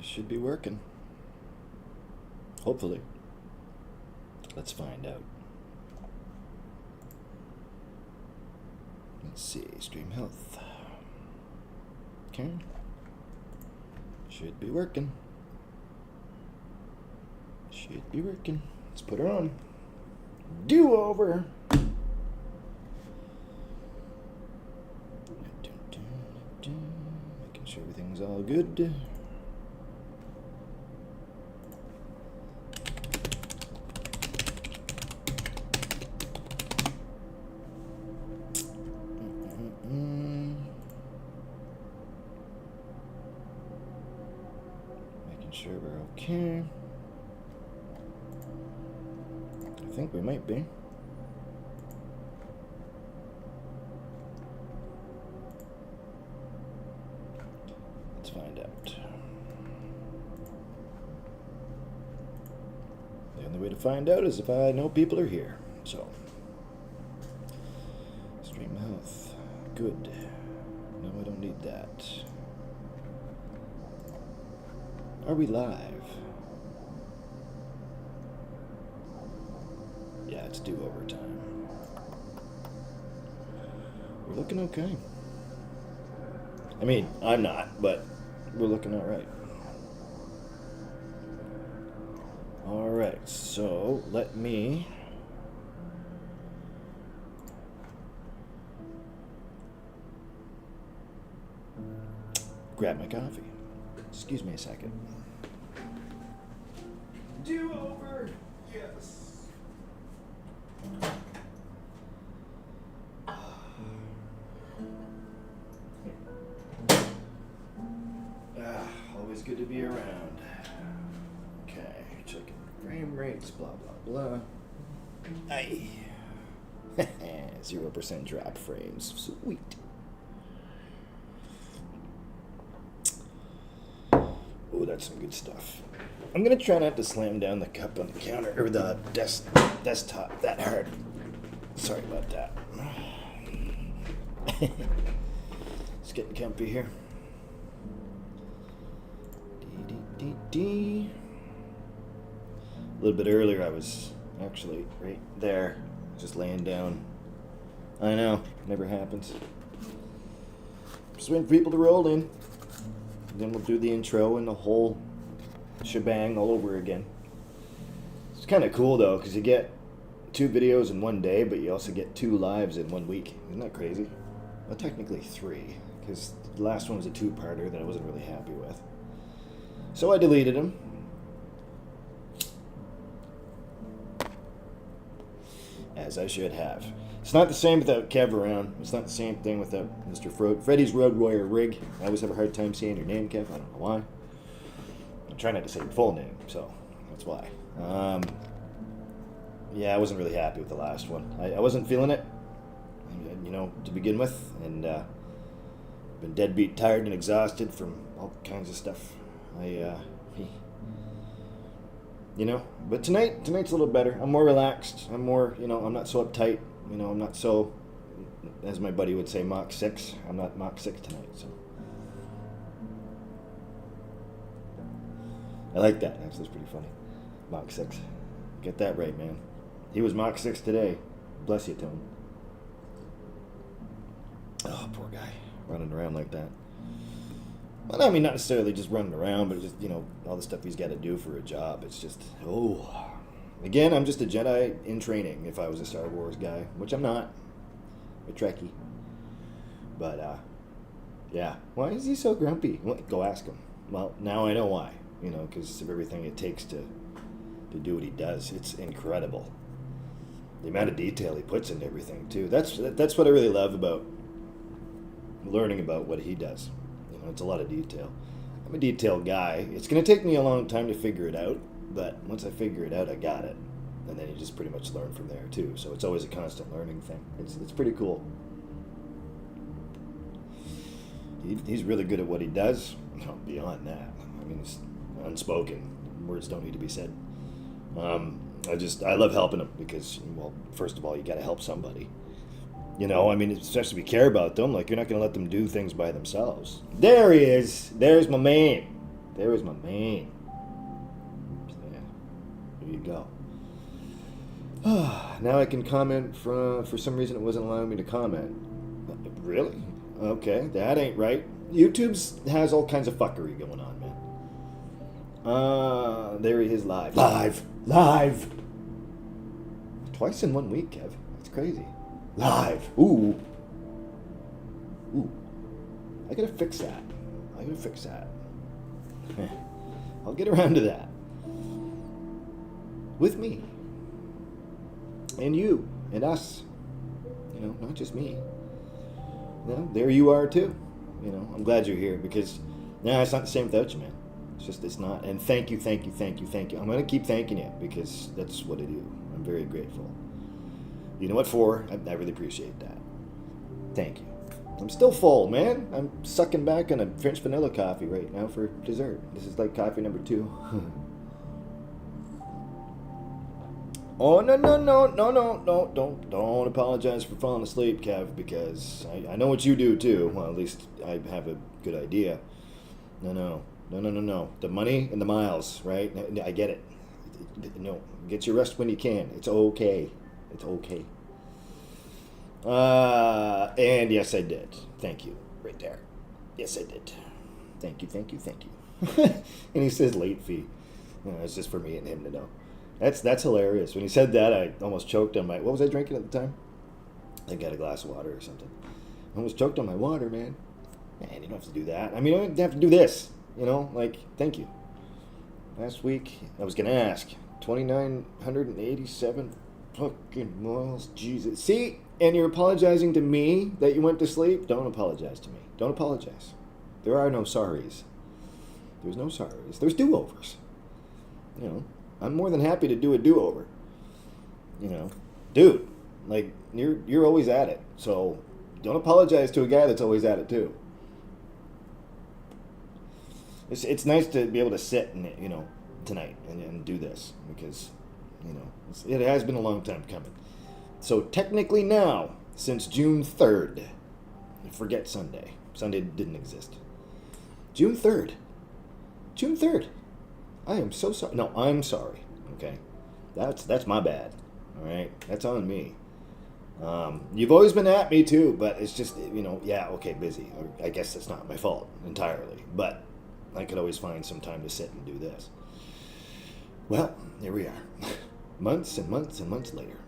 This should be working. Hopefully. Let's find out. Let's see, stream health. Okay. Should be working. Should be working. Let's put her on. Do over. Making sure everything's all good. Sure we're okay. I think we might be. Let's find out. The only way to find out is if I know people are here. So, stream health. Good. No, I don't need that. Are we live? Yeah, it's do-over time. We're looking okay. I mean, I'm not, but we're looking all right. All right, so let me grab my coffee. Excuse me a second. Do over. Yes. Always good to be around. Okay, checking frame rates, blah, blah, blah. Aye. 0% drop frames. Sweet. Oh, that's some good stuff. I'm gonna try not to slam down the cup on the counter or the desktop that hard. Sorry about that. It's getting comfy here. A little bit earlier, I was actually right there, just laying down. I know, never happens. Just waiting for people to roll in. Then we'll do the intro and the whole shebang all over again. It's kind of cool though, because you get 2 videos in one day, but you also get 2 lives in 1 week. Isn't that crazy? Well, technically 3, because the last one was a 2-parter that I wasn't really happy with. So I deleted them. As I should have. It's not the same without Kev around. It's not the same thing without Mr. Freddy's Road Warrior Rig. I always have a hard time saying your name, Kev. I don't know why. I'm trying not to say your full name, so that's why. Yeah, I wasn't really happy with the last one. I wasn't feeling it, you know, to begin with, and been deadbeat tired and exhausted from all kinds of stuff. You know, but tonight's a little better. I'm more relaxed. I'm more, you know, I'm not so uptight. You know, I'm not so, as my buddy would say, Mach 6. I'm not Mach 6 tonight, so. I like that. That's pretty funny. Mach 6. Get that right, man. He was Mach 6 today. Bless you, Tony. Oh, poor guy. Running around like that. Well, I mean, not necessarily just running around, but just, you know, all the stuff he's got to do for a job. It's just, oh. Again, I'm just a Jedi in training if I was a Star Wars guy, which I'm not. I'm a Trekkie. But, yeah. Why is he so grumpy? Well, go ask him. Well, now I know why. You know, because of everything it takes to do what he does. It's incredible. The amount of detail he puts into everything, too. That's what I really love about learning about what he does. You know, it's a lot of detail. I'm a detailed guy. It's going to take me a long time to figure it out, but once I figure it out, I got it. And then you just pretty much learn from there, too. So it's always a constant learning thing. It's pretty cool. He's really good at what he does. No, beyond that. I mean, it's unspoken. Words don't need to be said. I love helping him because, well, first of all, you got to help somebody. You know, I mean, especially if you care about them, like, you're not going to let them do things by themselves. There he is. There's my man. There is my man. So, yeah, there you go. Now I can comment for some reason it wasn't allowing me to comment. Really? Okay, that ain't right. YouTube's has all kinds of fuckery going on, man. There he is live. Live! Twice in 1 week, Kev. That's crazy. Live! Ooh. I gotta fix that. I'll get around to that. With me. And you. And us. You know, not just me. You know, there you are too. You know, I'm glad you're here because, it's not the same without you, man. It's not. And thank you. I'm going to keep thanking you because that's what I do. I'm very grateful. You know what for? I really appreciate that. Thank you. I'm still full, man. I'm sucking back on a French vanilla coffee right now for dessert. This is like coffee number 2. Oh, no, don't apologize for falling asleep, Kev, because I know what you do, too. Well, at least I have a good idea. No. The money and the miles, right? I get it. No, get your rest when you can. It's okay. And yes, I did. Thank you. Right there. Yes, I did. Thank you. And he says late fee. It's just for me and him to know. That's hilarious. When he said that, I almost choked on my... What was I drinking at the time? I think I had a glass of water or something. I almost choked on my water, man. Man, you don't have to do that. I mean, you don't have to do this. You know, like, thank you. Last week, I was going to ask. 2,987 fucking miles. Jesus. See? And you're apologizing to me that you went to sleep? Don't apologize to me. Don't apologize. There are no sorries. There's no sorries. There's do-overs. You know, I'm more than happy to do a do-over. You know, dude, like, you're always at it. So don't apologize to a guy that's always at it, too. It's nice to be able to sit and, you know, tonight and do this because, you know, it has been a long time coming. So technically now, since June 3rd, forget Sunday. Sunday didn't exist. June 3rd. I am so sorry. No, I'm sorry. Okay, that's my bad. All right, that's on me. You've always been at me too, but it's just, you know, yeah, okay, busy. I guess it's not my fault entirely, but I could always find some time to sit and do this. Well, here we are. Months and months and months later.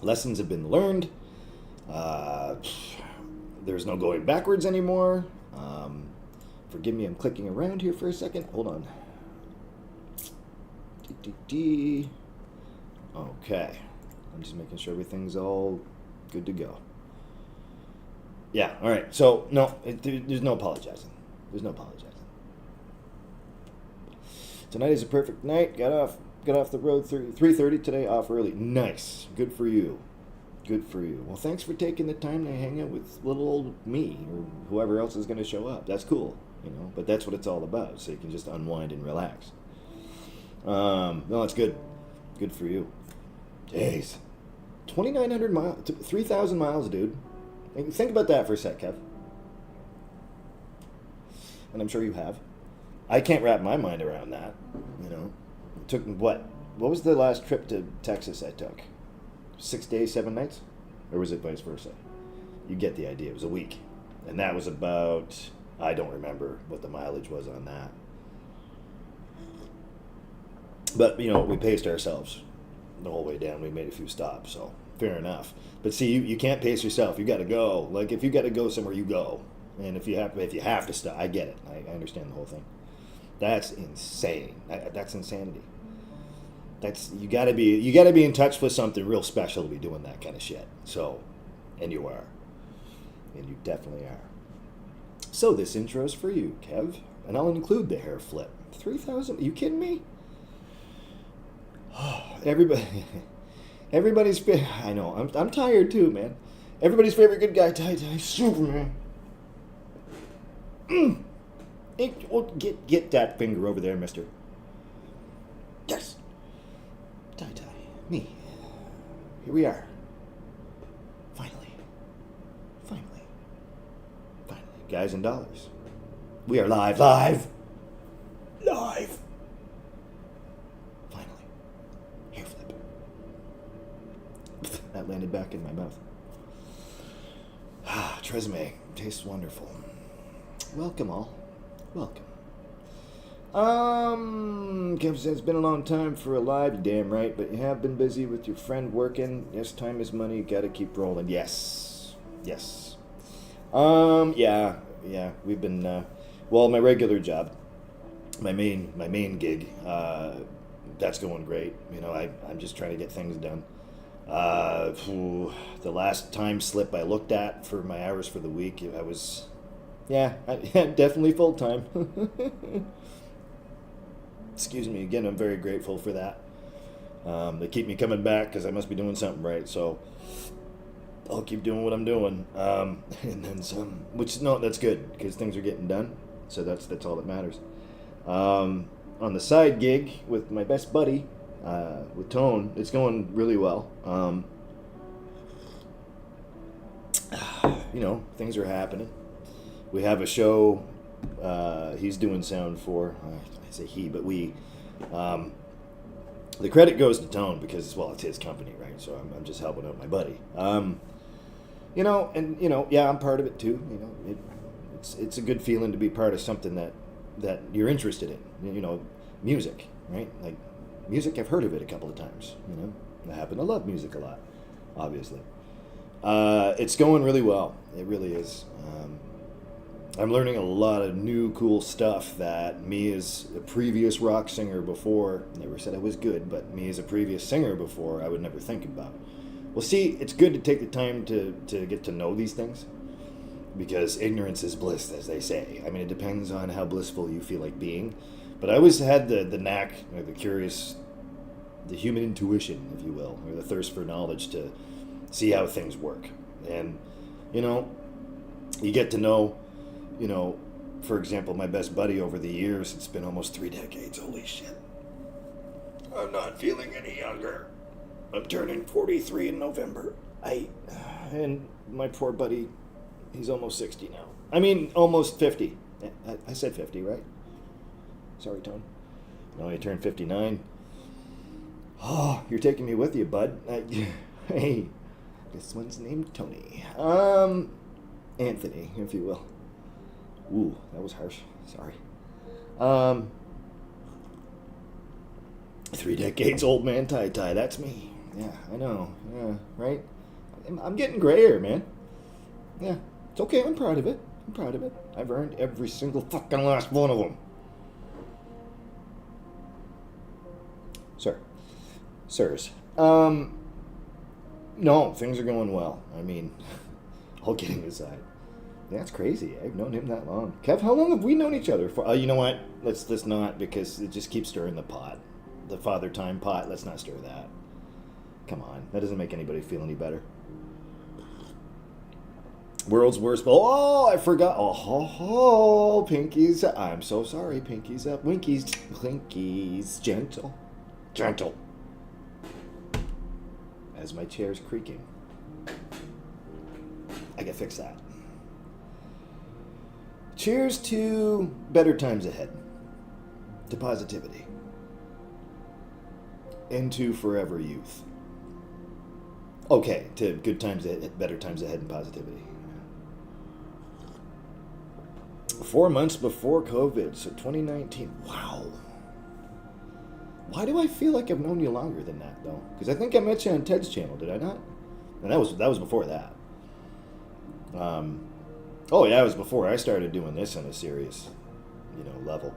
Lessons have been learned. There's no going backwards anymore. Forgive me, I'm clicking around here for a second. Hold on. Okay. I'm just making sure everything's all good to go. Yeah, all right. So, no, there's no apologizing. Tonight is a perfect night. Got off the road 3:30 today, off early. Nice. Good for you. Well, thanks for taking the time to hang out with little old me or whoever else is going to show up. That's cool, you know. But that's what it's all about, so you can just unwind and relax. No, it's good. Good for you. Jeez. 2,900 miles, 3,000 miles, dude. Think about that for a sec, Kev. And I'm sure you have. I can't wrap my mind around that, you know. It took, what was the last trip to Texas I took? 6 days, 7 nights? Or was it vice versa? You get the idea. It was a week. And that was about, I don't remember what the mileage was on that. But, you know, we paced ourselves the whole way down. We made a few stops, so fair enough. But see, you can't pace yourself. You got to go. Like, if you got to go somewhere, you go. And if you have to stop, I get it. I understand the whole thing. That's insane. That's insanity. You got to be in touch with something real special to be doing that kind of shit. So, and you are. And you definitely are. So this intro's for you, Kev. And I'll include the hair flip. 3,000? Are you kidding me? Everybody's I know. I'm tired too, man. Everybody's favorite good guy, Ty Superman. Get that finger over there, mister. Yes. Ty, me. Here we are. Finally. Guys and dollars. We are live. landed back in my mouth. Tresemme tastes wonderful. Welcome all. Welcome. Kev says, it's been a long time for a live. You're damn right, but you have been busy with your friend working. Yes, time is money. You gotta keep rolling. Yes. Yes. Yeah. We've been, well, my regular job, my main gig, that's going great. You know, I'm just trying to get things done. The last time slip I looked at for my hours for the week, I was, definitely full time. Excuse me. Again, I'm very grateful for that. They keep me coming back because I must be doing something right. So I'll keep doing what I'm doing, and then some. That's good because things are getting done. So that's all that matters. On the side gig with my best buddy, with Tone, it's going really well. You know, things are happening. We have a show. He's doing sound for. I say he, but we. The credit goes to Tone because, well, it's his company, right? So I'm just helping out my buddy. You know, and you know, yeah, I'm part of it too. You know, it's a good feeling to be part of something that you're interested in. You know, music, right? Like music, I've heard of it a couple of times. You know, I happen to love music a lot, obviously. It's going really well. It really is. I'm learning a lot of new cool stuff that me as a previous rock singer before, never said I was good, but me as a previous singer before, I would never think about. Well, see, it's good to take the time to get to know these things, because ignorance is bliss, as they say. I mean, it depends on how blissful you feel like being, but I always had the knack, or the curious, the human intuition, if you will, or the thirst for knowledge to see how things work. And, you know, you get to know, you know, for example, my best buddy over the years, it's been almost 3 decades. Holy shit. I'm not feeling any younger. I'm turning 43 in November. And my poor buddy, he's almost 60 now. I mean, almost 50. I said 50, right? Sorry, Tone. No, I turned 59. Oh, you're taking me with you, bud. Hey, this one's named Tony. Anthony, if you will. Ooh, that was harsh. Sorry. 3 decades old man tie. That's me. Yeah, I know. Yeah, right? I'm getting grayer, man. Yeah, it's okay. I'm proud of it. I've earned every single fucking last one of them. Sirs. No, things are going well. I mean, all kidding aside. That's crazy. I've known him that long. Kev, how long have we known each other for? You know what? Let's not, because it just keeps stirring the pot. The father time pot. Let's not stir that. Come on. That doesn't make anybody feel any better. World's worst. Oh, I forgot. Oh, pinkies. I'm so sorry. Pinkies up. Winkies. Gentle. As my chair's creaking. I can fix that. Cheers to better times ahead. To positivity. Into forever youth. Okay, to good times ahead, better times ahead and positivity. 4 months before COVID, so 2019. Wow. Why do I feel like I've known you longer than that, though? Because I think I met you on Ted's channel, did I not? And that was before that. Oh yeah, it was before I started doing this on a serious, level.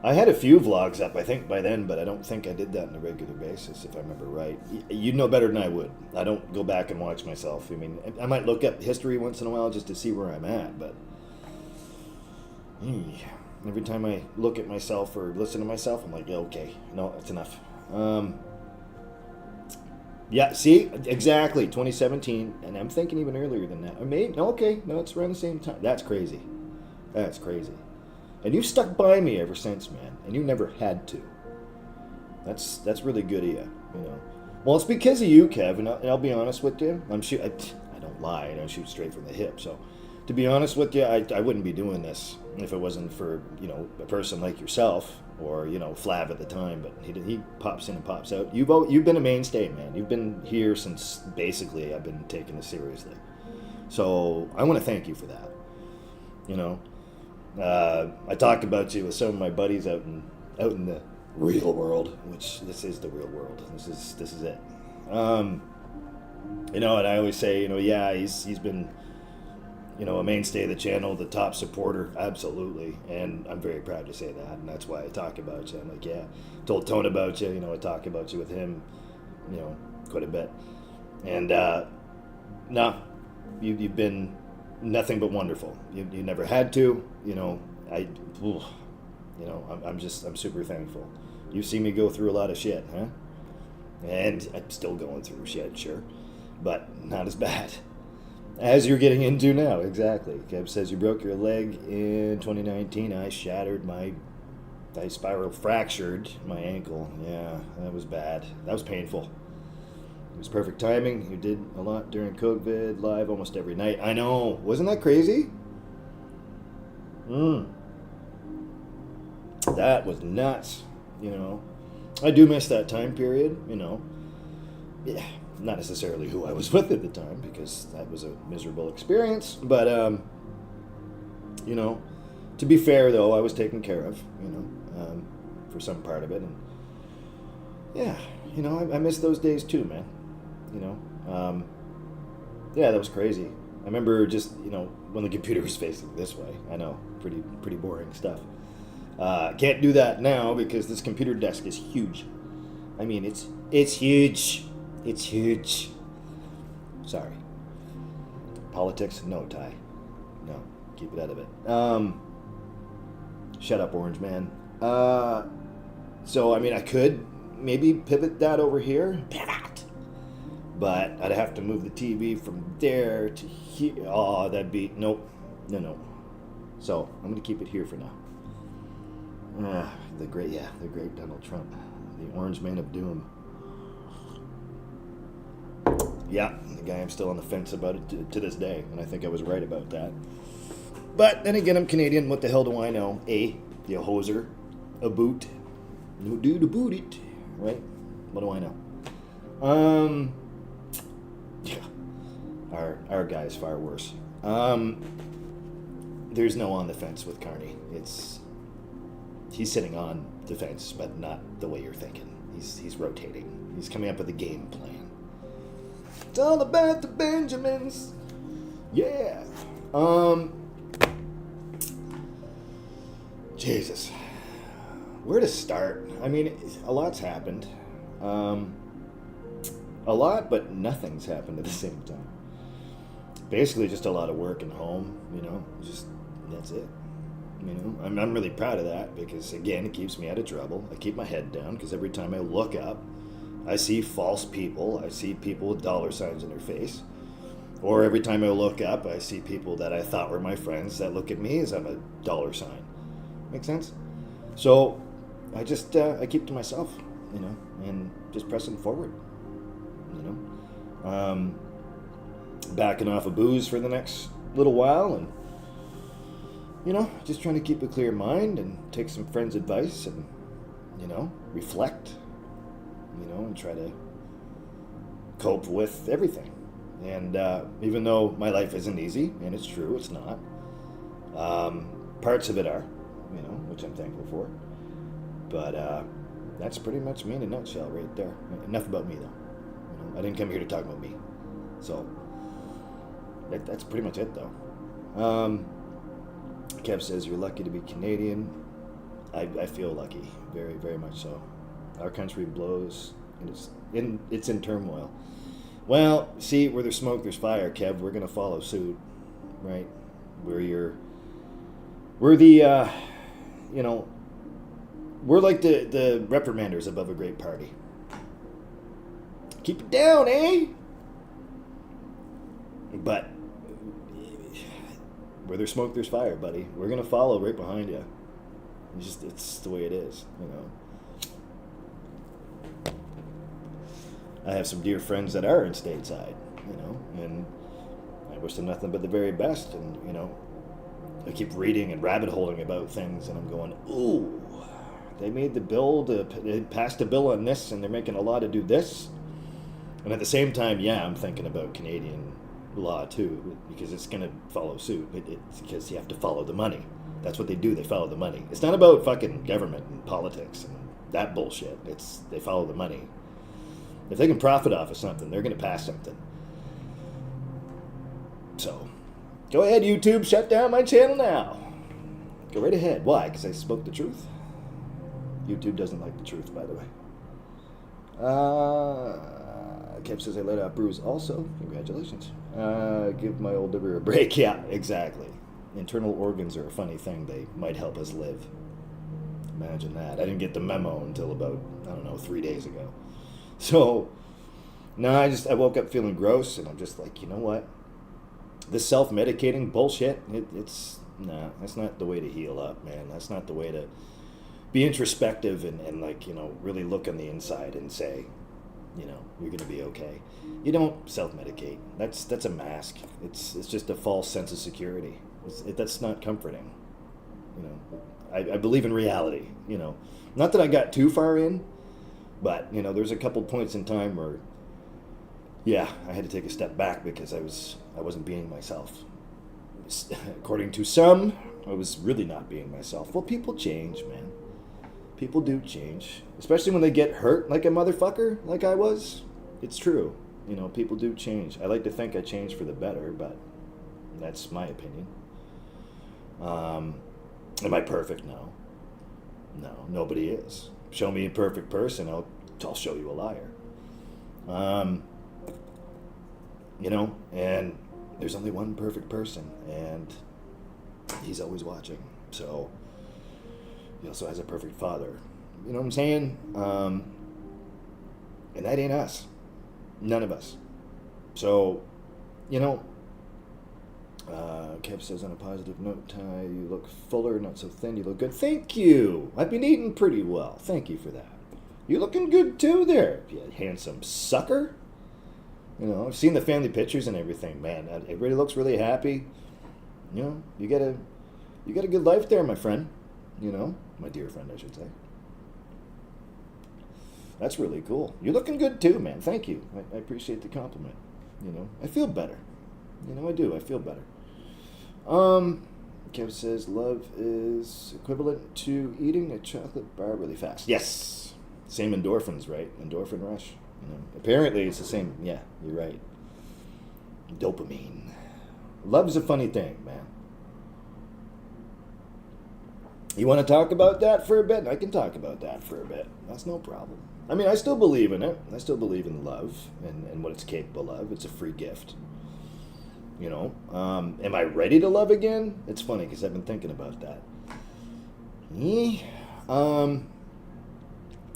I had a few vlogs up, I think, by then, but I don't think I did that on a regular basis, if I remember right. You'd know better than I would. I don't go back and watch myself. I mean, I might look up history once in a while just to see where I'm at, but every time I look at myself or listen to myself, I'm like, yeah, okay, no, that's enough. Yeah, see, exactly, 2017, and I'm thinking even earlier than that. It's around the same time. That's crazy. And you've stuck by me ever since, man, and you never had to. That's really good of you, Well, it's because of you, Kev, and I'll be honest with you. I don't lie. I don't shoot straight from the hip. So, to be honest with you, I wouldn't be doing this. if it wasn't for, you know, a person like yourself or, you know, Flav at the time, but he pops in and pops out. You've been a mainstay, man. You've been here since basically I've been taking this seriously. So I want to thank you for that. You know, I talked about you with some of my buddies out in the real world, which this is the real world. This is it. You know, and I always say, you know, yeah, he's been, you know, a mainstay of the channel, the top supporter, absolutely, and I'm very proud to say that, and that's why I talk about you. I'm like, yeah, told Tone about you, you know, I talk about you with him, you know, quite a bit, and no, you've been nothing but wonderful. You never had to, you know, you know, I'm super thankful. You've seen me go through a lot of shit, huh? And I'm still going through shit, sure, but not as bad as you're getting into now. Exactly. Kev says you broke your leg in 2019. I fractured my ankle. Yeah, that was bad. That was painful. It was perfect timing. You did a lot during COVID, live almost every night. I know. Wasn't that crazy? That was nuts. You know, I do miss that time period, you know. Yeah, not necessarily who I was with at the time, because that was a miserable experience. But, you know, to be fair, though, I was taken care of, you know, for some part of it. And, yeah, you know, I miss those days too, man. You know, yeah, that was crazy. I remember just, you know, when the computer was facing this way. I know, pretty boring stuff. Can't do that now because this computer desk is huge. I mean, it's huge. It's huge. Sorry. Politics? No, Ty. No, keep it out of it. Shut up, Orange Man. So, I mean, I could maybe pivot that over here. Pivot! But I'd have to move the TV from there to here. Oh, that'd be... Nope. No. So, I'm going to keep it here for now. The great Donald Trump, the Orange Man of Doom. Yeah, the guy I'm still on the fence about it to this day, and I think I was right about that. But then again, I'm Canadian. What the hell do I know? You hoser, a boot, no dude to boot it, right? What do I know? Yeah, our guy's far worse. There's no on the fence with Carney. He's sitting on the fence, but not the way you're thinking. He's rotating. He's coming up with a game plan. It's all about the Benjamins. Yeah. Jesus. Where to start? I mean, a lot's happened. A lot, but nothing's happened at the same time. Basically, just a lot of work and home, you know. Just, that's it. You know, I'm really proud of that because, again, it keeps me out of trouble. I keep my head down because every time I look up, I see false people. I see people with dollar signs in their face. Or every time I look up, I see people that I thought were my friends that look at me as I'm a dollar sign. Make sense? So I just, I keep to myself, you know, and just pressing forward, you know. Backing off of booze for the next little while and, you know, just trying to keep a clear mind and take some friends' advice and, you know, reflect, you know, and try to cope with everything. And even though my life isn't easy, and it's true, it's not, parts of it are, you know, which I'm thankful for. But that's pretty much me in a nutshell right there. Enough about me, though. You know, I didn't come here to talk about me. So that's pretty much it, though. Kev says, you're lucky to be Canadian. I feel lucky, very, very much so. Our country blows, and it's in turmoil. Well, see, where there's smoke, there's fire, Kev. We're going to follow suit, right? We're the, you know, we're like the reprimanders above a great party. Keep it down, eh? But where there's smoke, there's fire, buddy. We're going to follow right behind you. It's the way it is, you know. I have some dear friends that are in stateside, you know, and I wish them nothing but the very best. And, you know, I keep reading and rabbit holing about things, and I'm going, ooh, they made the bill, they passed a bill on this, and they're making a law to do this. And at the same time, yeah, I'm thinking about Canadian law too, because it's going to follow suit. It's because you have to follow the money. That's what they do. They follow the money. It's not about fucking government and politics and that bullshit. They follow the money. If they can profit off of something, they're going to pass something. So, go ahead, YouTube. Shut down my channel now. Go right ahead. Why? Because I spoke the truth? YouTube doesn't like the truth, by the way. Kev says I let out Bruce also. Congratulations. Give my old liver a break. Yeah, exactly. Internal organs are a funny thing. They might help us live. Imagine that. I didn't get the memo until about, 3 days ago. So, no, I woke up feeling gross, and I'm just like, you know what? This self-medicating bullshit, that's not the way to heal up, man. That's not the way to be introspective and really look on the inside and say, you're going to be okay. You don't self-medicate. That's a mask. It's just a false sense of security. That's not comforting. I believe in reality. Not that I got too far in, but there's a couple points in time where, yeah, I had to take a step back because I wasn't being myself. According to some, I was really not being myself. Well, people change, man. People do change, especially when they get hurt like a motherfucker, like I was. It's true. People do change. I like to think I changed for the better, but that's my opinion. Am I perfect? No. No, nobody is. Show me a perfect person, I'll show you a liar. And there's only one perfect person, and he's always watching. So he also has a perfect father. You know what I'm saying? And that ain't us. None of us. So, Kev says on a positive note, Ty, you look fuller, not so thin, you look good. Thank you. I've been eating pretty well. Thank you for that. You're looking good too there, you handsome sucker. I've seen the family pictures and everything, man. Everybody looks really happy. You got a good life there, my friend. My dear friend, I should say. That's really cool. You're looking good too, man. Thank you. I appreciate the compliment. I feel better. I do. I feel better. Kev says love is equivalent to eating a chocolate bar really fast. Yes. Same endorphins, right? Endorphin rush. Apparently it's the same. Yeah, you're right. Dopamine. Love's a funny thing, man. You want to talk about that for a bit? I can talk about that for a bit. That's no problem. I still believe in it. I still believe in love and what it's capable of. It's a free gift. Am I ready to love again? It's funny because I've been thinking about that.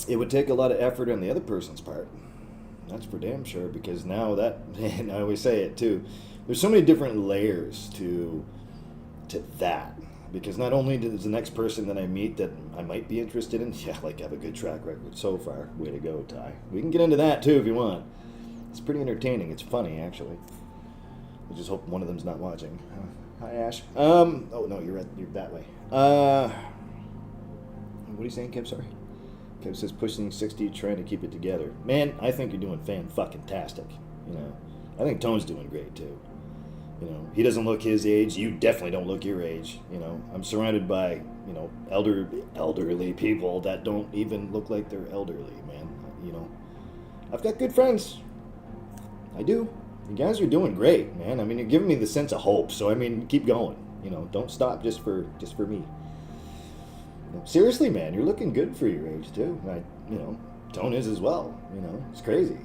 It would take a lot of effort on the other person's part. That's for damn sure, because now that, and I always say it too, there's so many different layers to that. Because not only does the next person that I meet that I might be interested in, yeah, have a good track record so far. Way to go, Ty. We can get into that too if you want. It's pretty entertaining. It's funny, actually. I just hope one of them's not watching. Hi, Ash. Oh no, you're that way. What are you saying, Kev? Sorry. Kev says pushing 60, trying to keep it together. Man, I think you're doing fan-fucking-tastic. I think Tone's doing great too. He doesn't look his age. You definitely don't look your age. I'm surrounded by, elderly people that don't even look like they're elderly, man. I've got good friends. I do. You guys are doing great, man. You're giving me the sense of hope. So, keep going. Don't stop just for me. Seriously, man, you're looking good for your age, too. Tone is as well. It's crazy.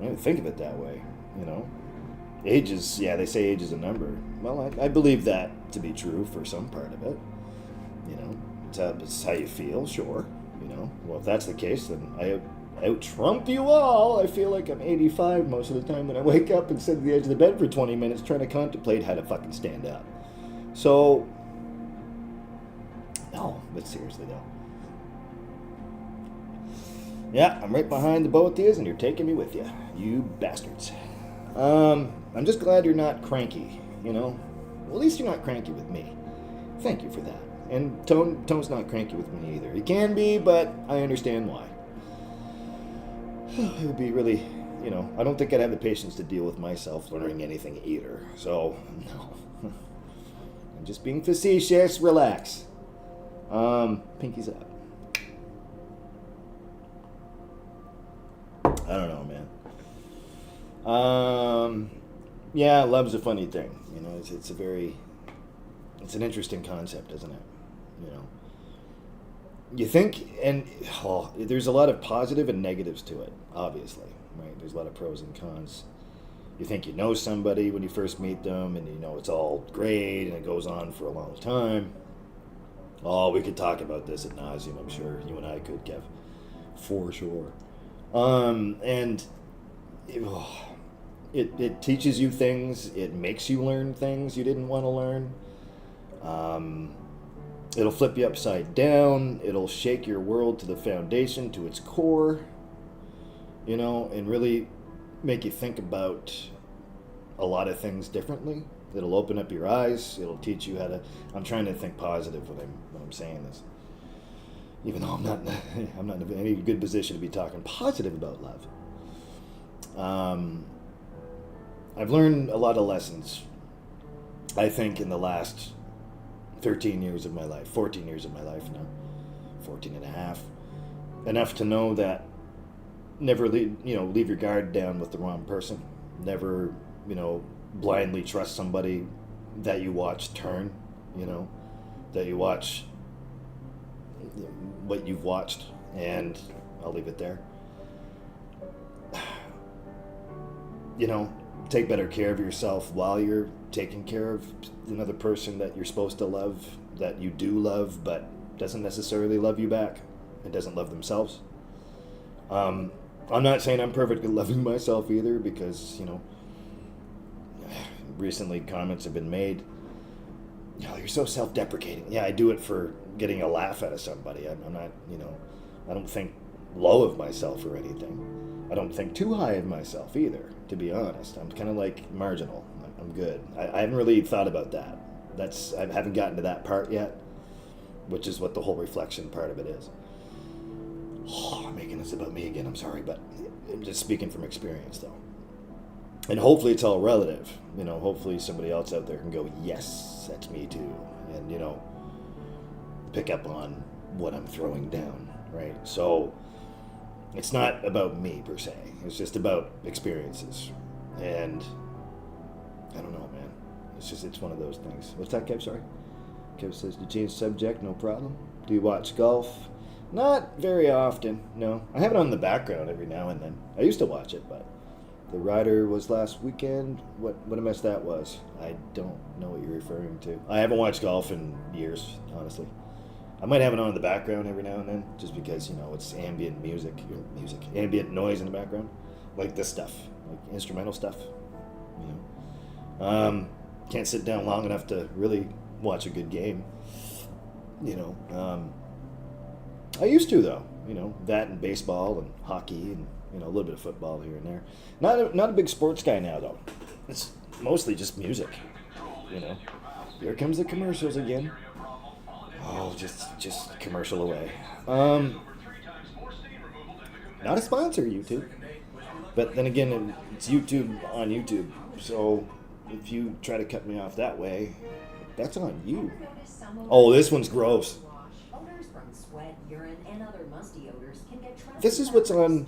I don't think of it that way, Age is, they say age is a number. Well, I believe that to be true for some part of it. It's how you feel, sure. Well, if that's the case, then I out-Trump you all. I feel like I'm 85 most of the time when I wake up and sit at the edge of the bed for 20 minutes trying to contemplate how to fucking stand up. So, no, but seriously though. Yeah, I'm right behind the both of you, and you're taking me with you. You bastards. I'm just glad you're not cranky. you know? Well, at least you're not cranky with me. Thank you for that. And Tone's not cranky with me either. He can be, but I understand why. It would be really, you know, I don't think I'd have the patience to deal with myself learning anything either. So, no. I'm just being facetious. Relax. Pinky's up. I don't know, man. Yeah, love's a funny thing. You know, it's an interesting concept, isn't it? You know, you think, and there's a lot of positive and negatives to it, obviously, right? There's a lot of pros and cons. You think you know somebody when you first meet them, and you know it's all great, and it goes on for a long time. Oh, we could talk about this ad nauseum, I'm sure. You and I could, Kev. For sure. And it teaches you things. It makes you learn things you didn't want to learn. It'll flip you upside down. It'll shake your world to the foundation, to its core, you know, and really make you think about a lot of things differently. It'll open up your eyes. It'll teach you how to. I'm trying to think positive when I'm saying this, even though I'm not in any good position to be talking positive about love. I've learned a lot of lessons, I think, in the last 13 years of my life, 14 years of my life now, 14 and a half. Enough to know that never leave your guard down with the wrong person. Never, blindly trust somebody that you watch turn, that you watch what you've watched, and I'll leave it there. Take better care of yourself while you're taking care of another person that you're supposed to love, that you do love, but doesn't necessarily love you back and doesn't love themselves. I'm not saying I'm perfect at loving myself either, because, recently comments have been made, you're so self-deprecating. Yeah, I do it for getting a laugh out of somebody. I'm not, I don't think low of myself or anything. I don't think too high of myself either, to be honest. I'm kind of like marginal. I'm good. I haven't really thought about that. I haven't gotten to that part yet, which is what the whole reflection part of it is. Oh, I'm making this about me again. I'm sorry, but I'm just speaking from experience, though. And hopefully it's all relative. Hopefully somebody else out there can go, yes, that's me too. And, pick up on what I'm throwing down, right? So it's not about me per se. It's just about experiences. And I don't know, man. It's one of those things. What's that, Kev? Sorry. Kev says, to change subject, no problem. Do you watch golf? Not very often, no. I have it on in the background every now and then. I used to watch it, but the Ryder was last weekend. What a mess that was. I don't know what you're referring to. I haven't watched golf in years, honestly. I might have it on in the background every now and then, just because, it's ambient ambient noise in the background. Like this stuff, like instrumental stuff, Can't sit down long enough to really watch a good game, I used to, though, that and baseball and hockey and, a little bit of football here and there. Not a big sports guy now, though. It's mostly just music, Here comes the commercials again. Oh, just commercial away. Not a sponsor, YouTube. But then again, it's YouTube on YouTube. So if you try to cut me off that way, that's on you. Oh, this one's gross. This is what's on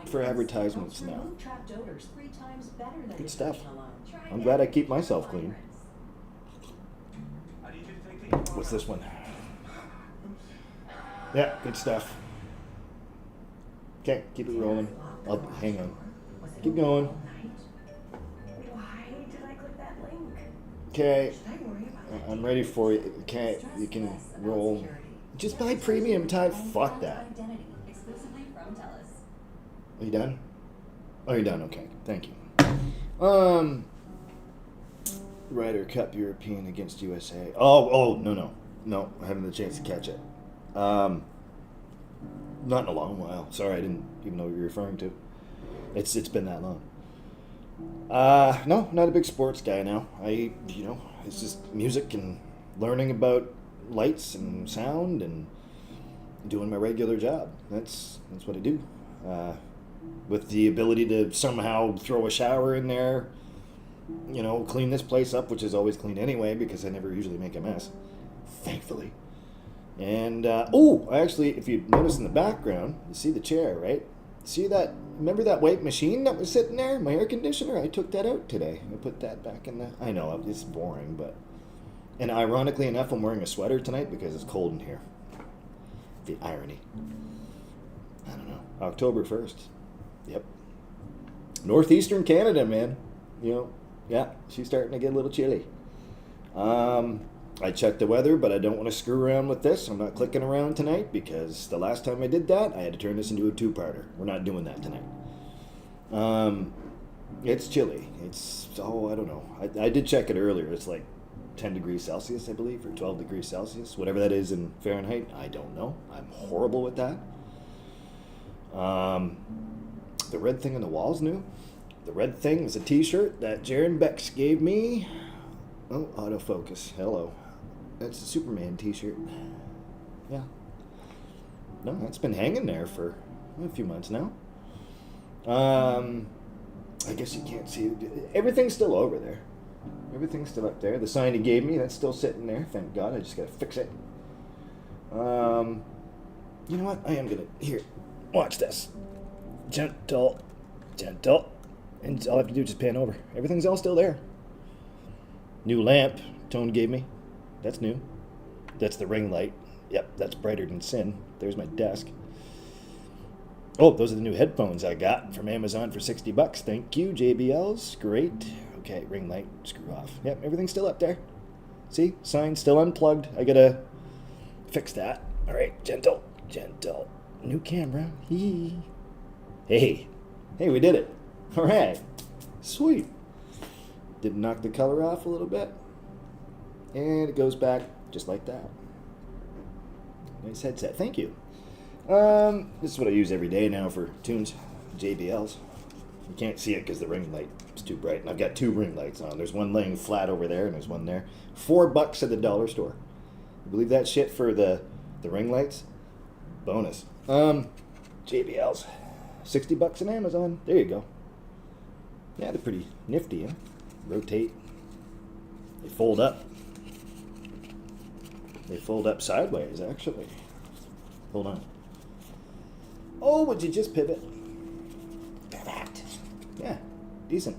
for advertisements now. Good stuff. I'm glad I keep myself clean. What's this one? Yeah, good stuff. Okay, keep it rolling. Hang on. Keep going. Okay, I'm ready for you. Okay, you can roll. Just buy premium time. Fuck that. Are you done? Oh, you're done. Okay, thank you. Ryder Cup European against USA. Oh, no. I haven't had a chance to catch it. Not in a long while. Sorry, I didn't even know what you were referring to. It's been that long. No, not a big sports guy now. It's just music and learning about lights and sound and doing my regular job. That's what I do. With the ability to somehow throw a shower in there, clean this place up, which is always clean anyway because I never usually make a mess, thankfully. And actually, if you notice in the background, you see the chair, right? See that? Remember that white machine that was sitting there? My air conditioner? I took that out today. I put that back in the... I know, it's boring, but... And ironically enough, I'm wearing a sweater tonight because it's cold in here. The irony. I don't know. October 1st. Yep. Northeastern Canada, man. Yeah, she's starting to get a little chilly. I checked the weather, but I don't want to screw around with this. I'm not clicking around tonight because the last time I did that, I had to turn this into a two-parter. We're not doing that tonight. It's chilly. I don't know. I did check it earlier. It's like 10 degrees Celsius, I believe, or 12 degrees Celsius, whatever that is in Fahrenheit. I don't know. I'm horrible with that. The red thing on the wall's new. The red thing was a t-shirt that Jaron Bex gave me. Oh, autofocus. Hello. That's a Superman t-shirt. Yeah. No, that's been hanging there for a few months now. I guess you can't see it. Everything's still over there. Everything's still up there. The sign he gave me, that's still sitting there. Thank God. I just got to fix it. You know what? I am going to... Here. Watch this. Gentle. And all I have to do is just pan over. Everything's all still there. New lamp Tone gave me. That's new. That's the ring light. Yep, that's brighter than sin. There's my desk. Oh, those are the new headphones I got from Amazon for $60. Thank you, JBLs. Great. Okay, ring light. Screw off. Yep, everything's still up there. See? Sign still unplugged. I gotta fix that. All right, gentle. New camera. Hey, we did it. All right. Sweet. Didn't knock the color off a little bit. And it goes back just like that. Nice headset. Thank you. This is what I use every day now for tunes. JBLs. You can't see it because the ring light is too bright. And I've got two ring lights on. There's one laying flat over there and there's one there. $4 at the dollar store. You believe that shit for the ring lights? Bonus. JBLs. $60 on Amazon. There you go. Yeah, they're pretty nifty, huh? Rotate. They fold up. They fold up sideways, actually. Hold on. Oh, would you just pivot? Pivot. Yeah, decent.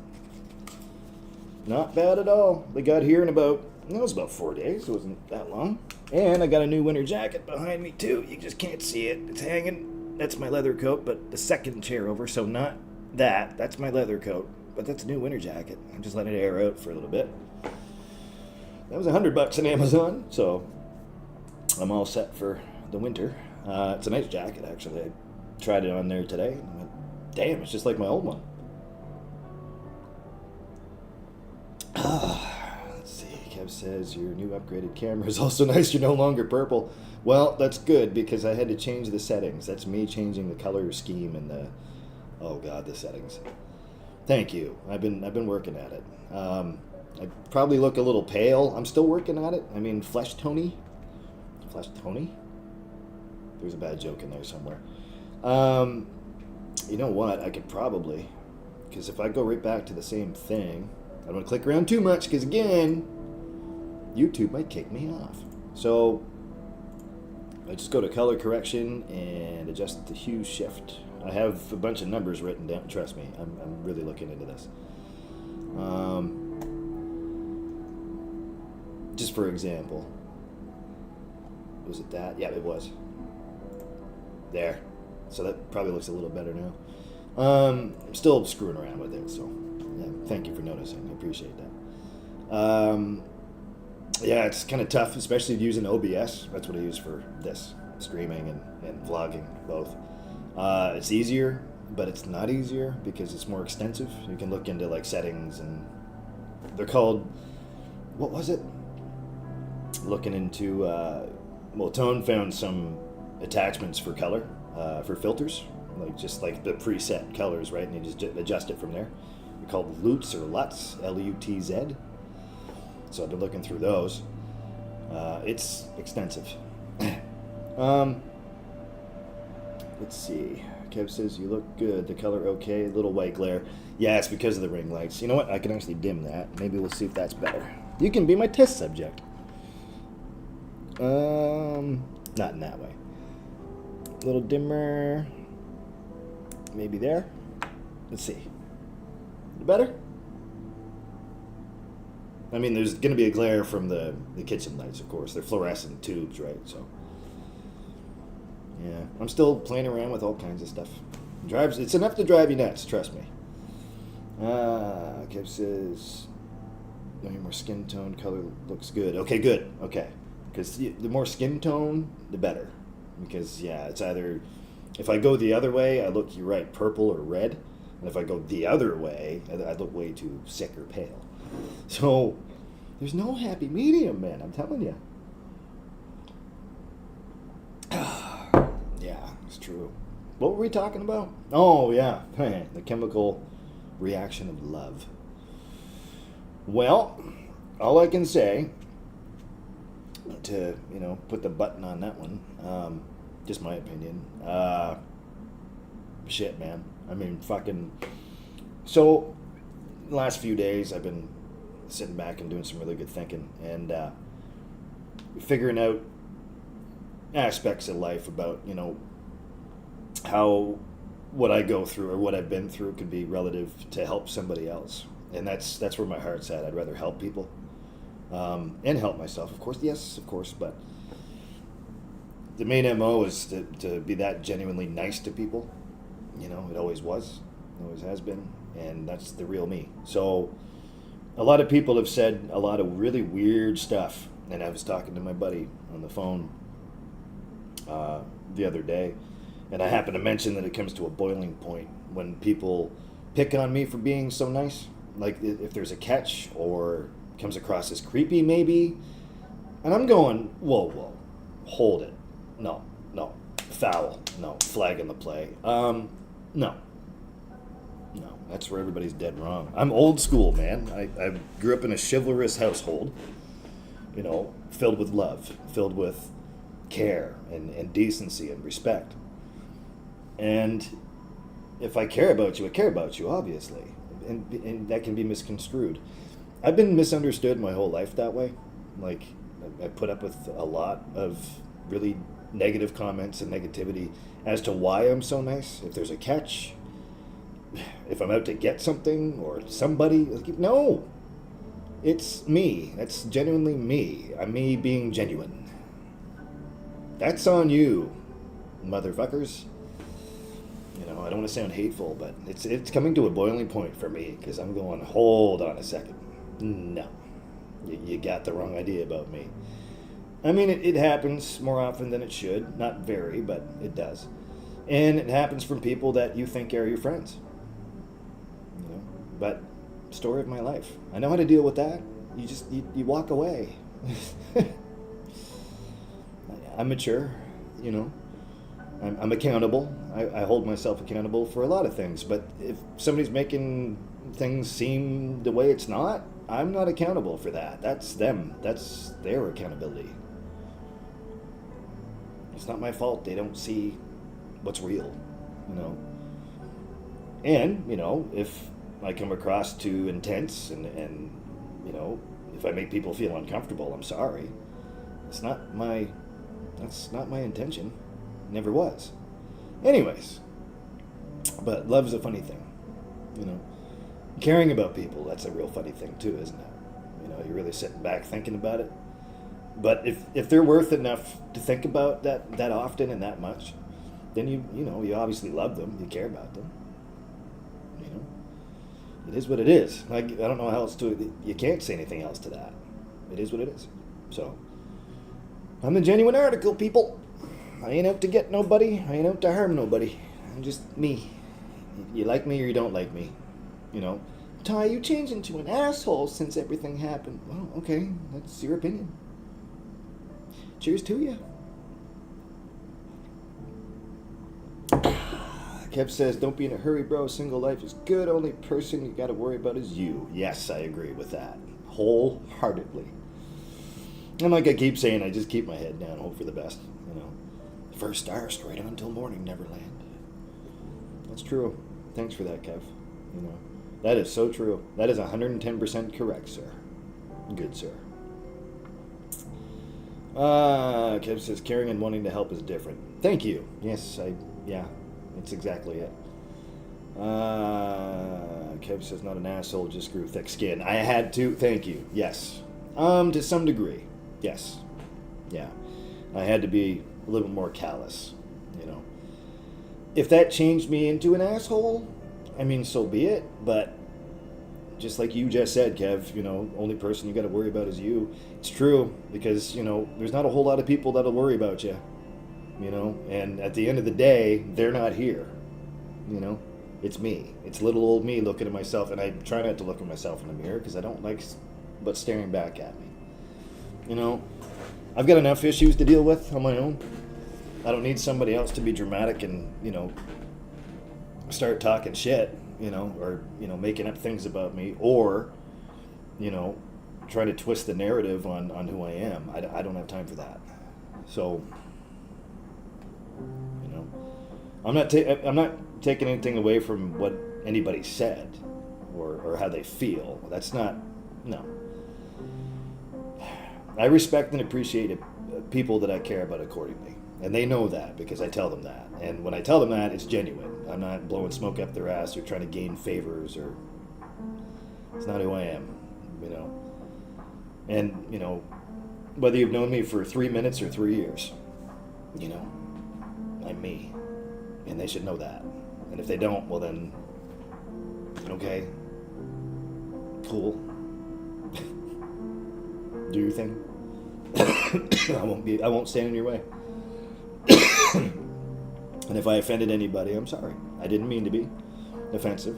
Not bad at all. They got here in it was about 4 days. It wasn't that long. And I got a new winter jacket behind me, too. You just can't see it. It's hanging. That's my leather coat, but the second chair over, so not that. That's my leather coat. But that's a new winter jacket. I'm just letting it air out for a little bit. That was $100 on Amazon, so I'm all set for the winter. It's a nice jacket, actually. I tried it on there today. And went, damn, it's just like my old one. Let's see. Kev says your new upgraded camera is also nice. You're no longer purple. Well, that's good because I had to change the settings. That's me changing the color scheme and the settings. Thank you. I've been working at it. I probably look a little pale. I'm still working at it. I mean, flesh tony. Flesh tony? There's a bad joke in there somewhere. You know what? I could probably, because if I go right back to the same thing, I don't want to click around too much because again, YouTube might kick me off. So I just go to color correction and adjust the hue shift. I have a bunch of numbers written down. Trust me, I'm really looking into this. Just for example, was it that? Yeah, it was. There. So that probably looks a little better now. I'm still screwing around with it, so yeah, thank you for noticing. I appreciate that. Yeah, it's kind of tough, especially using OBS. That's what I use for this, streaming and vlogging, both. It's easier, but it's not easier because it's more extensive. You can look into like settings and they're called, what was it? Looking into, Tone found some attachments for color, for filters, like just like the preset colors, right? And you just adjust it from there. called Lutz or Lutz, L-U-T-Z. So I've been looking through those. It's extensive. Let's see. Kev says, you look good. The color okay. A little white glare. Yeah, it's because of the ring lights. You know what? I can actually dim that. Maybe we'll see if that's better. You can be my test subject. Not in that way. A little dimmer. Maybe there. Let's see. Better? I mean, there's going to be a glare from the kitchen lights, of course. They're fluorescent tubes, right? So, yeah. I'm still playing around with all kinds of stuff. It's enough to drive you nuts, trust me. Kev says, no more skin tone, color looks good. Okay, good. Okay. Because the more skin tone, the better. Because, yeah, it's either, if I go the other way, I look, you're right, purple or red. And if I go the other way, I look way too sick or pale. So, there's no happy medium, man, I'm telling you. Yeah, it's true. What were we talking about? Oh, yeah, the chemical reaction of love. Well, all I can say, to, put the button on that one, just my opinion, shit, man. I mean, fucking, so, the last few days, I've been sitting back and doing some really good thinking and figuring out aspects of life about, how what I go through or what I've been through could be relative to help somebody else. And that's where my heart's at. I'd rather help people and help myself, of course. Yes, of course, but the main MO is to be that genuinely nice to people. It always was, always has been, and that's the real me. So a lot of people have said a lot of really weird stuff, and I was talking to my buddy on the phone the other day, and I happened to mention that it comes to a boiling point when people pick on me for being so nice. Like if there's a catch or comes across as creepy maybe, and I'm going, whoa, hold it. No, foul, no, flag in the play. No, that's where everybody's dead wrong. I'm old school, man. I grew up in a chivalrous household, filled with love, filled with care and decency and respect. And if I care about you, I care about you, obviously. And that can be misconstrued. I've been misunderstood my whole life that way. Like, I put up with a lot of really negative comments and negativity as to why I'm so nice. If there's a catch, if I'm out to get something or somebody, no. It's me. That's genuinely me. I'm me being genuine. That's on you, motherfuckers. I don't want to sound hateful, but it's coming to a boiling point for me because I'm going, hold on a second. No. You got the wrong idea about me. I mean, it happens more often than it should. Not very, but it does. And it happens from people that you think are your friends. But story of my life. I know how to deal with that. You walk away. I'm mature, I'm accountable. I hold myself accountable for a lot of things. But if somebody's making things seem the way it's not, I'm not accountable for that. That's them. That's their accountability. It's not my fault they don't see what's real, And, if I come across too intense and if I make people feel uncomfortable, I'm sorry. That's not my intention. Never was. Anyways, but love's a funny thing, Caring about people, that's a real funny thing too, isn't it? You're really sitting back thinking about it. But if they're worth enough to think about that often and that much, then you obviously love them, you care about them. It is what it is. I don't know how else to. You can't say anything else to that. It is what it is. So, I'm the genuine article, people. I ain't out to get nobody. I ain't out to harm nobody. I'm just me. You like me or you don't like me. Ty, you changed into an asshole since everything happened. Well, okay, that's your opinion. Cheers to you. Kev says, don't be in a hurry, bro. Single life is good. Only person you got to worry about is you. Yes, I agree with that. Wholeheartedly. And like I keep saying, I just keep my head down, hope for the best. First star straight on until morning, Neverland. That's true. Thanks for that, Kev. That is so true. That is 110% correct, sir. Good, sir. Kev says, caring and wanting to help is different. Thank you. Yes, yeah, that's exactly it. Kev says, not an asshole, just grew thick skin. I had to. Thank you. Yes. To some degree. Yes. Yeah. I had to be a little more callous, If that changed me into an asshole, I mean, so be it. But just like you just said, Kev, only person you got to worry about is you. It's true, because, there's not a whole lot of people that'll worry about you, and at the end of the day, they're not here, It's me. It's little old me looking at myself, and I try not to look at myself in the mirror because I don't like but staring back at me. I've got enough issues to deal with on my own. I don't need somebody else to be dramatic and, start talking shit, or, making up things about me, or, try to twist the narrative on who I am. I don't have time for that. So, I'm not taking anything away from what anybody said or how they feel. That's not, no. I respect and appreciate people that I care about accordingly. And they know that because I tell them that. And when I tell them that, it's genuine. I'm not blowing smoke up their ass or trying to gain favors, or it's not who I am, And, whether you've known me for 3 minutes or 3 years, I'm me. And they should know that. And if they don't, well then, okay, cool. Do your thing. I won't stand in your way. And if I offended anybody, I'm sorry. I didn't mean to be offensive.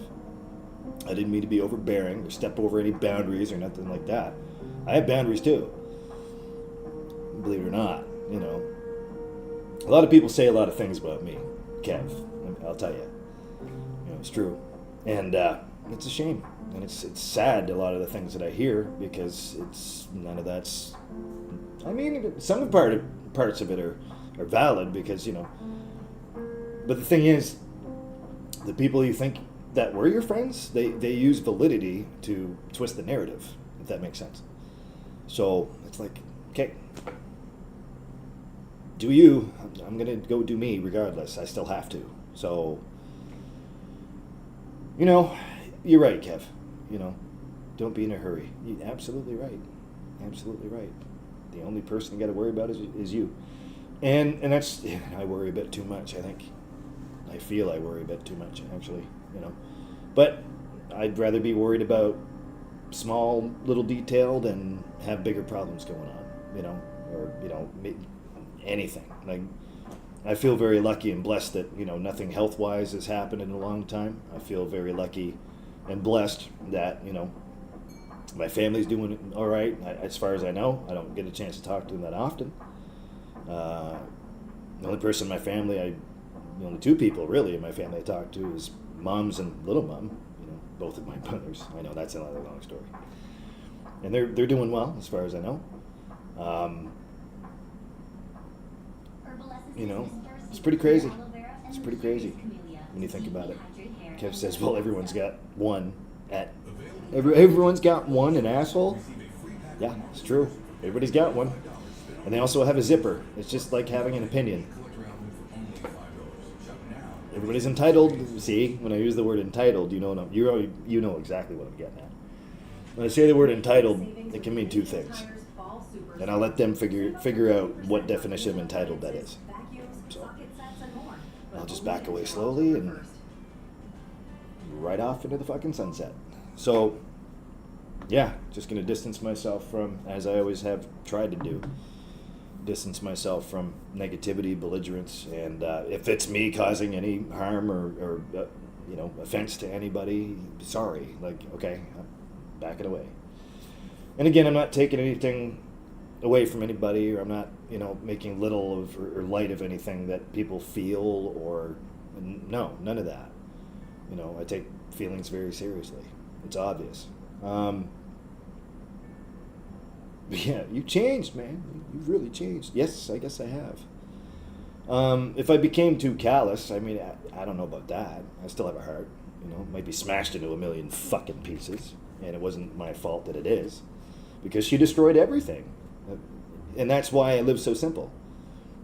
I didn't mean to be overbearing or step over any boundaries or nothing like that. I have boundaries too. Believe it or not, A lot of people say a lot of things about me, Kev. I'll tell you. It's true. And it's a shame. And it's sad, a lot of the things that I hear, because none of that's... I mean, some parts of it are valid, because, But the thing is, the people you think that were your friends, they use validity to twist the narrative, if that makes sense. So it's like, okay, do you. I'm going to go do me regardless. I still have to. So, you're right, Kev. Don't be in a hurry. You're absolutely right. Absolutely right. The only person you got to worry about is you. And that's, I worry a bit too much, I think. I feel I worry a bit too much, actually, But I'd rather be worried about small little detail than have bigger problems going on, or, anything. Like, I feel very lucky and blessed that, nothing health-wise has happened in a long time. I feel very lucky and blessed that, my family's doing all right, as far as I know. I don't get a chance to talk to them that often. The only person in my family, the only two people really in my family I talk to is Mom's and Little Mom, both of my brothers. I know that's another long story. And they're doing well, as far as I know. It's pretty crazy. It's pretty crazy when you think about it. Kev says, well, everyone's got one everyone's got one, an asshole. Yeah, it's true. Everybody's got one. And they also have a zipper. It's just like having an opinion. Everybody's entitled. See, when I use the word entitled, you know exactly what I'm getting at. When I say the word entitled, it can mean two things. And I'll let them figure out what definition of entitled that is. So I'll just back away slowly and right off into the fucking sunset. So, yeah, just going to distance myself from, as I always have tried to do, distance myself from negativity, belligerence, and if it's me causing any harm or offense to anybody, sorry. Like, okay, I'm backing away. And again, I'm not taking anything away from anybody, or I'm not, making little of or light of anything that people feel or No, none of that. You know, I take feelings very seriously. It's obvious. Yeah, you changed, man. You've really changed. Yes, I guess I have. If I became too callous, I mean, I don't know about that. I still have a heart. You know, it might be smashed into a million fucking pieces, and it wasn't my fault that it is, because she destroyed everything. And that's why I live so simple,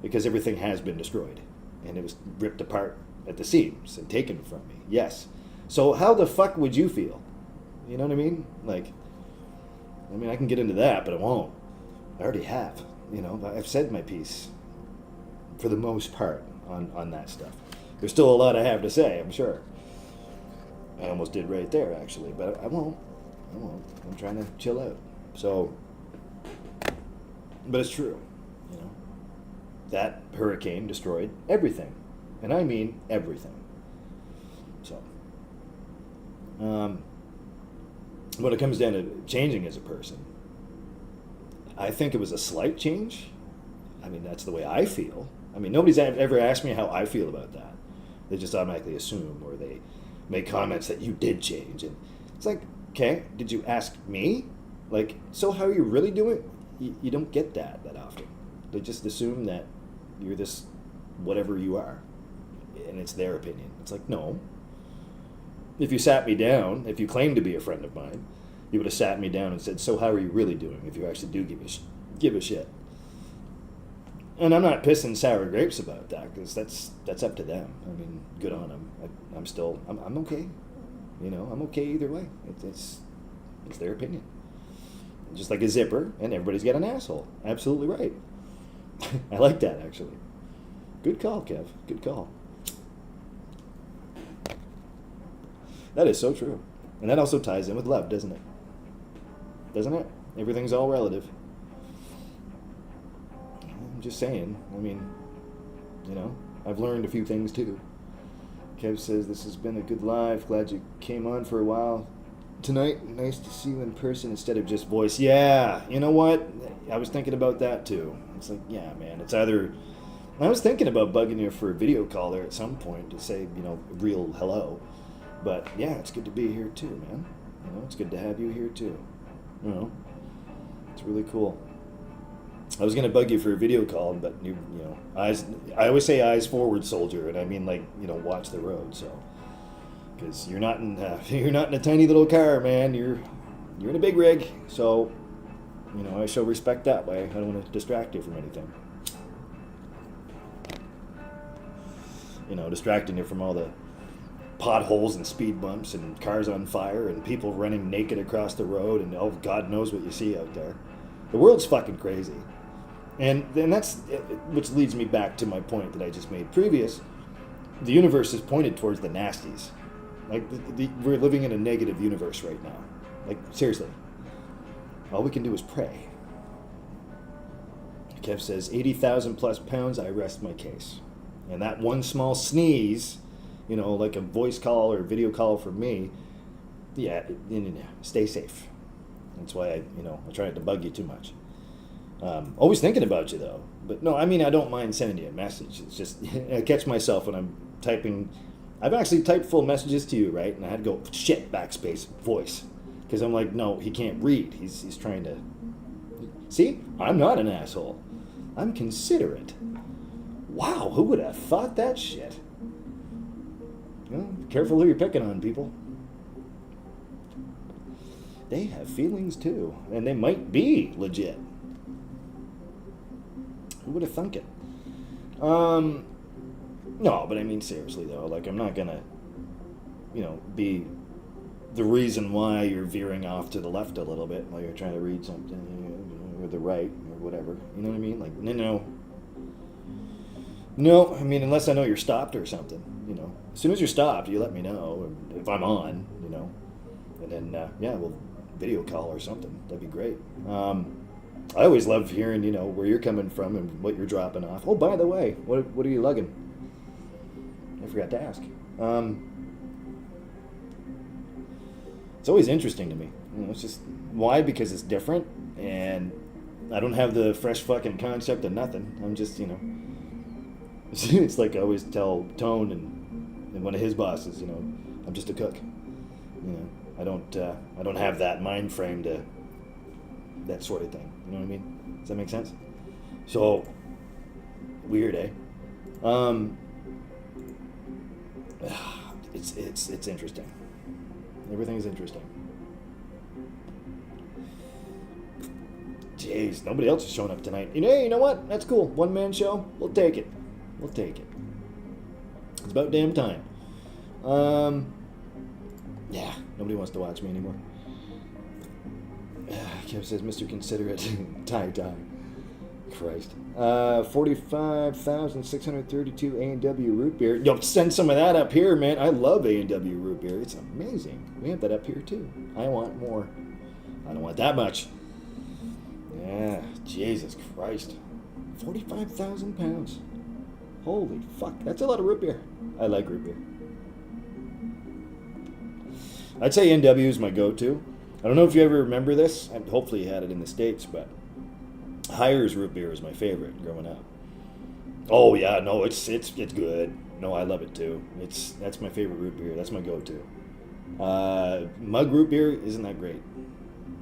because everything has been destroyed, and it was ripped apart at the seams and taken from me. Yes. So how the fuck would you feel? You know what I mean? Like, I mean, I can get into that, but I won't. I already have. You know, I've said my piece for the most part on that stuff. There's still a lot I have to say, I'm sure. I almost did right there, actually, but I won't. I'm trying to chill out. So, but it's true, you know. That hurricane destroyed everything. And I mean everything. So, when it comes down to changing as a person, I think it was a slight change. I mean, that's the way I feel. I mean, nobody's ever asked me how I feel about that. They just automatically assume, or they make comments that you did change. And it's like, okay, did you ask me? Like, so how are you really doing? You don't get that often. They just assume that you're this whatever you are, and it's their opinion. It's like, no. If you sat me down, if you claimed to be a friend of mine, you would have sat me down and said, so how are you really doing, if you actually do give a shit. And I'm not pissing sour grapes about that, because that's up to them. I mean, good on them. I'm okay. You know, I'm okay either way. It's their opinion. Just like a zipper, and everybody's got an asshole. Absolutely right. I like that, actually. Good call, Kev. Good call. That is so true. And that also ties in with love, doesn't it? Doesn't it? Everything's all relative. I'm just saying. I mean, you know, I've learned a few things too. Kev says, this has been a good live. Glad you came on for a while tonight. Nice to see you in person instead of just voice. Yeah, you know what? I was thinking about that too. It's like, yeah, man, it's either... I was thinking about bugging you for a video call there at some point to say, you know, real hello. But yeah, it's good to be here too, man. You know, it's good to have you here too. You know, it's really cool. I was gonna bug you for a video call, but you know, eyes. I always say eyes forward, soldier, and I mean, like, you know, watch the road. So, because you're not in a tiny little car, man. You're in a big rig. So, you know, I show respect that way. I don't want to distract you from anything. You know, distracting you from all the potholes and speed bumps and cars on fire and people running naked across the road, and oh, God knows what you see out there. The world's fucking crazy. And that's, which leads me back to my point that I just made previous. The universe is pointed towards the nasties. Like, we're living in a negative universe right now. Like, seriously. All we can do is pray. Kev says, 80,000 plus pounds, I rest my case. And that one small sneeze, you know, like a voice call or video call from me, yeah, stay safe. That's why I try not to bug you too much. Always thinking about you, though. But no, I mean, I don't mind sending you a message. It's just, I catch myself when I'm typing. I've actually typed full messages to you, right? And I had to go, shit, backspace, voice. Because I'm like, no, he can't read. He's trying to... See? I'm not an asshole. I'm considerate. Wow, who would have thought that shit? You know, careful who you're picking on, people. They have feelings, too. And they might be legit. Who would have thunk it? No, but I mean, seriously, though. Like, I'm not gonna, be the reason why you're veering off to the left a little bit while you're trying to read something, or the right, or whatever. You know what I mean? Like, no. No, I mean, unless I know you're stopped or something, As soon as you're stopped, you let me know, if I'm on, And then, we'll video call or something. That'd be great. I always love hearing, where you're coming from and what you're dropping off. Oh, by the way, what are you lugging? I forgot to ask. It's always interesting to me. It's just, why? Because it's different, and I don't have the fresh fucking concept of nothing. I'm just, it's like I always tell Tone and and one of his bosses. You know, I'm just a cook. You know, I don't have that mind frame to that sort of thing. You know what I mean? Does that make sense? So weird, eh? It's interesting. Everything's interesting. Jeez, nobody else is showing up tonight. You know what? That's cool. One man show. We'll take it. We'll take it. It's about damn time. Yeah, nobody wants to watch me anymore. Kev says, Mr. Considerate, tie. Christ. 45,632 A&W root beer. Yo, send some of that up here, man. I love A&W root beer. It's amazing. We have that up here, too. I want more. I don't want that much. Yeah, Jesus Christ. 45,000 pounds. Holy fuck. That's a lot of root beer. I like root beer. I'd say A&W is my go-to. I don't know if you ever remember this. Hopefully you had it in the States, but Hires root beer is my favorite growing up. Oh yeah, no, it's good. No, I love it too. That's my favorite root beer. That's my go-to. Mug root beer isn't that great.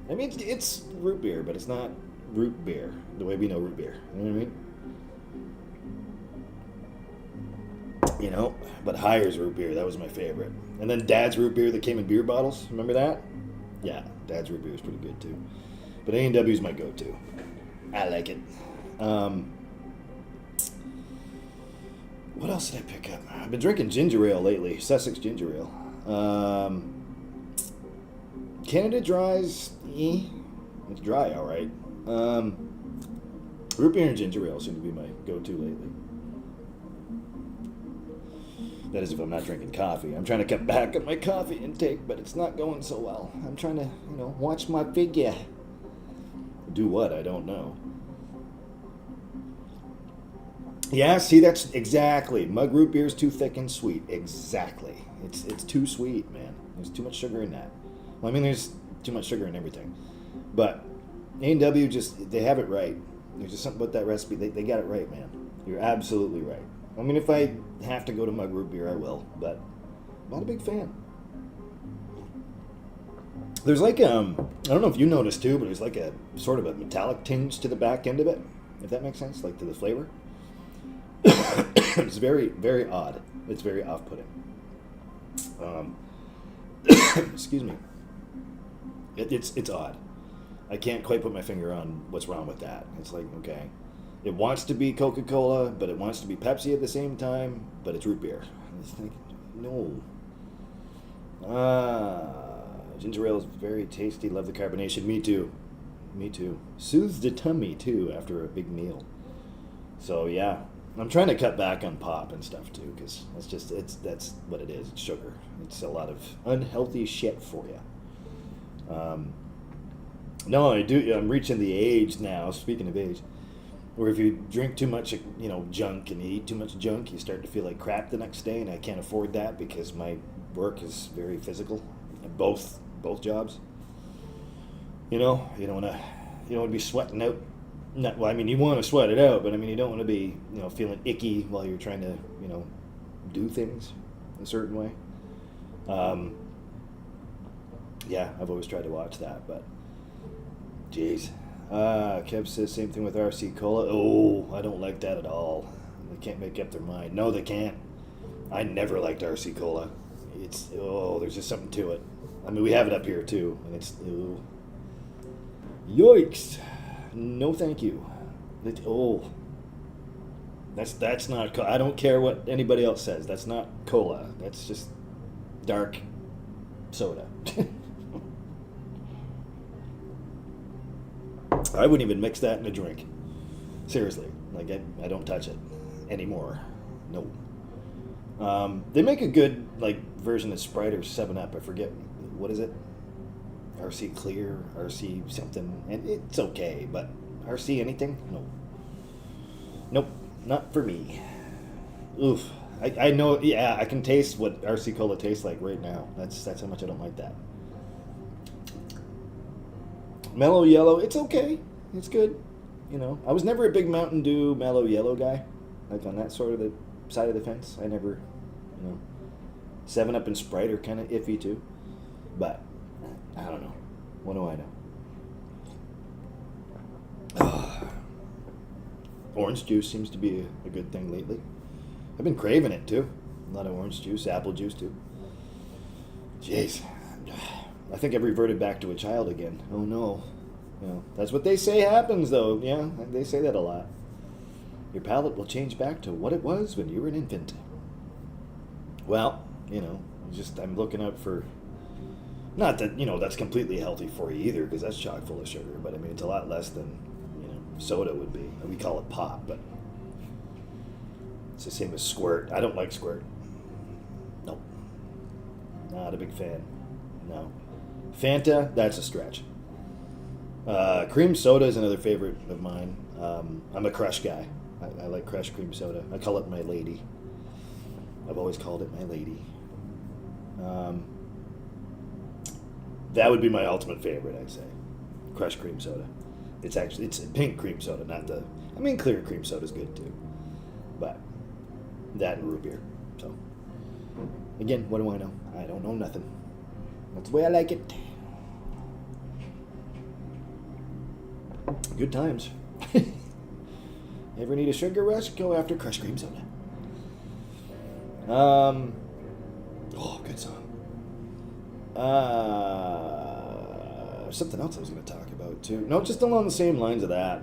I mean, it's root beer, but it's not root beer the way we know root beer. You know what I mean? You know, but Hires root beer, that was my favorite. And then Dad's root beer that came in beer bottles. Remember that? Yeah, Dad's root beer is pretty good too. But A&W is my go-to. I like it. What else did I pick up? I've been drinking ginger ale lately. Sussex ginger ale. Canada Dry's, it's dry, all right. Root beer and ginger ale seem to be my go-to lately. That is if I'm not drinking coffee. I'm trying to cut back on my coffee intake, but it's not going so well. I'm trying to, watch my figure. Do what? I don't know. Yeah, see, that's exactly. Mug root beer is too thick and sweet. Exactly. It's too sweet, man. There's too much sugar in that. Well, I mean, there's too much sugar in everything. But A&W they have it right. There's just something about that recipe. They got it right, man. You're absolutely right. I mean, if I have to go to mug root beer, I will. But I'm not a big fan. There's like, I don't know if you noticed too, but there's like a sort of a metallic tinge to the back end of it, if that makes sense, like to the flavor. It's very, very odd. It's very off-putting. Excuse me. It's odd. I can't quite put my finger on what's wrong with that. It's like, okay, it wants to be Coca-Cola, but it wants to be Pepsi at the same time, but it's root beer. It's like, no. Ginger ale is very tasty. Love the carbonation. Me too. Soothes the tummy too after a big meal. So yeah, I'm trying to cut back on pop and stuff too, because that's what it is. It's sugar. It's a lot of unhealthy shit for you. No, I do. I'm reaching the age now. Speaking of age, where if you drink too much, junk, and you eat too much junk, you start to feel like crap the next day, and I can't afford that because my work is very physical. Both jobs. You don't want to be sweating out. Well, I mean, you want to sweat it out, but I mean, you don't want to be, feeling icky while you're trying to, do things a certain way. Yeah, I've always tried to watch that, but, jeez. Kev says same thing with RC Cola. Oh, I don't like that at all. They can't make up their mind. No, they can't. I never liked RC Cola. There's just something to it. I mean, we have it up here too, and it's, yikes. No, thank you. That's not. I don't care what anybody else says. That's not cola. That's just dark soda. I wouldn't even mix that in a drink. Seriously, like I don't touch it anymore. No. They make a good version of Sprite or 7-Up. I forget what is it. RC Clear, RC something, and it's okay, but RC anything? No. Nope, not for me. Oof. I know, yeah, I can taste what RC Cola tastes like right now. That's how much I don't like that. Mellow Yellow, it's okay. It's good. I was never a big Mountain Dew Mellow Yellow guy, on that sort of the side of the fence. I never, 7-Up and Sprite are kind of iffy too. But, I don't know. What do I know? Orange juice seems to be a good thing lately. I've been craving it too. A lot of orange juice, apple juice too. Jeez. I think I've reverted back to a child again. Oh no. You know, that's what they say happens though. Yeah, they say that a lot. Your palate will change back to what it was when you were an infant. Well, you know, I'm looking out for, not that, you know, that's completely healthy for you either, because that's chock full of sugar, but I mean, it's a lot less than, you know, soda would be. We call it pop, but it's the same as Squirt. I don't like Squirt. Nope. Not a big fan. No. Fanta, that's a stretch. Cream soda is another favorite of mine. I'm a Crush guy. I like Crush cream soda. I call it my lady. I've always called it my lady. That would be my ultimate favorite, I'd say. Crush cream soda. It's pink cream soda, not the... I mean, clear cream soda is good too. But that and root beer. So, again, what do I know? I don't know nothing. That's the way I like it. Good times. Ever need a sugar rush? Go after Crush cream soda. Oh, good song. Something else I was going to talk about too. No, just along the same lines of that.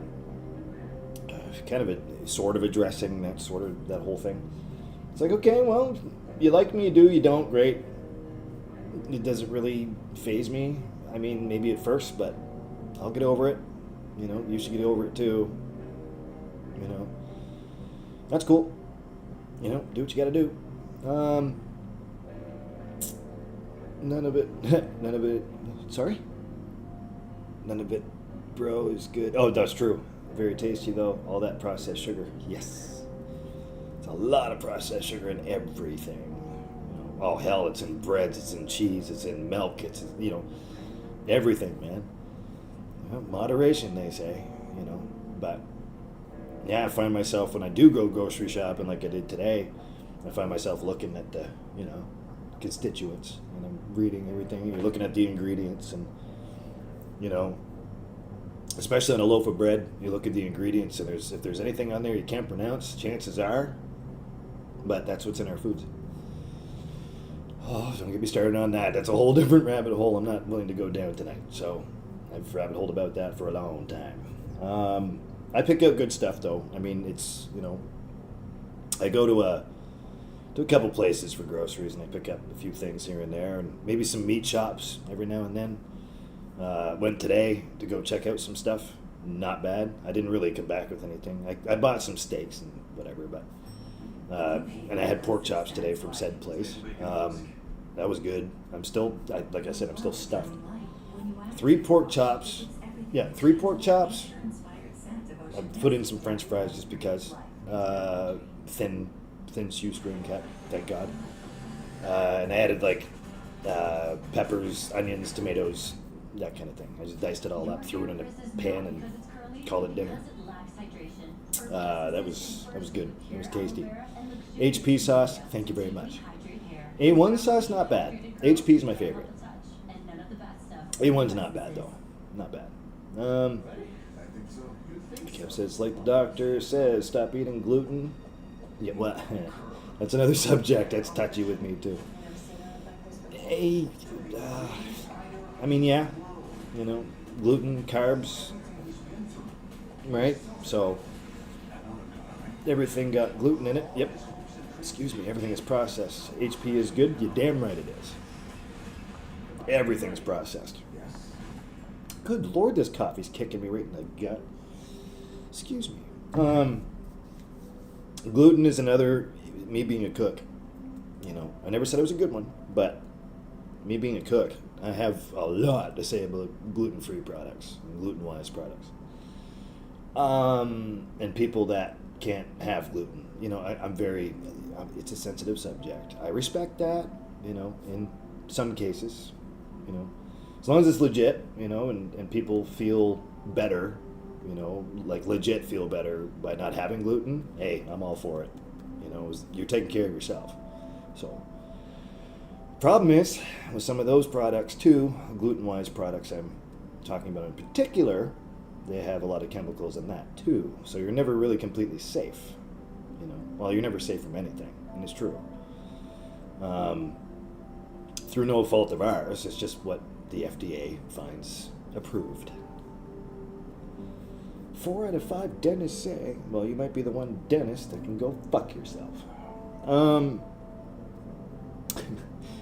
Kind of sort of addressing that whole thing. It's like, okay, well, you like me, you do, you don't, great. It doesn't really faze me. I mean, maybe at first, but I'll get over it. You know, you should get over it too. You know, that's cool. You know, do what you got to do. None of it, sorry? None of it, bro, is good. Oh, that's true. Very tasty, though. All that processed sugar. Yes. It's a lot of processed sugar in everything. You know, oh, hell, it's in breads, it's in cheese, it's in milk, it's, you know, everything, man. You know, moderation, they say, you know. But, yeah, I find myself, when I do go grocery shopping like I did today, I find myself looking at the, you know, constituents, and I'm reading everything. You're looking at the ingredients, and, you know, especially on a loaf of bread, you look at the ingredients, and if there's anything on there you can't pronounce, chances are, but that's what's in our foods. Oh, don't get me started on that. That's a whole different rabbit hole I'm not willing to go down tonight. So I've rabbit holed about that for a long time. I pick out good stuff, though. I mean, it's, you know, I go to a couple places for groceries, and I pick up a few things here and there, and maybe some meat shops every now and then. Went today to go check out some stuff. Not bad. I didn't really come back with anything. I bought some steaks and whatever, but and I had pork chops today from said place. That was good. Like I said, I'm still stuffed. 3 pork chops. Yeah, 3 pork chops. I put in some French fries just because. Thin shoestring cut, thank God. And I added like peppers, onions, tomatoes, that kind of thing. I just diced it all up, threw it in a pan, and called it dinner. That was good. It was tasty. HP sauce, thank you very much. A1 sauce, not bad. HP is my favorite. A1's not bad though, not bad. Kev says, like the doctor says, stop eating gluten. Yeah, well, that's another subject that's touchy with me too. I mean, yeah, you know, gluten, carbs, right? So everything got gluten in it. Yep. Excuse me. Everything is processed. HP is good. You're damn right it is. Everything's processed. Good Lord, this coffee's kicking me right in the gut. Excuse me. Gluten is another, me being a cook, you know, I never said it was a good one, but me being a cook, I have a lot to say about gluten-free products, gluten-wise products. And people that can't have gluten, you know, it's a sensitive subject. I respect that, you know, in some cases, you know, as long as it's legit, you know, and people feel better, you know, like legit feel better by not having gluten, hey, I'm all for it. You know, you're taking care of yourself. So, Problem is, with some of those products too, gluten-wise products I'm talking about in particular, they have a lot of chemicals in that too. So you're never really completely safe. You know, well, you're never safe from anything, and it's true. Through no fault of ours, it's just what the FDA finds approved. 4 out of 5 dentists say, well, you might be the one dentist that can go fuck yourself.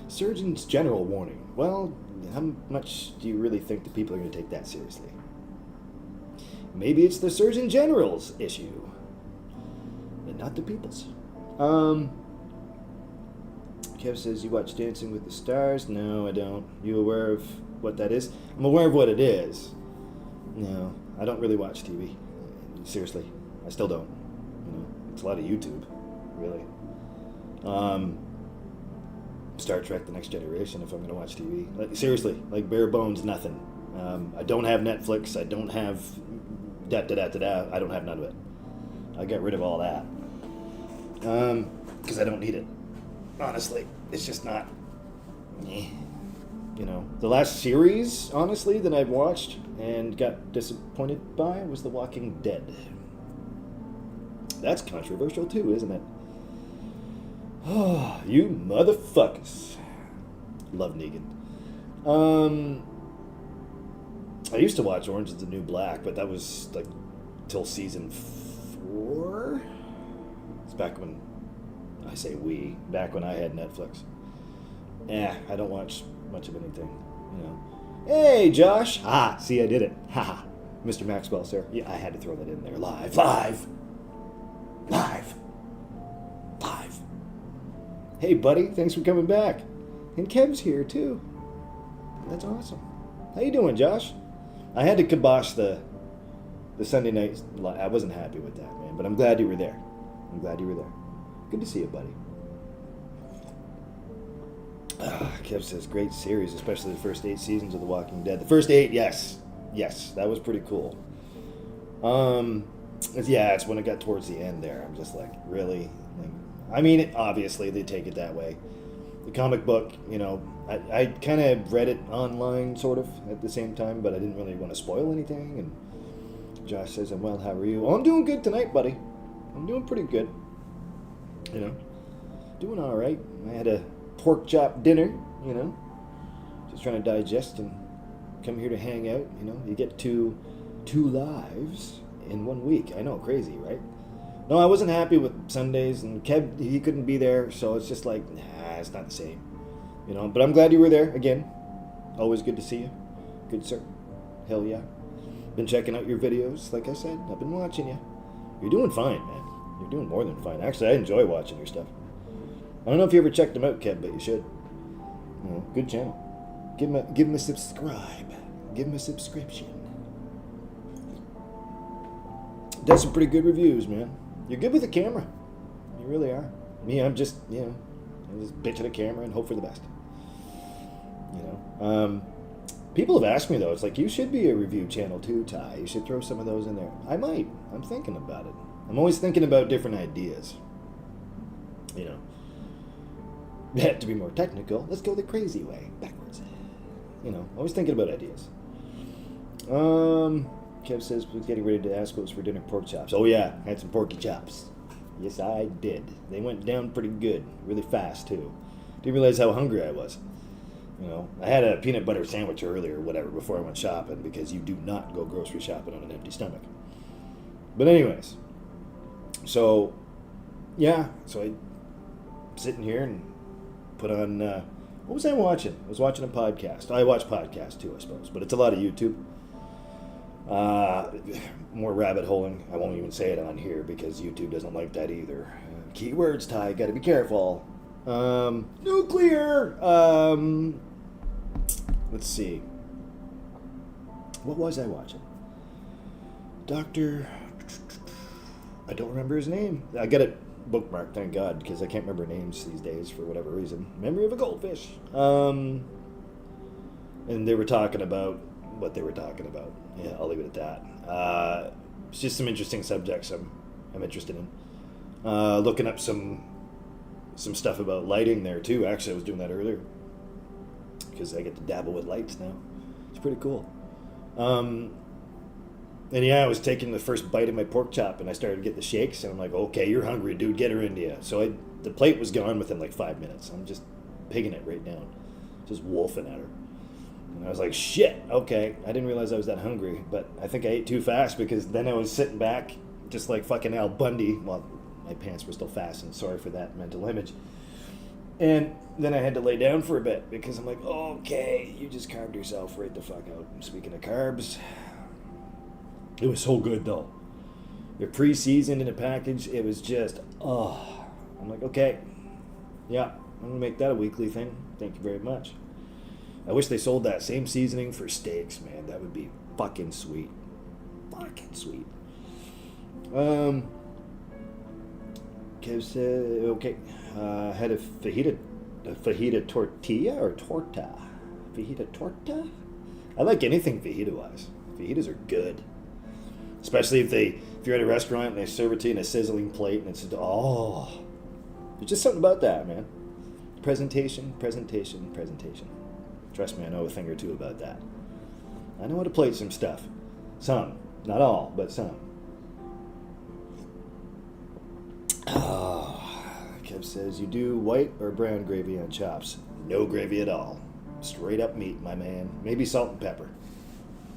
Surgeon's General warning. Well, how much do you really think the people are going to take that seriously? Maybe it's the Surgeon General's issue, but not the people's. Kev says, you watch Dancing with the Stars? No, I don't. You aware of what that is? I'm aware of what it is. No, I don't really watch TV. Seriously, I still don't. You know, it's a lot of YouTube, really. Star Trek: The Next Generation, if I'm going to watch TV. Like, seriously, like bare bones, nothing. I don't have Netflix. I don't have da-da-da-da-da. I don't have none of it. I got rid of all that. Because I don't need it. Honestly, it's just not. You know, the last series, honestly, that I've watched and got disappointed by was The Walking Dead. That's controversial too, isn't it? Oh, you motherfuckers. Love Negan. I used to watch Orange is the New Black, but that was like till season 4. It's back when, I say we, back when I had Netflix. I don't watch much of anything, you know. Hey, Josh. See, I did it. Ha. Mr. Maxwell, sir. Yeah, I had to throw that in there. Live. Hey, buddy. Thanks for coming back. And Kev's here, too. That's awesome. How you doing, Josh? I had to kibosh the Sunday night. I wasn't happy with that, man, but I'm glad you were there. Good to see you, buddy. Kev says, great series, especially the first 8 seasons of The Walking Dead. The first 8, yes, that was pretty cool. It's when it got towards the end there. I'm just like, really? I mean, obviously they take it that way. The comic book, you know, I kind of read it online, sort of, at the same time, but I didn't really want to spoil anything. And Josh says, I'm well, how are you? Oh, I'm doing good tonight, buddy. I'm doing pretty good. You know, doing all right. I had a pork chop dinner, you know, just trying to digest and come here to hang out, you know. You get two lives in 1 week. I know, crazy, right? No, I wasn't happy with Sundays, and Kev, he couldn't be there, so it's just like, it's not the same, you know. But I'm glad you were there again. Always good to see you. Good, sir. Hell yeah. Been checking out your videos, like I said. I've been watching you. You're doing fine, man. You're doing more than fine. Actually, I enjoy watching your stuff. I don't know if you ever checked them out, Kev, but you should. You know, good channel. Give him a subscribe. Give him a subscription. Does some pretty good reviews, man. You're good with the camera. You really are. Me, I'm just, you know, I just bitch at a camera and hope for the best. You know. People have asked me, though, it's like, you should be a review channel too, Ty. You should throw some of those in there. I might. I'm thinking about it. I'm always thinking about different ideas. You know. To be more technical, let's go the crazy way, backwards. You know, always thinking about ideas. Kev says, was getting ready to ask what was for dinner, pork chops. Oh yeah, had some porky chops. Yes, I did. They went down pretty good, really fast too. Didn't realize how hungry I was. You know, I had a peanut butter sandwich earlier, or whatever, before I went shopping, because you do not go grocery shopping on an empty stomach. But anyways, so I'm sitting here and put on, what was I watching? I was watching a podcast. I watch podcasts too, I suppose, but it's a lot of YouTube. More rabbit holing. I won't even say it on here because YouTube doesn't like that either. Keywords, Ty, gotta be careful. Nuclear! Let's see. What was I watching? I don't remember his name. I got it bookmarked, thank God, because I can't remember names these days for whatever reason. Memory of a goldfish. And they were talking about what they were talking about. Yeah, I'll leave it at that. It's just some interesting subjects I'm interested in. Looking up some stuff about lighting there too. Actually, I was doing that earlier. because I get to dabble with lights now. It's pretty cool. And yeah, I was taking the first bite of my pork chop, and I started to get the shakes, and I'm like, okay, you're hungry, dude, get her into you. So the plate was gone within like 5 minutes. I'm just pigging it right down, just wolfing at her. And I was like, shit, okay. I didn't realize I was that hungry, but I think I ate too fast, because then I was sitting back just like fucking Al Bundy. Well, my pants were still fastened, sorry for that mental image. And then I had to lay down for a bit, because I'm like, okay, you just carved yourself right the fuck out. And speaking of carbs, it was so good though. They're pre-seasoned in a package. It was just, oh. I'm like, okay, yeah, I'm gonna make that a weekly thing. Thank you very much. I wish they sold that same seasoning for steaks, man. That would be fucking sweet. Fucking sweet. Kev said, okay, had a fajita tortilla or torta? Fajita torta? I like anything fajita-wise. Fajitas are good. Especially if you're at a restaurant and they serve it to you in a sizzling plate, and it's just, oh. There's just something about that, man. Presentation. Trust me, I know a thing or two about that. I know how to plate some stuff. Some. Not all, but some. Oh, Kev says, you do white or brown gravy on chops? No gravy at all. Straight up meat, my man. Maybe salt and pepper.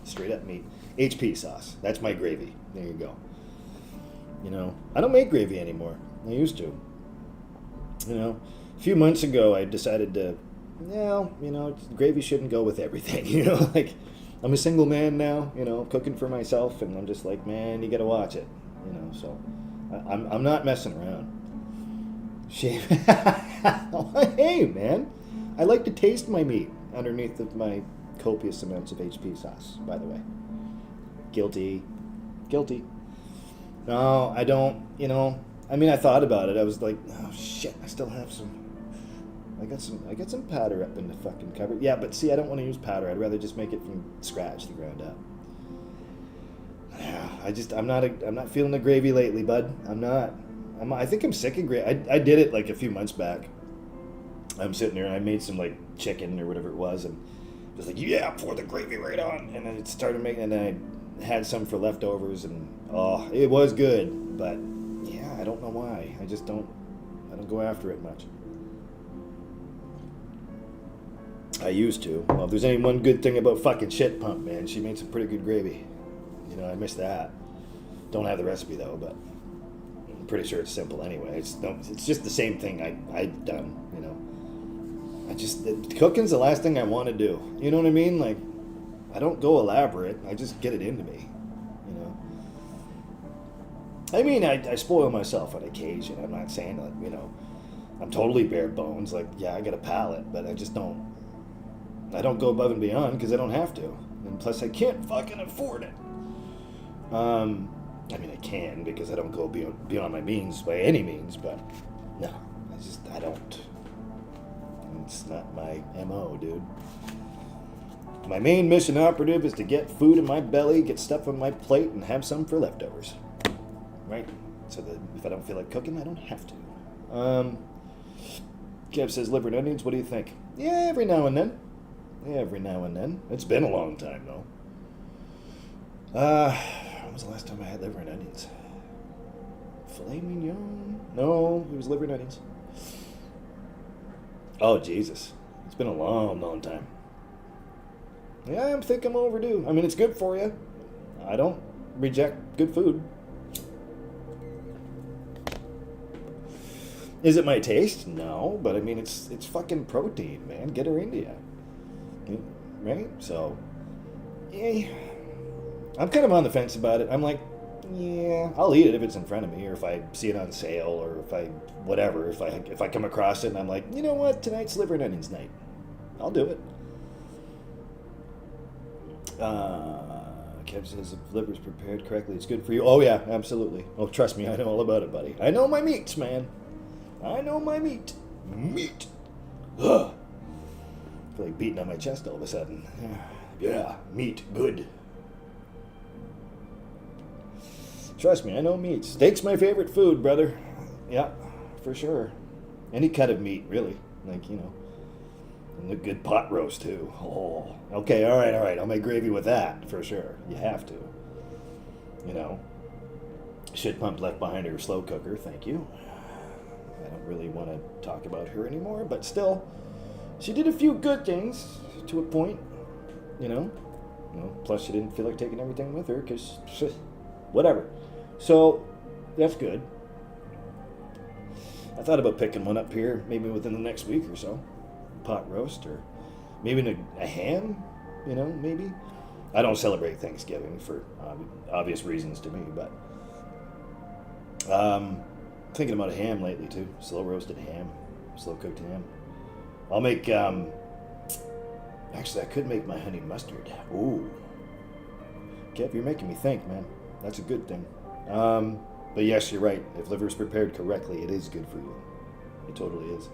Straight up meat. HP sauce. That's my gravy. There you go. You know, I don't make gravy anymore. I used to. You know, a few months ago I decided to, gravy shouldn't go with everything. You know, like, I'm a single man now, cooking for myself, and I'm just like, man, you gotta watch it. So I'm not messing around. Shame. Hey, man. I like to taste my meat underneath of my copious amounts of HP sauce, by the way. Guilty. No, I don't, I thought about it. I was like, oh shit, I still have some. I got some powder up in the fucking cupboard. Yeah, but see, I don't want to use powder. I'd rather just make it from scratch, the ground up. Yeah, I'm not feeling the gravy lately, bud. I think I'm sick of gravy. I did it like a few months back. I'm sitting there and I made some like chicken or whatever it was, and just like, yeah, pour the gravy right on, and then it started making, and then I had some for leftovers, and oh, it was good, but yeah, I don't know why. I don't go after it much. I used to. Well, if there's any one good thing about fucking Shit Pump, man, she made some pretty good gravy. I miss that. Don't have the recipe though, but I'm pretty sure it's simple anyway. It's just the same thing I'd done, cooking's the last thing I want to do. You know what I mean? Like, I don't go elaborate. I just get it into me, I mean, I spoil myself on occasion. I'm not saying that, I'm totally bare bones. Like, yeah, I got a palate, but I don't go above and beyond because I don't have to. And plus, I can't fucking afford it. I can because I don't go beyond my means by any means, but no, I don't. It's not my MO, dude. My main mission operative is to get food in my belly, get stuff on my plate, and have some for leftovers. Right? So that if I don't feel like cooking, I don't have to. Kev says, liver and onions, what do you think? Yeah, every now and then. It's been a long time, though. When was the last time I had liver and onions? Filet mignon? No, it was liver and onions. Oh, Jesus. It's been a long, long time. Yeah, I think I'm overdue. I mean, it's good for you. I don't reject good food. Is it my taste? No, but I mean, it's fucking protein, man. Get her into you. Right? So, yeah. I'm kind of on the fence about it. I'm like, yeah, I'll eat it if it's in front of me, or if I see it on sale, or if I come across it and I'm like, you know what, tonight's liver and onions night. I'll do it. Kev says if liver's prepared correctly, it's good for you. Oh yeah, absolutely. Oh, trust me, I know all about it, buddy. I know my meats, man. I know my meat. Meat. Ugh. I feel like beating on my chest all of a sudden. Yeah, meat, good. Trust me, I know meat. Steak's my favorite food, brother. Yeah, for sure. Any cut of meat, really. Like, And a good pot roast, too. Oh, okay, all right, all right. I'll make gravy with that, for sure. You have to. You know. Shit pump left behind her slow cooker, thank you. I don't really want to talk about her anymore, but still, she did a few good things to a point, you know. Plus, she didn't feel like taking everything with her, because, whatever. So, that's good. I thought about picking one up here, maybe within the next week or so. Pot roast, or maybe a ham, you know, maybe. I don't celebrate Thanksgiving for obvious reasons to me, but thinking about a ham lately too. Slow roasted ham, slow cooked ham. I'll make. Actually, I could make my honey mustard. Ooh, Kev, you're making me think, man. That's a good thing. But yes, you're right. If liver's prepared correctly, it is good for you. It totally is.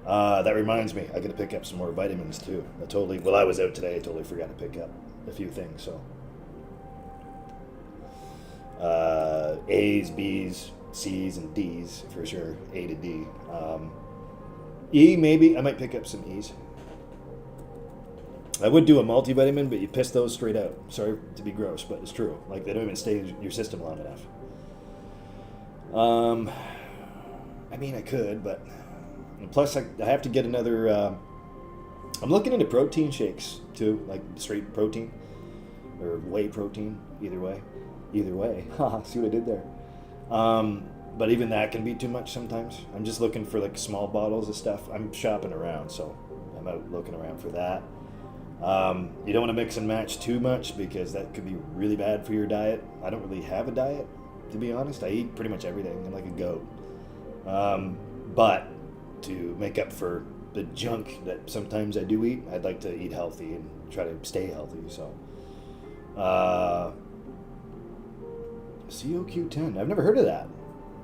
That reminds me, I got to pick up some more vitamins too. While I was out today, I totally forgot to pick up a few things. So, A's, B's, C's, and D's for sure. A to D. E, maybe I might pick up some E's. I would do a multivitamin, but you piss those straight out. Sorry to be gross, but it's true. Like, they don't even stay in your system long enough. I mean, I could, but plus I have to get another. I'm looking into protein shakes too, like straight protein or whey protein. Either way. Haha, see what I did there. But even that can be too much sometimes. I'm just looking for like small bottles of stuff. I'm shopping around, so I'm out looking around for that. You don't want to mix and match too much because that could be really bad for your diet. I don't really have a diet, to be honest. I eat pretty much everything. I'm like a goat. But to make up for the junk that sometimes I do eat, I'd like to eat healthy and try to stay healthy. So, COQ10. I've never heard of that.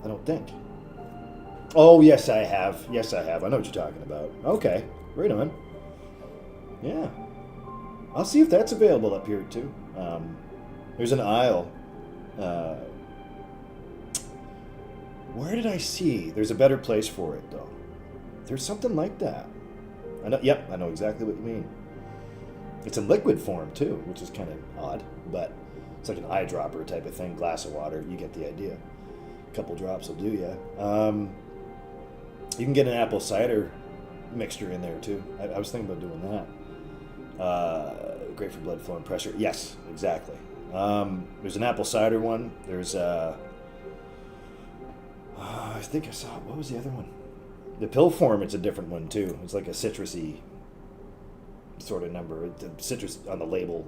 I don't think. Oh, yes, I have. I know what you're talking about. Okay, right on. Yeah. I'll see if that's available up here, too. There's an aisle. Where did I see? There's a better place for it, though. There's something like that. I know exactly what you mean. It's in liquid form, too, which is kind of odd, but it's like an eyedropper type of thing, glass of water. You get the idea. A couple drops will do ya. You can get an apple cider mixture in there, too. I was thinking about doing that. Great for blood flow and pressure. Yes, exactly. There's an apple cider one. There's I think I saw, what was the other one? The pill form, it's a different one too. It's like a citrusy sort of number. The citrus on the label.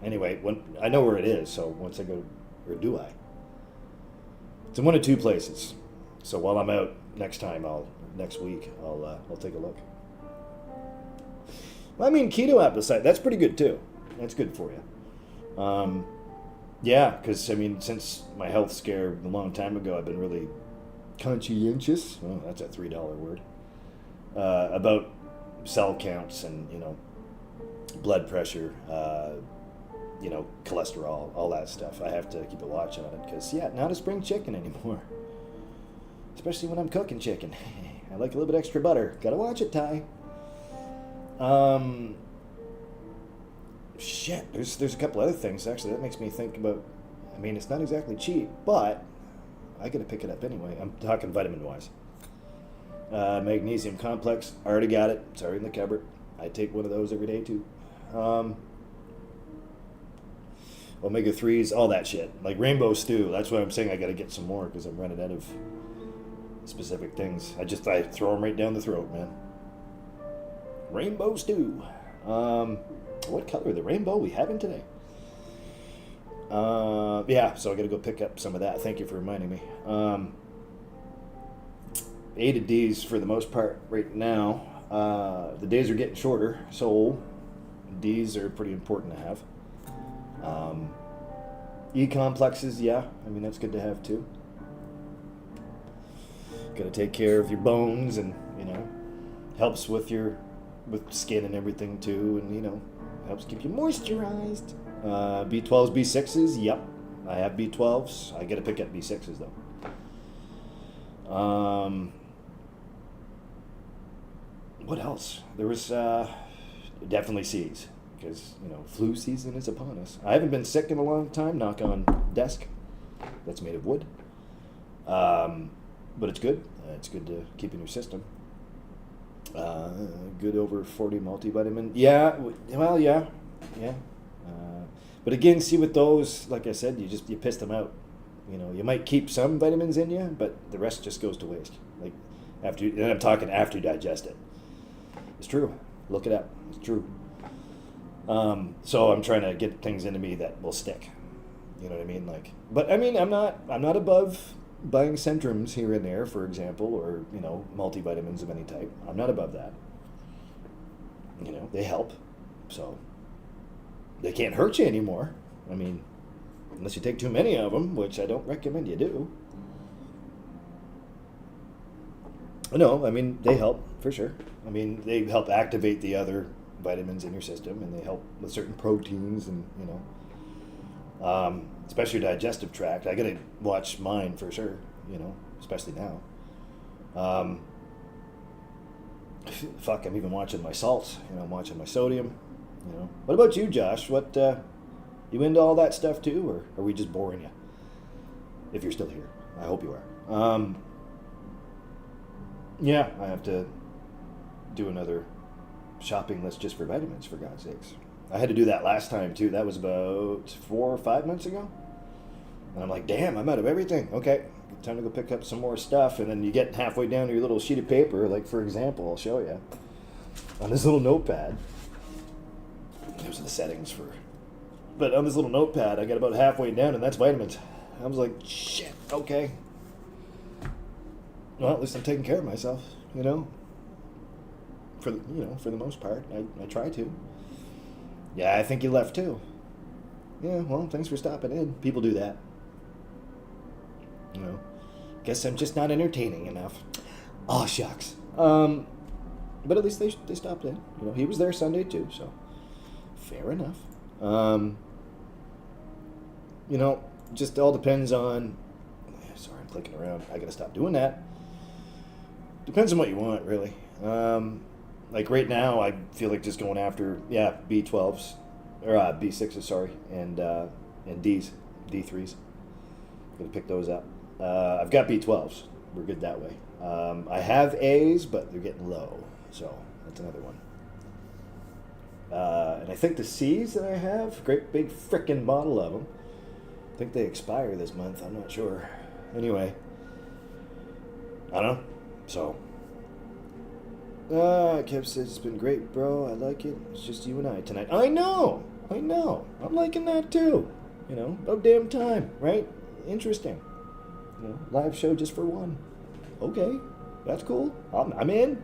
Anyway, I know where it is, so once I go, or do I? It's in one of two places. So while I'm out next week, I'll take a look. Well, I mean, keto apple cider, that's pretty good too. That's good for you. Yeah, because, I mean, since my health scare a long time ago, I've been really conscientious, oh, that's a $3 word, about cell counts and, blood pressure, cholesterol, all that stuff. I have to keep a watch on it because, not a spring chicken anymore. Especially when I'm cooking chicken. I like a little bit extra butter. Gotta watch it, Ty. Shit, there's a couple other things, actually, that makes me think about, I mean, it's not exactly cheap, but I gotta pick it up anyway. I'm talking vitamin-wise. Magnesium complex, already got it. It's already in the cupboard. I take one of those every day, too. Omega-3s, all that shit. Like rainbow stew, that's why I'm saying I gotta get some more, because I'm running out of specific things. I throw them right down the throat, man. Rainbow stew. What color? The rainbow we having today? So I gotta go pick up some of that. Thank you for reminding me. A to D's for the most part right now. The days are getting shorter, so D's are pretty important to have. E complexes, I mean, that's good to have too. Gotta take care of your bones and, helps with skin and everything too, and, helps keep you moisturized. B12s, B6s, yep. I have B12s. I gotta pick up B6s though. What else? There was definitely C's, because, flu season is upon us. I haven't been sick in a long time, knock on desk. That's made of wood. But it's good. It's good to keep in your system. Good over 40 multivitamin. Yeah, well, yeah. But again, see with those, like I said, you piss them out. You might keep some vitamins in you, but the rest just goes to waste. Like and I'm talking after you digest it. It's true. Look it up. It's true. So I'm trying to get things into me that will stick. You know what I mean? But I mean, I'm not above buying Centrums here and there, for example, or multivitamins of any type. I'm not above that. They help, so they can't hurt you anymore. I mean, unless you take too many of them, which I don't recommend you do. No, I mean, they help for sure. I mean, they help activate the other vitamins in your system, and they help with certain proteins, and especially your digestive tract. I gotta watch mine for sure, especially now. Fuck, I'm even watching my salts, I'm watching my sodium, What about you, Josh? What, you into all that stuff too, or are we just boring you? If you're still here. I hope you are. Yeah, I have to do another shopping list just for vitamins, for God's sakes. I had to do that last time too. That was about 4 or 5 months ago. And I'm like, damn, I'm out of everything. Okay, time to go pick up some more stuff. And then you get halfway down to your little sheet of paper. Like, for example, I'll show you. On this little notepad. Those are the settings for... But on this little notepad, I got about halfway down, and that's vitamins. I was like, shit, okay. Well, at least I'm taking care of myself, For the most part, I try to. Yeah, I think you left too. Yeah, well, thanks for stopping in. People do that. Guess I'm just not entertaining enough. Oh, shucks. But at least they stopped in. He was there Sunday too, so fair enough. Just all depends on... Sorry, I'm clicking around. I gotta stop doing that. Depends on what you want, really. Like right now, I feel like just going after, B12s, or B6s, sorry, and Ds, D3s. Gonna pick those up. I've got B12s. We're good that way. I have A's, but they're getting low, so that's another one. And I think the C's that I have, great big frickin' bottle of them. I think they expire this month. I'm not sure. Anyway, I don't know. So, Kev says it's been great, bro. I like it. It's just you and I tonight. I know. I'm liking that too. About damn time, right? Interesting. Live show just for one. Okay, that's cool. I'm in.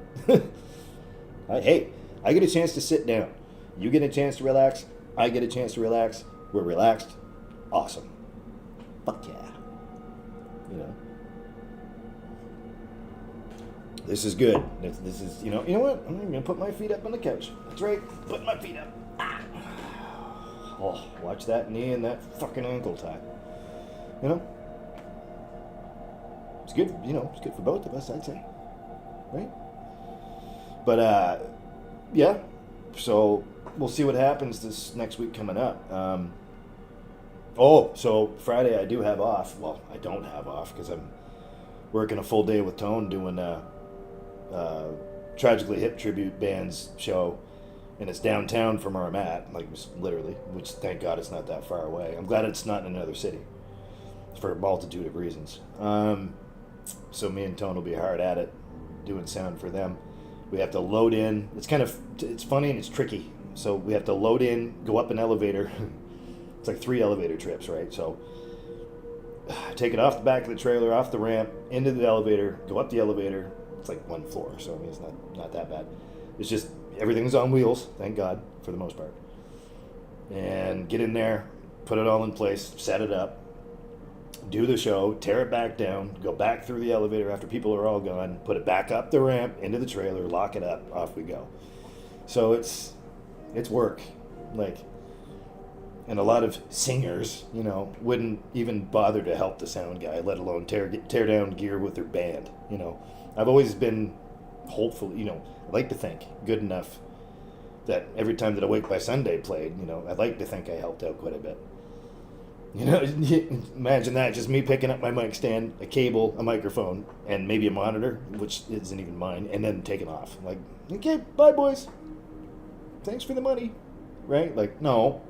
Hey, I get a chance to sit down. You get a chance to relax. I get a chance to relax. We're relaxed. Awesome. Fuck yeah. This is good. This is, you know what? I'm going to put my feet up on the couch. That's right. Put my feet up. Ah. Oh, watch that knee and that fucking ankle tie. It's good, it's good for both of us, I'd say. Right? But, yeah. So, we'll see what happens this next week coming up. So Friday I do have off. Well, I don't have off because I'm working a full day with Tone doing Tragically Hip Tribute Band's show, and it's downtown from where I'm at, literally, which thank God it's not that far away. I'm glad it's not in another city for a multitude of reasons. So me and Tone will be hard at it doing sound for them. We have to load in. It's funny and it's tricky. So we have to load in, go up an elevator. It's like 3 elevator trips, right? So take it off the back of the trailer, off the ramp, into the elevator, go up the elevator. It's like 1 floor, so I mean it's not that bad. It's just everything's on wheels, thank God, for the most part. And get in there, put it all in place, set it up, do the show, tear it back down, go back through the elevator after people are all gone, put it back up the ramp, into the trailer, lock it up, off we go. So it's work, and a lot of singers, wouldn't even bother to help the sound guy, let alone tear down gear with their band, I've always been hopefully, I'd like to think good enough that every time that Awake by Sunday played, I'd like to think I helped out quite a bit. Imagine that, just me picking up my mic stand, a cable, a microphone, and maybe a monitor, which isn't even mine, and then taking off. Like, okay, bye, boys. Thanks for the money. Right? Like, no.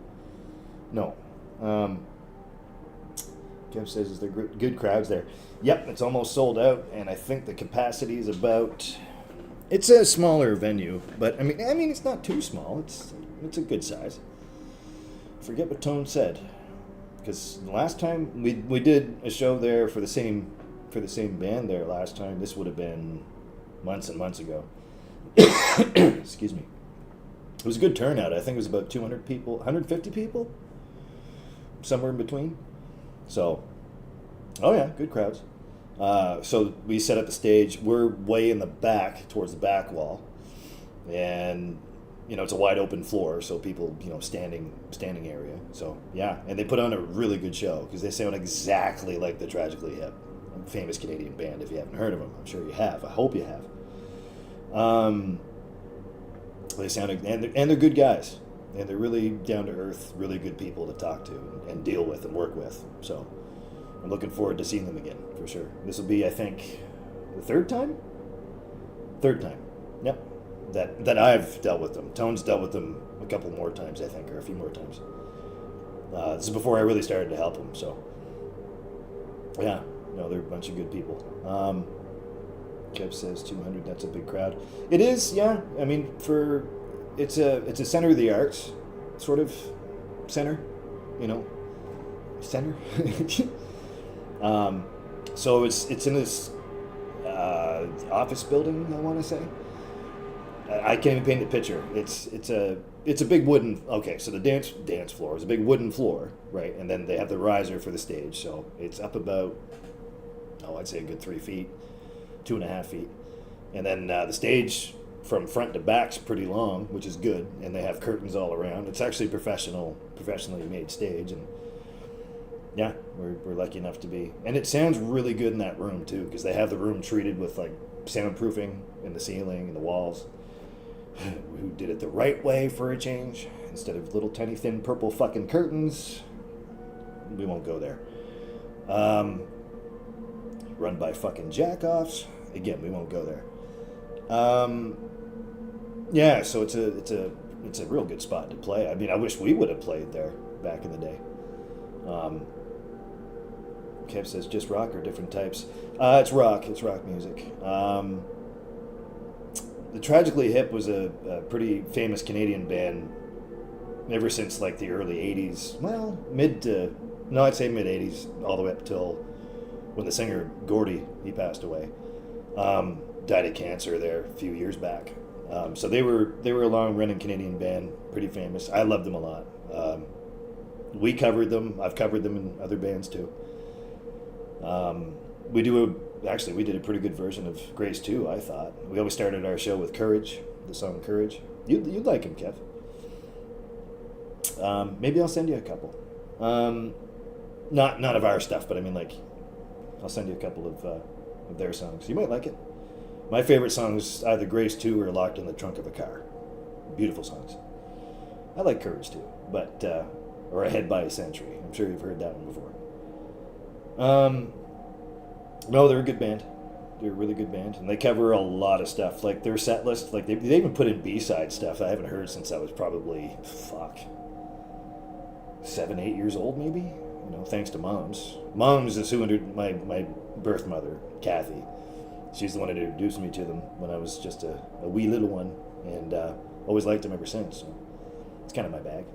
Kev says, is there good crowds there? Yep, it's almost sold out, and I think the capacity is about... It's a smaller venue, but, I mean, it's not too small. It's a good size. I forget what Tone said. Because the last time we did a show there for the same band there last time, this would have been months and months ago. Excuse me. It was a good turnout. I think it was about 200 people, 150 people, somewhere in between. So, oh yeah, good crowds. So we set up the stage. We're way in the back, towards the back wall, and it's a wide open floor, so people, standing area. So yeah, and they put on a really good show because they sound exactly like the Tragically Hip, a famous Canadian band. If you haven't heard of them, I'm sure you have. I hope you have. They sound, and they're good guys, and they're really down to earth, really good people to talk to and deal with and work with. So I'm looking forward to seeing them again for sure. This will be, I think, the third time. Yep. That I've dealt with them. Tone's dealt with them a couple more times, I think, or a few more times. This is before I really started to help them, so yeah, they're a bunch of good people. Kev says 200. That's a big crowd. It is, yeah. I mean, it's a center of the arts sort of center, center. So it's in this office building, I want to say. I can't even paint the picture. It's a big wooden. Okay, so the dance floor is a big wooden floor, right? And then they have the riser for the stage, so it's up about I'd say a good 3 feet, 2.5 feet, and then the stage from front to back's pretty long, which is good, and they have curtains all around. It's actually professionally made stage, and yeah, we're lucky enough to be. And it sounds really good in that room too, because they have the room treated with like soundproofing in the ceiling and the walls. Who did it the right way for a change, instead of little tiny thin purple fucking curtains. We won't go there. Run by fucking jackoffs. Again, we won't go there. Yeah, so it's a real good spot to play. I mean, I wish we would have played there back in the day. Kev says just rock or different types. It's rock music. The Tragically Hip was a pretty famous Canadian band ever since like the early 80s. Well, I'd say mid 80s, all the way up till when the singer Gordy, he passed away. Died of cancer there a few years back. So they were a long running Canadian band, pretty famous. I loved them a lot. We covered them. I've covered them in other bands too. We did a pretty good version of Grace too, I thought. We always started our show with Courage, the song Courage. You'd like him, Kev. Maybe I'll send you a couple. Not of our stuff, but I mean, like, I'll send you a couple of their songs. You might like it. My favorite songs, either Grace 2 or Locked in the Trunk of a Car. Beautiful songs. I like Courage too, but or Ahead by a Century. I'm sure you've heard that one before. No, they're a good band. They're a really good band, and they cover a lot of stuff. Like their set list, like they even put in B-side stuff I haven't heard since I was probably 7-8 years old, maybe. Thanks to Moms. Moms is who my birth mother, Kathy. She's the one that introduced me to them when I was just a wee little one, and always liked them ever since. So it's kind of my bag.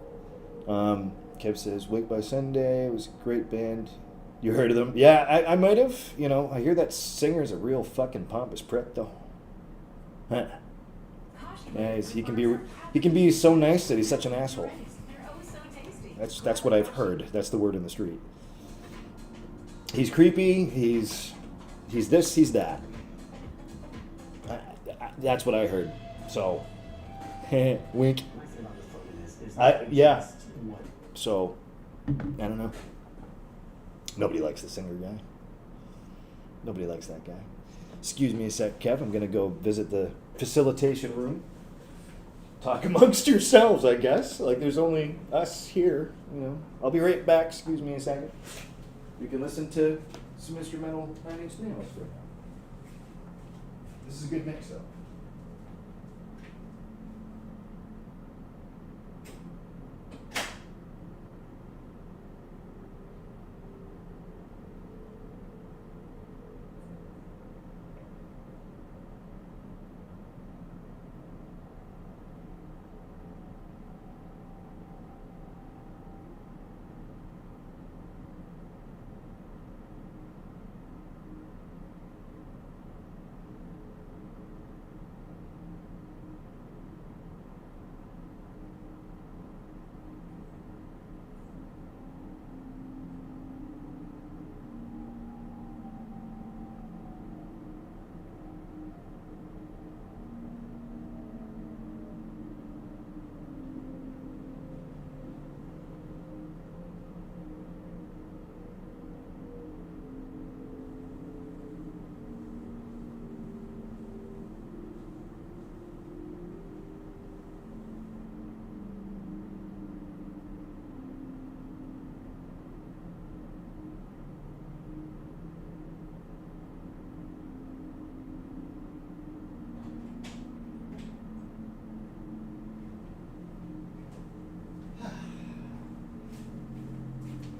Kev says, Wake by Sunday, it was a great band. You heard of them? Yeah, I might have. I hear that singer's a real fucking pompous prick, though. Huh. Yeah, he can be so nice that he's such an asshole. That's what I've heard. That's the word in the street. He's creepy. He's this. He's that. That's what I heard. So, wink. Yeah. So, I don't know. Nobody likes the singer guy. Nobody likes that guy. Excuse me a sec, Kev. I'm gonna go visit the facilitation room. Talk amongst yourselves, I guess. Like there's only us here, you know. I'll be right back. Excuse me a second. You can listen to some instrumental Nine Inch Nails for now. This is a good mix, though.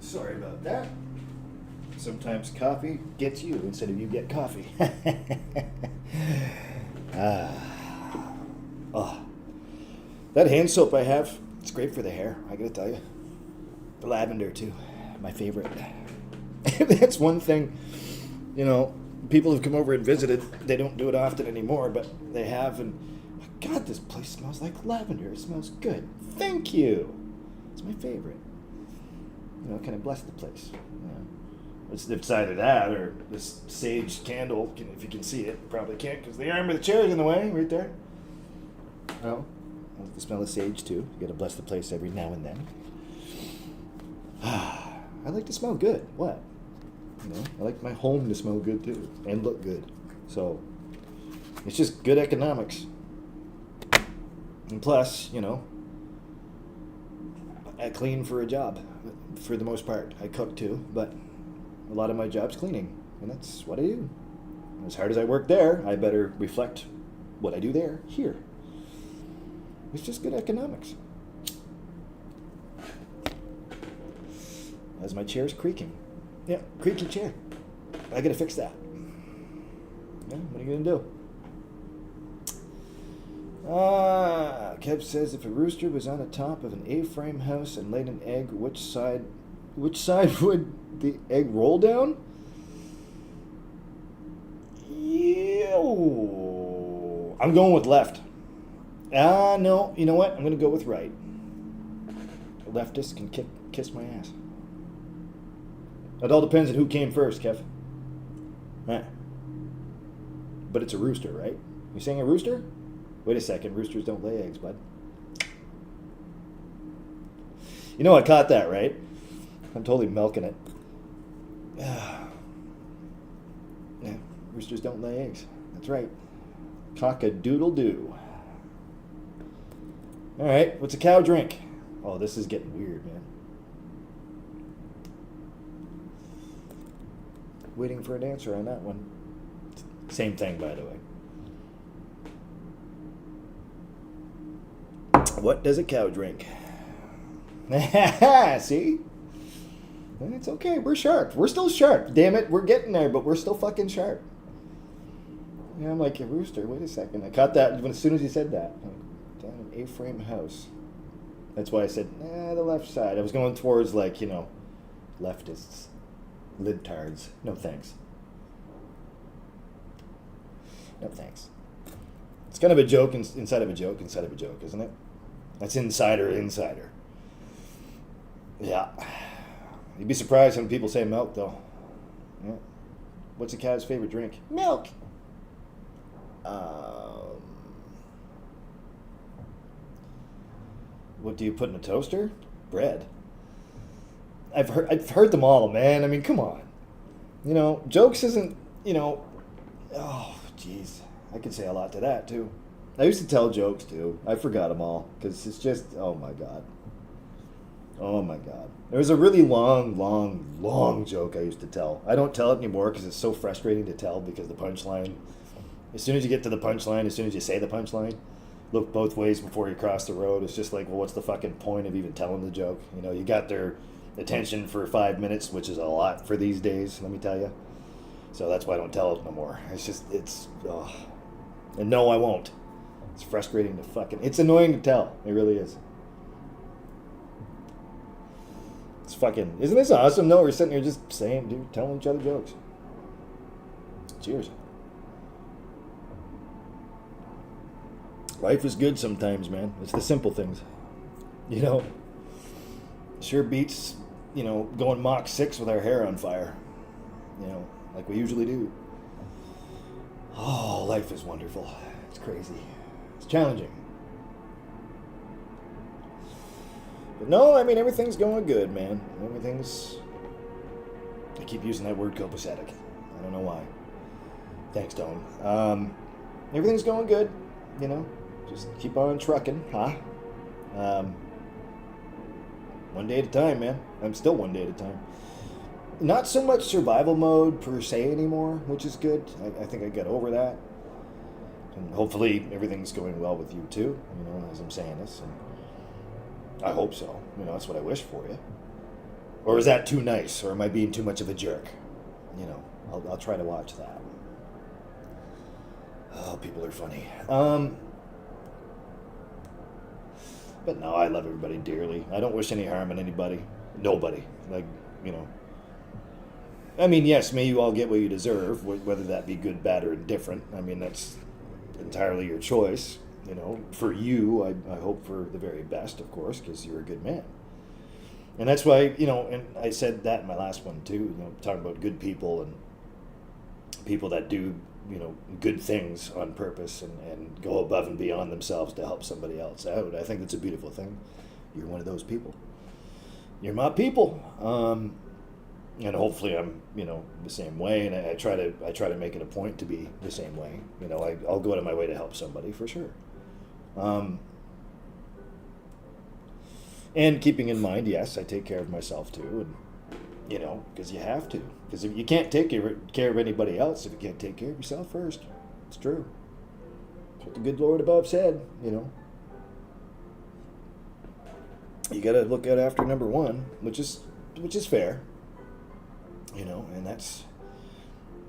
Sorry about that. Sometimes coffee gets you instead of you get coffee. Oh, that hand soap I have, it's great for the hair, I gotta tell you. The lavender too, my favorite. That's one thing, you know, people have come over and visited. They don't do it often anymore, but they have, and God, this place smells like lavender. It smells good. Thank you. It's my favorite. You know, kind of bless the place. Yeah. It's either that or this sage candle. If you can see it, you probably can't because the arm of the chair is in the way, right there. Well, I like the smell of sage too. You gotta bless the place every now and then. I like to smell good. What? You know, I like my home to smell good too and look good. So it's just good economics. And plus, you know, I clean for a job. For the most part, I cook too, but a lot of my job's cleaning, and that's what I do. As hard as I work there, I better reflect what I do there here. It's just good economics. As my chair's creaking. Yeah, creaky chair. I gotta fix that. Yeah, what are you gonna do? Kev says if a rooster was on the top of an A-frame house and laid an egg, which side would the egg roll down? Yeah, I'm going with left. No, you know what? I'm gonna go with right. A leftist can kiss my ass. It all depends on who came first, Kev. Huh. But it's a rooster, right? You saying a rooster? Wait a second, roosters don't lay eggs, bud. You know I caught that, right? I'm totally milking it. Yeah, roosters don't lay eggs. That's right. Cock-a-doodle-doo. All right, what's a cow drink? Oh, this is getting weird, man. Waiting for an answer on that one. Same thing, by the way. What does a cow drink? See? It's okay. We're sharp. We're still sharp. Damn it. We're getting there, but we're still fucking sharp. Yeah, I'm like, a rooster. Wait a second. I caught that as soon as you said that. Down an A-frame house. That's why I said, the left side. I was going towards, like, you know, leftists. Libtards. No thanks. No thanks. It's kind of a joke inside of a joke inside of a joke, isn't it? That's insider. Yeah. You'd be surprised when people say milk, though. Yeah. What's a cow's favorite drink? Milk. What do you put in a toaster? Bread. I've heard them all, man. I mean, come on. You know, jokes isn't, you know, Oh, jeez. I could say a lot to that, too. I used to tell jokes, too. I forgot them all, because it's just, oh my God. Oh my God. There was a really long joke I used to tell. I don't tell it anymore because it's so frustrating to tell because the punchline, as soon as you get to the punchline, as soon as you say the punchline, look both ways before you cross the road. It's just like, well, what's the fucking point of even telling the joke? You know, you got their attention for 5 minutes, which is a lot for these days, let me tell you. So that's why I don't tell it no more. It's just, ugh. And no, I won't. It's frustrating to fucking, it's annoying to tell. It really is. It's fucking, isn't this awesome? No, we're sitting here just saying, dude, telling each other jokes. Cheers. Life is good sometimes, man. It's the simple things. You know, sure beats, you know, going Mach 6 with our hair on fire. You know, like we usually do. Oh, life is wonderful. It's crazy. It's challenging. But no, I mean, everything's going good, man. Everything's... I keep using that word copacetic. I don't know why. Thanks, Tone. Everything's going good, you know. Just keep on trucking, huh? One day at a time, man. I'm still one day at a time. Not so much survival mode per se anymore, which is good. I think I got over that. And hopefully everything's going well with you too, you know, as I'm saying this. And I hope so. You know, that's what I wish for you. Or is that too nice? Or am I being too much of a jerk? You know, I'll try to watch that. Oh, people are funny. But no, I love everybody dearly. I don't wish any harm on anybody. Nobody. Like, you know. I mean, yes, may you all get what you deserve, whether that be good, bad, or indifferent. I mean, that's entirely your choice. You know, for you, I hope for the very best, of course, because you're a good man. And that's why, you know, and I said that in my last one too, you know, talking about good people and people that do, you know, good things on purpose and go above and beyond themselves to help somebody else out. I think that's a beautiful thing. You're one of those people. You're my people. And hopefully I'm, you know, the same way. And I try to make it a point to be the same way. You know, I'll go out of my way to help somebody for sure. And keeping in mind, yes, I take care of myself too, and you know, because you have to. Because if you can't take care of anybody else, if you can't take care of yourself first, it's true. That's what the good Lord above said. You know, you got to look out after number one, which is fair. You know, and that's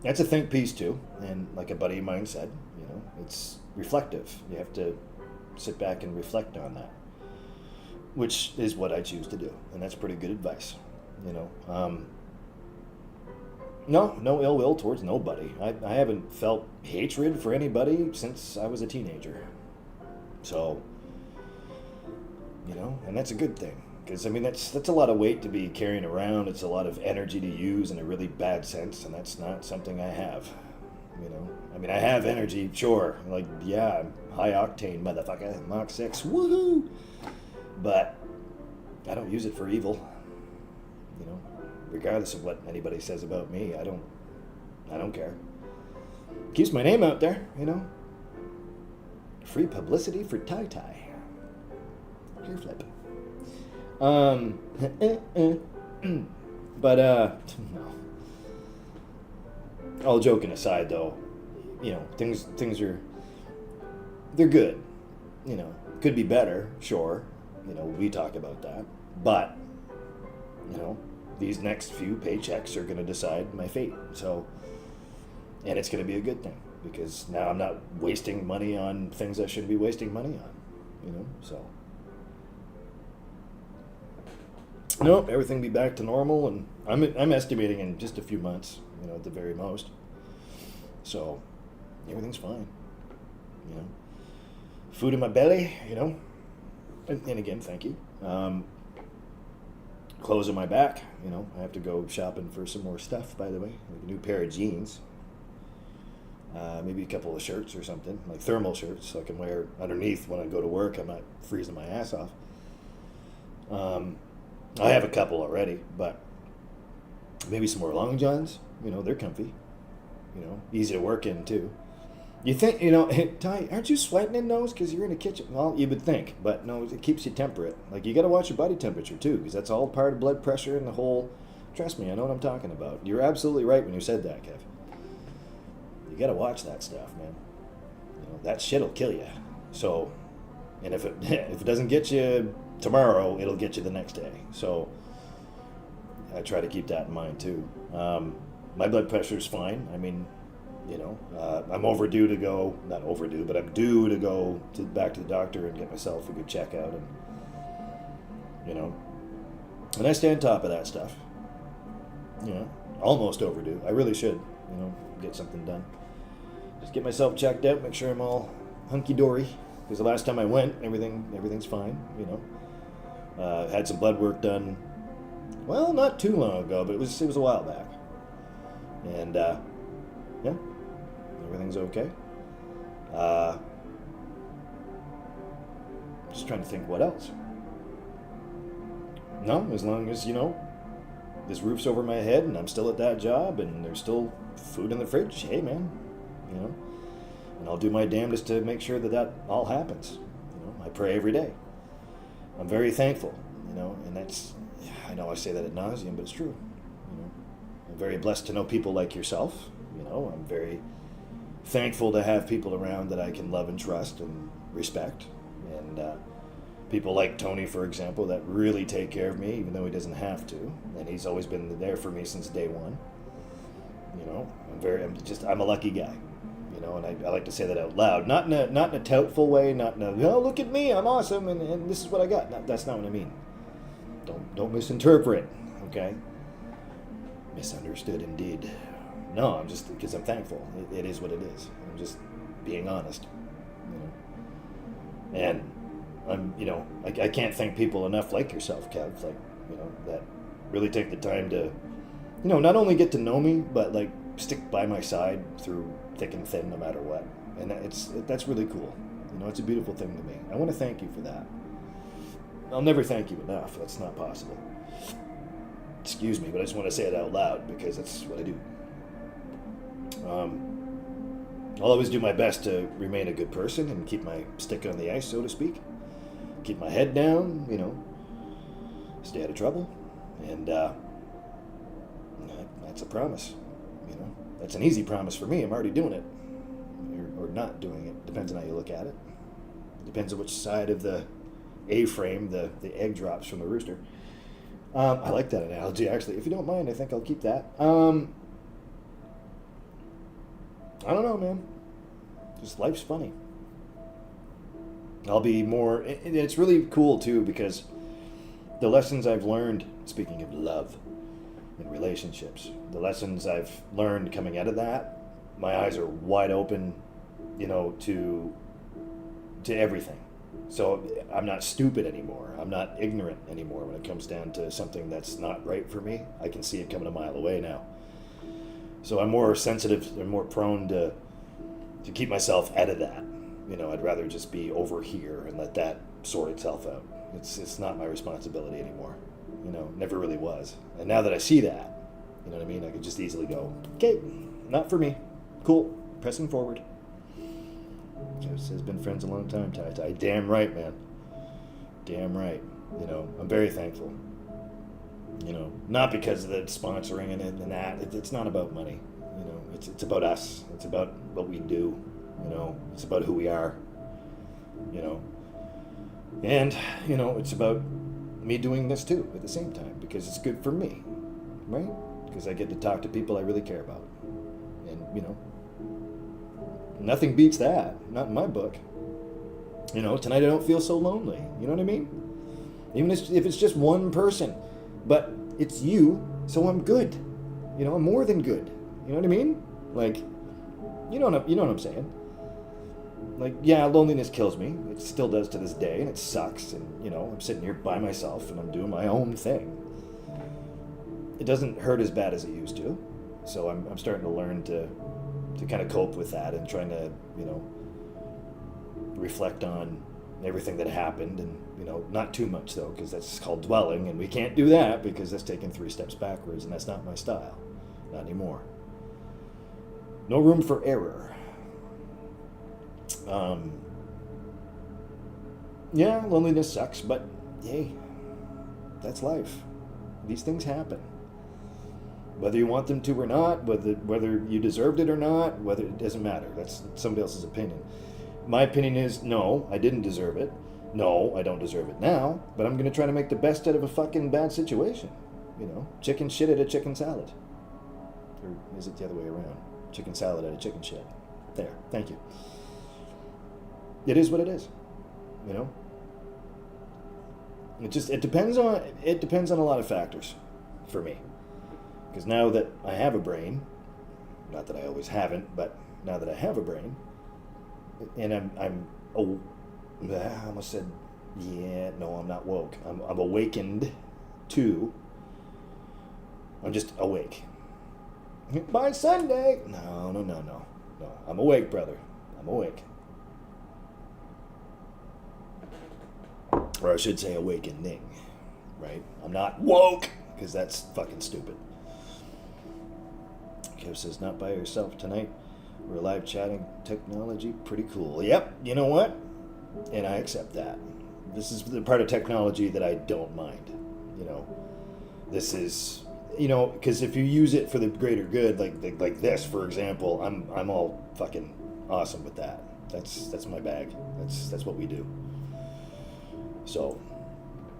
a think piece too. And like a buddy of mine said, you know, it's reflective. You have to sit back and reflect on that, which is what I choose to do, and that's pretty good advice. You know, no ill will towards nobody. I haven't felt hatred for anybody since I was a teenager. So, you know, and that's a good thing. Because, I mean, that's a lot of weight to be carrying around. It's a lot of energy to use in a really bad sense, and that's not something I have. You know, I mean, I have energy, sure. Like, yeah, I'm high octane, motherfucker, Mach 6, woohoo! But I don't use it for evil. You know, regardless of what anybody says about me, I don't care. Keeps my name out there, you know. Free publicity for tie-tie. Hair flip. But no. All joking aside, though, you know, things they're good. You know, could be better, sure. You know, we talk about that, but you know, these next few paychecks are going to decide my fate. So, and it's going to be a good thing because now I'm not wasting money on things I shouldn't be wasting money on. You know, so. Nope, everything will be back to normal, and I'm estimating in just a few months, you know, at the very most. So, everything's fine, you know. Food in my belly, you know, and again, thank you. Clothes on my back, you know. I have to go shopping for some more stuff, by the way, like a new pair of jeans, maybe a couple of shirts or something, like thermal shirts, so I can wear underneath when I go to work. I'm not freezing my ass off. I have a couple already, but maybe some more long johns. You know, they're comfy. easy to work in too. You think, hey, Ty, aren't you sweating in those because you're in the kitchen? Well, you would think, but no, it keeps you temperate. Like, you got to watch your body temperature too, because that's all part of blood pressure and the whole. Trust me, I know what I'm talking about. You're absolutely right when you said that, Kev. You got to watch that stuff, man. That shit'll kill you. So, and if it doesn't get you tomorrow, it'll get you the next day. So, I try to keep that in mind too. My blood pressure's fine. I mean, I'm overdue to go, not overdue, but I'm due to go back to the doctor and get myself a good checkout, and I stay on top of that stuff. Almost overdue. I really should, get something done. Just get myself checked out, make sure I'm all hunky-dory, because the last time I went, everything's fine, had some blood work done, well, not too long ago, but it was a while back. And, yeah, everything's okay. Just trying to think what else. No, as long as, this roof's over my head and I'm still at that job and there's still food in the fridge, hey, man, and I'll do my damnedest to make sure that all happens. I pray every day. I'm very thankful, and that's, I know I say that ad nauseum, but it's true. I'm very blessed to know people like yourself. I'm very thankful to have people around that I can love and trust and respect. And people like Tony, for example, that really take care of me, even though he doesn't have to. And he's always been there for me since day one. I'm a lucky guy. And I like to say that out loud, not in a toutful way, not in a, look at me, I'm awesome, and this is what I got. That's not what I mean. Don't misinterpret, okay? Misunderstood indeed. No, I'm just, because I'm thankful. It is what it is. I'm just being honest. And I'm, I can't thank people enough like yourself, Kev, like, that really take the time to, not only get to know me, but like stick by my side through thick and thin, no matter what. And that's really cool. It's a beautiful thing to me. I want to thank you for that. I'll never thank you enough. That's not possible. Excuse me, but I just want to say it out loud because that's what I do. I'll always do my best to remain a good person and keep my stick on the ice, so to speak. Keep my head down, stay out of trouble. And that's a promise. That's an easy promise for me. I'm already doing it. Or not doing it. Depends on how you look at it. Depends on which side of the A-frame the egg drops from the rooster. I like that analogy, actually. If you don't mind, I think I'll keep that. I don't know, man. Just life's funny. I'll be more... It's really cool, too, because the lessons I've learned, speaking of love and relationships, the lessons I've learned coming out of that, my eyes are wide open, to everything. So I'm not stupid anymore. I'm not ignorant anymore when it comes down to something that's not right for me. I can see it coming a mile away now. So I'm more sensitive and more prone to keep myself out of that. I'd rather just be over here and let that sort itself out. It's not my responsibility anymore. Never really was. And now that I see that, you know what I mean? I could just easily go, okay, not for me. Cool, pressing forward. Has been friends a long time, Ty. Damn right, man. Damn right. I'm very thankful. Not because of the sponsoring and that. It's not about money. It's about us. It's about what we do. It's about who we are. And, it's about me doing this too at the same time because it's good for me, right? Because I get to talk to people I really care about. And, nothing beats that. Not in my book. Tonight I don't feel so lonely. You know what I mean? Even if it's just one person. But it's you, so I'm good. I'm more than good. You know what I mean? Like, you know what I'm saying? Like, yeah, loneliness kills me. It still does to this day, and it sucks. And, I'm sitting here by myself, and I'm doing my own thing. It doesn't hurt as bad as it used to. So I'm starting to learn to kind of cope with that and trying to, reflect on everything that happened and, not too much though, because that's called dwelling and we can't do that because that's taking 3 steps backwards and that's not my style. Not anymore. No room for error. Yeah, loneliness sucks, but hey, that's life. These things happen. Whether you want them to or not, whether you deserved it or not, whether it doesn't matter. That's somebody else's opinion. My opinion is no, I didn't deserve it. No, I don't deserve it now, but I'm going to try to make the best out of a fucking bad situation. You know, chicken shit out of chicken salad. Or is it the other way around? Chicken salad out of chicken shit. There, thank you. It is what it is. You know? It depends on a lot of factors for me. Because now that I have a brain, not that I always haven't, but now that I have a brain, and I almost said, yeah, no, I'm not woke. I'm awakened to. I'm just awake. By Sunday. No. I'm awake, brother. I'm awake. Or I should say awakening, right? I'm not woke, because that's fucking stupid. Kev says, not by yourself tonight. We're live chatting technology. Pretty cool. Yep, you know what? And I accept that. This is the part of technology that I don't mind. You know, this is, you know, because if you use it for the greater good, like this, for example, I'm all fucking awesome with that. That's my bag. That's what we do. So,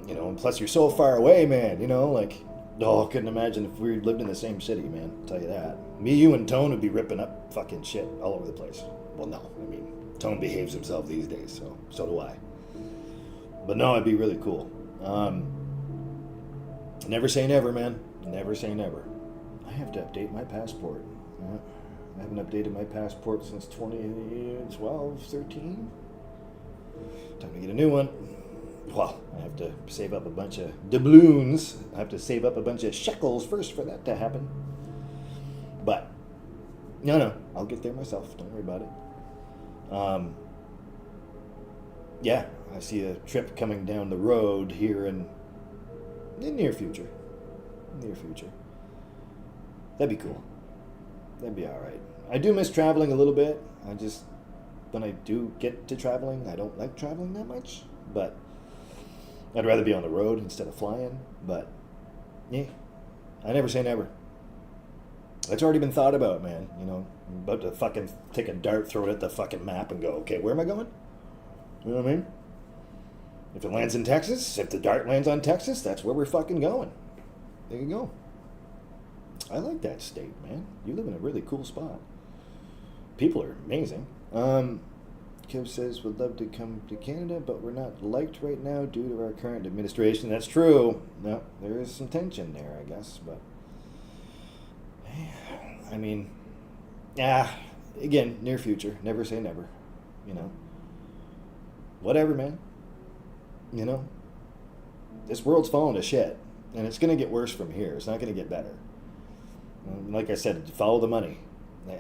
you know, and plus you're so far away, man. You know, like, oh, I couldn't imagine if we lived in the same city, man. I'll tell you that. Me, you, and Tone would be ripping up fucking shit all over the place. Well, no, I mean, Tone behaves himself these days, so do I. But no, it'd be really cool. Never say never, man. Never say never. I have to update my passport. I haven't updated my passport since 2012, 13. Time to get a new one. Well, I have to save up a bunch of doubloons. I have to save up a bunch of shekels first for that to happen. But, no, I'll get there myself. Don't worry about it. Yeah, I see a trip coming down the road here in the near future. Near future. That'd be cool. That'd be all right. I do miss traveling a little bit. When I do get to traveling, I don't like traveling that much. But I'd rather be on the road instead of flying. But, yeah, I never say never. It's already been thought about, man. You know, I'm about to fucking take a dart, throw it at the fucking map and go, okay, where am I going? You know what I mean? If it lands in Texas, if the dart lands on Texas, that's where we're fucking going. There you go. I like that state, man. You live in a really cool spot. People are amazing. Kev says, would love to come to Canada, but we're not liked right now due to our current administration. That's true. No, there is some tension there, I guess, but I mean, again, near future. Never say never, you know. Whatever, man. You know, this world's falling to shit, and it's going to get worse from here. It's not going to get better. Like I said, follow the money.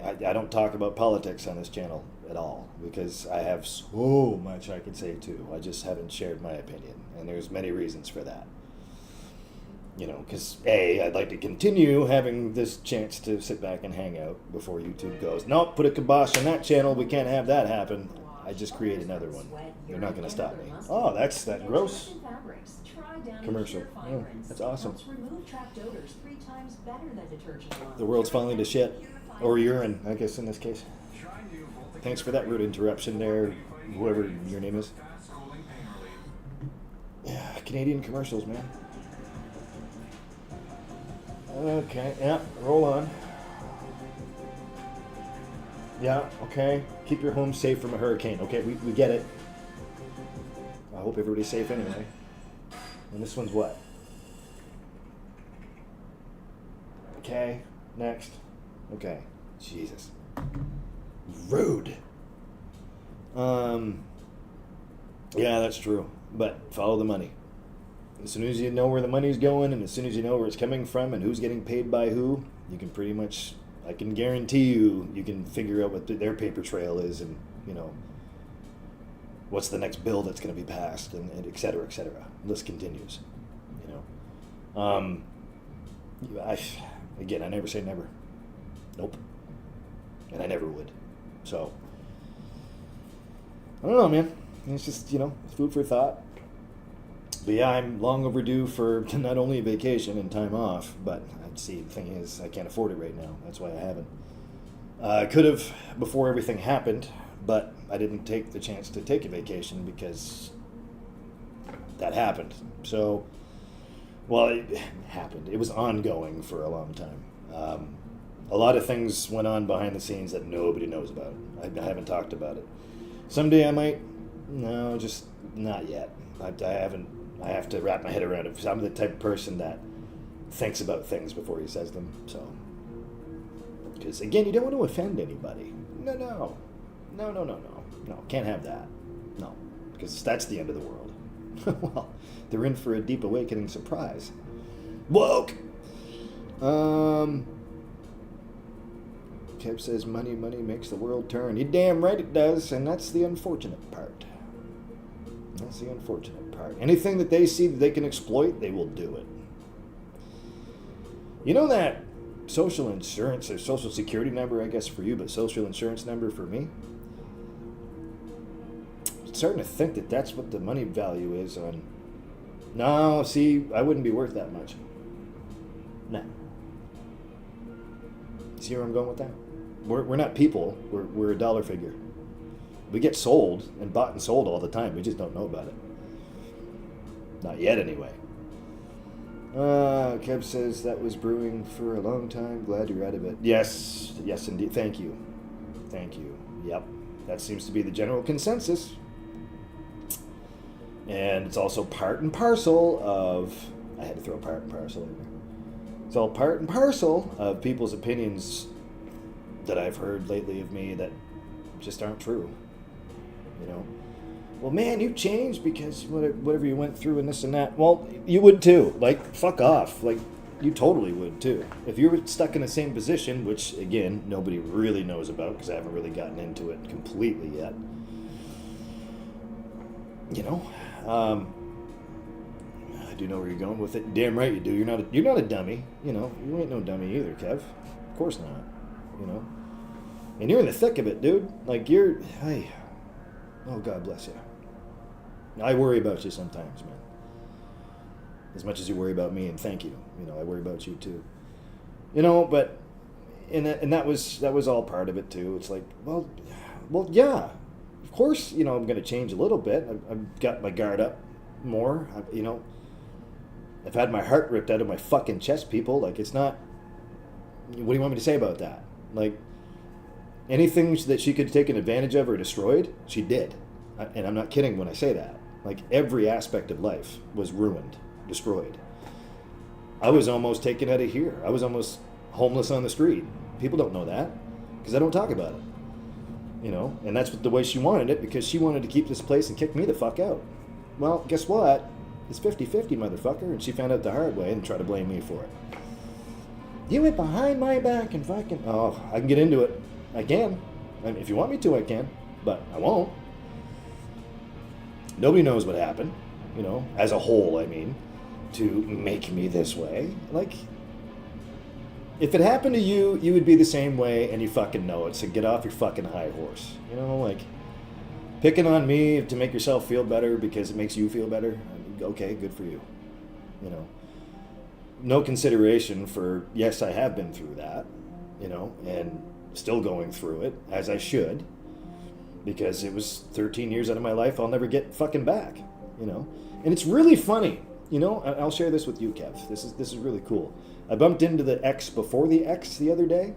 I don't talk about politics on this channel at all because I have so much I could say too. I just haven't shared my opinion, and there's many reasons for that. You know, because I'd like to continue having this chance to sit back and hang out before YouTube goes, nope, put a kibosh on that channel. We can't have that happen. I just create another one. They're not going to stop me. Oh, that's that gross commercial. Oh, that's awesome. The world's falling to shit. Or urine, I guess, in this case. Thanks for that rude interruption there, whoever your name is. Yeah, Canadian commercials, man. Okay, yeah, roll on. Yeah, okay. Keep your home safe from a hurricane. Okay, we get it. I hope everybody's safe anyway. And this one's what? Okay, next. Okay, Jesus. Rude. Yeah, that's true. But follow the money. As soon as you know where the money's going, and as soon as you know where it's coming from, and who's getting paid by who, you can pretty much, I can guarantee you can figure out what their paper trail is, and you know what's the next bill that's going to be passed, and et cetera, et cetera. List continues. You know, again, I never say never. Nope. And I never would. So, I don't know, man. It's just, food for thought. But yeah, I'm long overdue for not only a vacation and time off, but the thing is, I can't afford it right now. That's why I haven't. I could have before everything happened, but I didn't take the chance to take a vacation because that happened. So, well, it happened. It was ongoing for a long time. A lot of things went on behind the scenes that nobody knows about. I haven't talked about it. Someday I might. No, just not yet. I haven't. I have to wrap my head around it. I'm the type of person that thinks about things before he says them. So, because again, you don't want to offend anybody. No, can't have that. No, because that's the end of the world. Well, they're in for a deep awakening surprise. Woke. Kev says money makes the world turn. You're damn right it does, and that's the unfortunate part. That's the unfortunate part. Anything that they see that they can exploit, they will do it. You know that social insurance or social security number, I guess for you, but social insurance number for me? I'm starting to think that that's what the money value is on. No, see, I wouldn't be worth that much. No. See where I'm going with that? We're not people. We're a dollar figure. We get sold and bought and sold all the time. We just don't know about it. Not yet, anyway. Kev says that was brewing for a long time. Glad you're out of it. Yes, indeed. Thank you. Yep, that seems to be the general consensus. And it's also part and parcel of... I had to throw part and parcel in there. It's all part and parcel of people's opinions that I've heard lately of me that just aren't true. Well, man, you changed because whatever you went through and this and that. Well, you would too. Like, fuck off. Like, you totally would too. If you were stuck in the same position, which, again, nobody really knows about because I haven't really gotten into it completely yet. I do know where you're going with it. Damn right you do. You're not a dummy. You ain't no dummy either, Kev. Of course not. And you're in the thick of it, dude. Like hey. Oh, God bless you. I worry about you sometimes, man. As much as you worry about me, and thank you. I worry about you too. But and that was all part of it too. It's like, well, yeah. Of course, I'm going to change a little bit. I've got my guard up more. I've had my heart ripped out of my fucking chest, people. Like, it's not... What do you want me to say about that? Like, anything that she could have taken advantage of or destroyed, she did. And I'm not kidding when I say that. Like, every aspect of life was ruined, destroyed. I was almost taken out of here. I was almost homeless on the street. People don't know that because I don't talk about it. And that's the way she wanted it because she wanted to keep this place and kick me the fuck out. Well, guess what? It's 50-50, motherfucker, and she found out the hard way and tried to blame me for it. You went behind my back and fucking... Oh, I can get into it. I can. If you want me to, I can. But I won't. Nobody knows what happened, as a whole, I mean, to make me this way. Like, if it happened to you, you would be the same way, and you fucking know it, so get off your fucking high horse. Like, picking on me to make yourself feel better because it makes you feel better, okay, good for you. No consideration for, yes, I have been through that, and still going through it, as I should, because it was 13 years out of my life I'll never get fucking back, And it's really funny, I'll share this with you, Kev. This is really cool. I bumped into the ex before the ex the other day,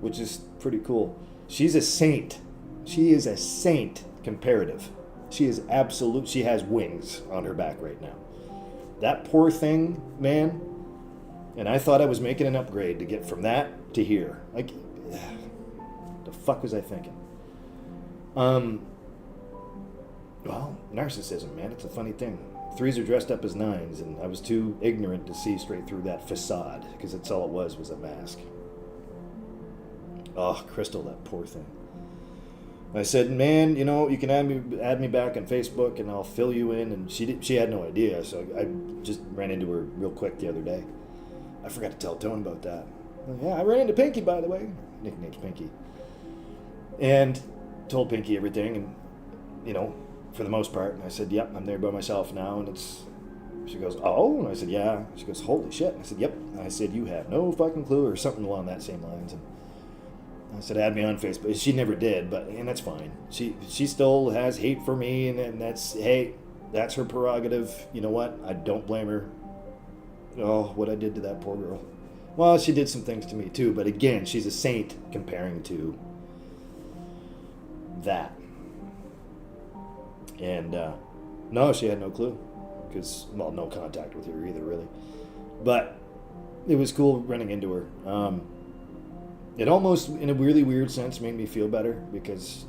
which is pretty cool. She's a saint. She is a saint, comparative. She is absolute. She has wings on her back right now. That poor thing, man. And I thought I was making an upgrade to get from that to here. Like, the fuck was I thinking? Well, narcissism, man. It's a funny thing. 3s are dressed up as 9s, and I was too ignorant to see straight through that facade, because that's all it was a mask. Oh, Crystal, that poor thing. I said, man, you can add me back on Facebook, and I'll fill you in, and she had no idea, so I just ran into her real quick the other day. I forgot to tell Tone about that. Yeah, I ran into Pinky, by the way. Nickname's Pinky. And told Pinky everything, and, for the most part. And I said, yep, I'm there by myself now, and she goes, oh, and I said, yeah. She goes, holy shit. And I said, yep. And I said, you have no fucking clue, or something along that same lines. And I said, add me on Facebook. She never did, and that's fine. She still has hate for me, and that's her prerogative. You know what? I don't blame her. Oh, what I did to that poor girl. Well, she did some things to me too, but again, she's a saint comparing to that. And no, she had no clue, because, well, no contact with her either, really. But it was cool running into her. It almost, in a really weird sense, made me feel better because,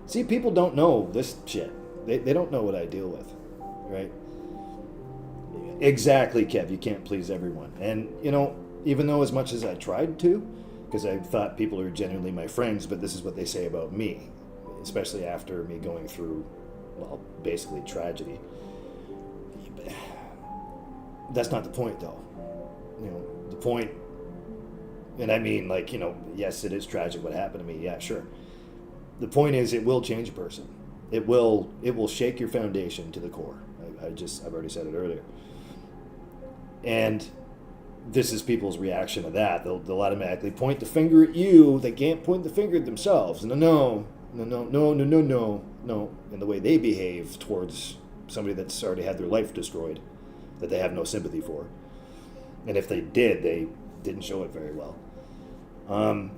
see, people don't know this shit. They don't know what I deal with, right? Exactly, Kev. You can't please everyone. And, even though as much as I tried to, because I thought people are genuinely my friends, but this is what they say about me, especially after me going through, well, basically tragedy. That's not the point, though. The point, and I mean, like, yes, it is tragic what happened to me. Yeah, sure. The point is, it will change a person. It will shake your foundation to the core. I've already said it earlier. And this is people's reaction to that. They'll automatically point the finger at you. They can't point the finger at themselves. No. And the way they behave towards somebody that's already had their life destroyed, that they have no sympathy for. And if they did, they didn't show it very well. And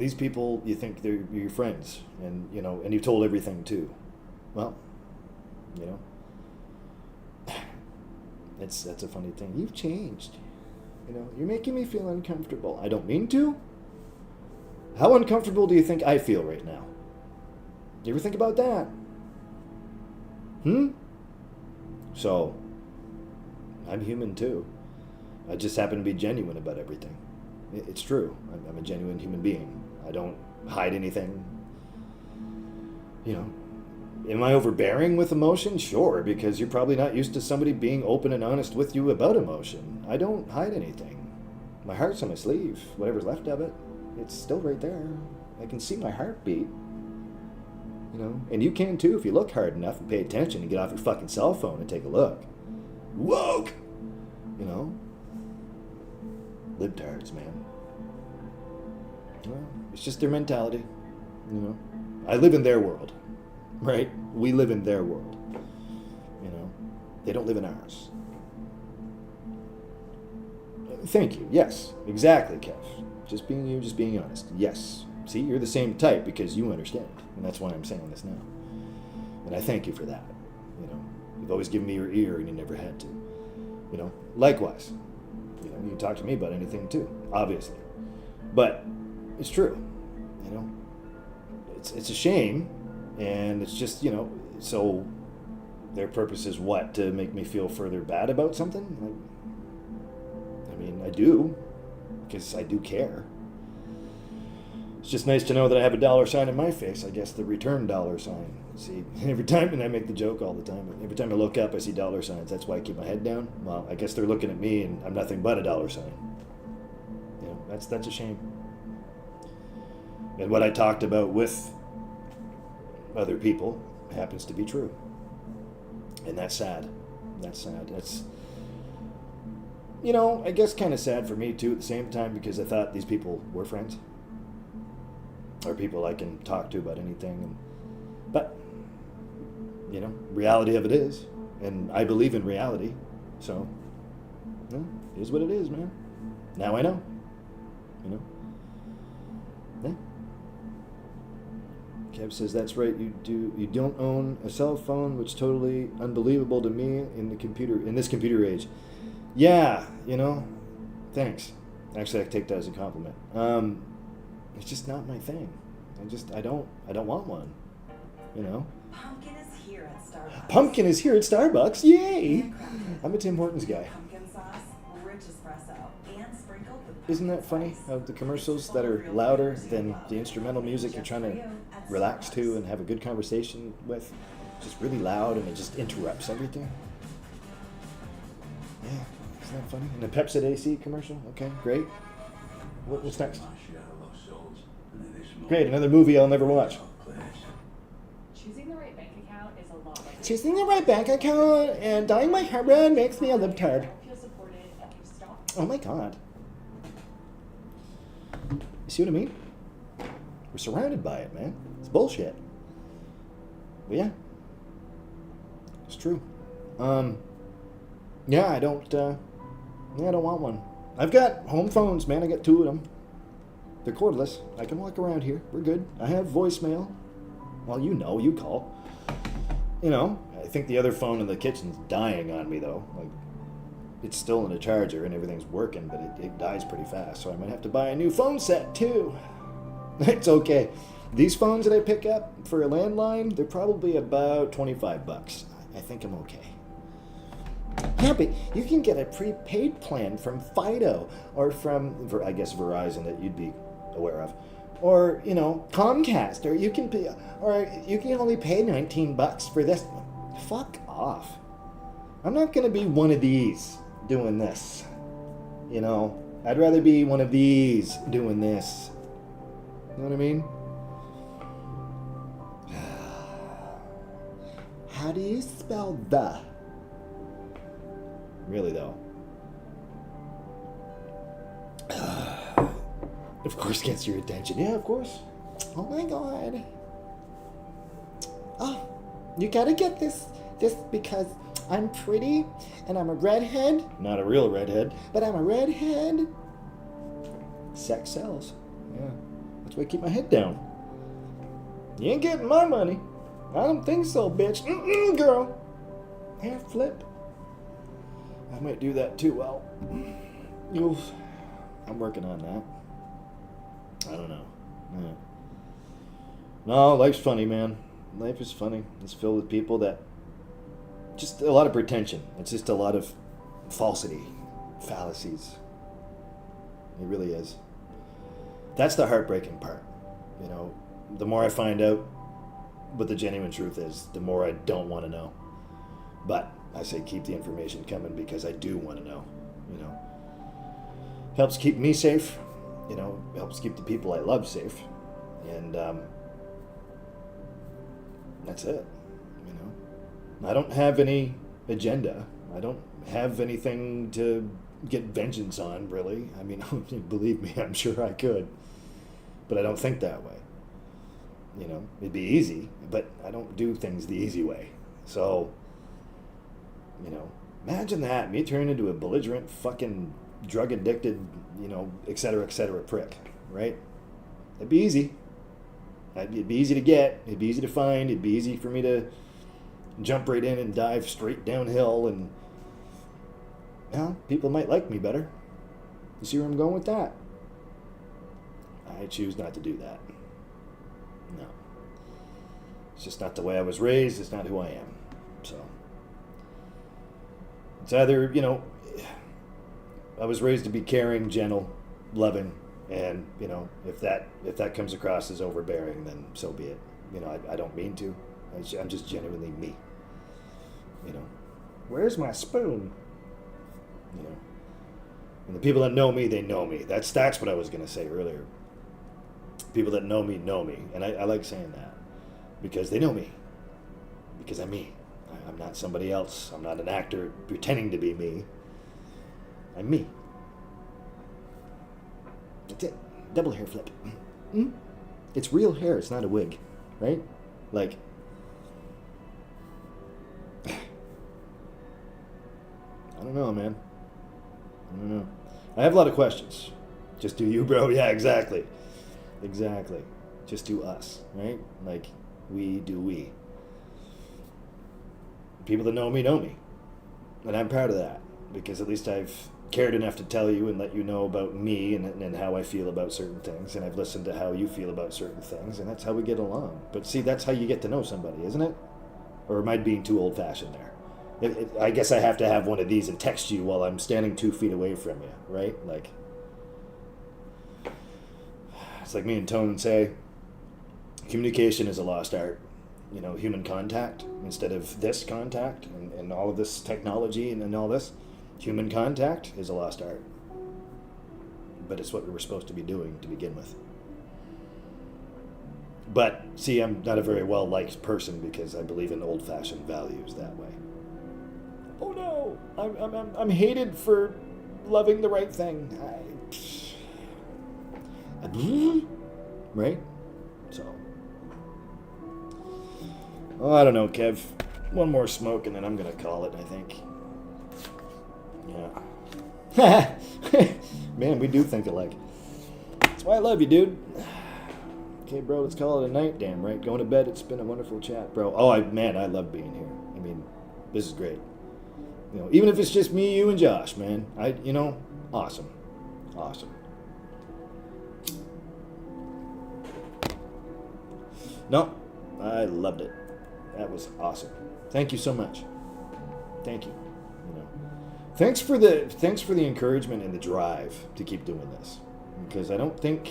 these people, you think they're your friends, and and you've told everything too. Well, that's a funny thing. You've changed. You're making me feel uncomfortable. I don't mean to. How uncomfortable do you think I feel right now? Do you ever think about that? So, I'm human too. I just happen to be genuine about everything. It's true. I'm a genuine human being. I don't hide anything. Am I overbearing with emotion? Sure, because you're probably not used to somebody being open and honest with you about emotion. I don't hide anything. My heart's on my sleeve. Whatever's left of it, it's still right there. I can see my heartbeat. And you can too if you look hard enough and pay attention and get off your fucking cell phone and take a look. Woke! Libtards, man. Well, it's just their mentality. I live in their world. Right? We live in their world. They don't live in ours. Thank you. Yes, exactly, Kev. Just being you, just being honest. Yes. See, you're the same type because you understand. And that's why I'm saying this now. And I thank you for that. You've always given me your ear and you never had to. Likewise. You can talk to me about anything too, obviously. But it's true. It's a shame. And it's just, so their purpose is what? To make me feel further bad about something? I mean, I do, because I do care. It's just nice to know that I have a dollar sign in my face, I guess, the return dollar sign. See, every time, and I make the joke all the time, but every time I look up, I see dollar signs. That's why I keep my head down. Well, I guess they're looking at me, and I'm nothing but a dollar sign. That's a shame. And what I talked about with other people happens to be true. And that's sad. That's, I guess kind of sad for me too at the same time, because I thought these people were friends. Or people I can talk to about anything. But, reality of it is. And I believe in reality. So, it is what it is, man. Now I know. Yeah. Kev says, that's right, you don't own a cell phone, which is totally unbelievable to me in this computer age. Yeah, thanks. Actually, I take that as a compliment. It's just not my thing. I don't want one. Pumpkin is here at Starbucks. Pumpkin is here at Starbucks. Yay! I'm a Tim Hortons guy. Pumpkin sauce, rich espresso, and sprinkled with Isn't that funny? How the commercials that are louder than the instrumental music you're trying to relax to and have a good conversation with, just really loud, and it just interrupts everything. Yeah, isn't that funny? And the Pepsi AC commercial. Okay, great. What's next? Great, another movie I'll never watch. Choosing the right bank account is a lot like Choosing the right bank account and dyeing my hair red makes me a libtard. feel supported if you stop. Oh my god. You see what I mean? We're surrounded by it, man. It's bullshit. But yeah. It's true. Yeah, I don't want one. I've got home phones, man. I got 2 of them. They're cordless. I can walk around here. We're good. I have voicemail. Well, you call. You know, I think the other phone in the kitchen's dying on me, though. Like, it's still in a charger and everything's working, but it dies pretty fast. So I might have to buy a new phone set, too. It's okay. These phones that I pick up for a landline, they're probably about $25. I think I'm okay. Yeah, but you can get a prepaid plan from Fido or from, I guess, Verizon that you'd be aware of, or Comcast, or you can only pay $19 for this. Fuck off. I'm not gonna be one of these doing this. I'd rather be one of these doing this. You know what I mean? How do you spell the? Really, though. Of course, gets your attention. Yeah, of course. Oh my god. Oh, you gotta get this because I'm pretty and I'm a redhead. Not a real redhead, but I'm a redhead. Sex sells. Yeah, that's why I keep my head down. You ain't getting my money. I don't think so, bitch. Girl. Hair flip. I might do that too. Well, I'm working on that. I don't know. Yeah. No, life's funny, man. Life is funny. It's filled with people that just a lot of pretension. It's just a lot of falsity, fallacies. It really is. That's the heartbreaking part. The more I find out what the genuine truth is, the more I don't want to know. But I say keep the information coming because I do want to know. Helps keep me safe. Helps keep the people I love safe. And that's it. I don't have any agenda. I don't have anything to get vengeance on, really. I mean, believe me, I'm sure I could. But I don't think that way. It'd be easy, but I don't do things the easy way. So, imagine that, me turning into a belligerent, fucking drug-addicted, et cetera, prick, right? It'd be easy. It'd be easy to get. It'd be easy to find. It'd be easy for me to jump right in and dive straight downhill, and people might like me better. You see where I'm going with that? I choose not to do that. No. It's just not the way I was raised. It's not who I am. So it's either, I was raised to be caring, gentle, loving, and, if that comes across as overbearing, then so be it. I don't mean to. I'm just genuinely me. Where's my spoon? And the people that know me, they know me. That's what I was going to say earlier. People that know me, and I like saying that because they know me, because I'm me. I'm not somebody else. I'm not an actor pretending to be me. I'm me. That's it. Double hair flip. It's real hair. It's not a wig, right? Like, I don't know, man. I don't know. I have a lot of questions. Just do you, bro? Yeah, exactly. Just do us, right? Like, we do we. People that know me. And I'm proud of that, because at least I've cared enough to tell you and let you know about me and how I feel about certain things, and I've listened to how you feel about certain things, and that's how we get along. But see, that's how you get to know somebody, isn't it? Or am I being too old-fashioned there? I guess I have to have one of these and text you while I'm standing 2 feet away from you, right? Like, it's like me and Tone say, communication is a lost art. Human contact instead of this contact and all of this technology and all this. Human contact is a lost art. but it's what we were supposed to be doing to begin with. But see, I'm not a very well-liked person because I believe in old-fashioned values that way. Oh no, I'm hated for loving the right thing. Right? So, oh, I don't know, Kev. One more smoke and then I'm gonna call it, I think. Yeah. Man, we do think alike. That's why I love you, dude. Okay, bro, let's call it a night. Damn right. Going to bed. It's been a wonderful chat, bro. Oh, man, I love being here. I mean, this is great. You know, even if it's just me, you, and Josh, man. Awesome. Awesome. No, I loved it. That was awesome. Thank you so much. Thank you. Thanks for the encouragement and the drive to keep doing this. Because I don't think,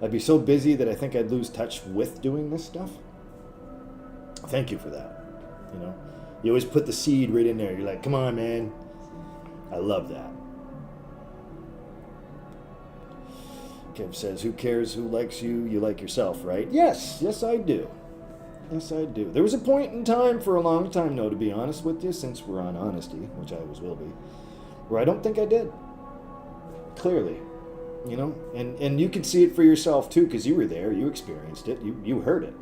I'd be so busy that I think I'd lose touch with doing this stuff. Thank you for that. You always put the seed right in there. You're like, come on, man. I love that. Kev says, who cares who likes you? You like yourself, right? Yes, I do. Yes, I do. There was a point in time for a long time, though, to be honest with you, since we're on honesty, which I always will be, where I don't think I did. Clearly. And you could see it for yourself, too, because you were there. You experienced it. You heard it.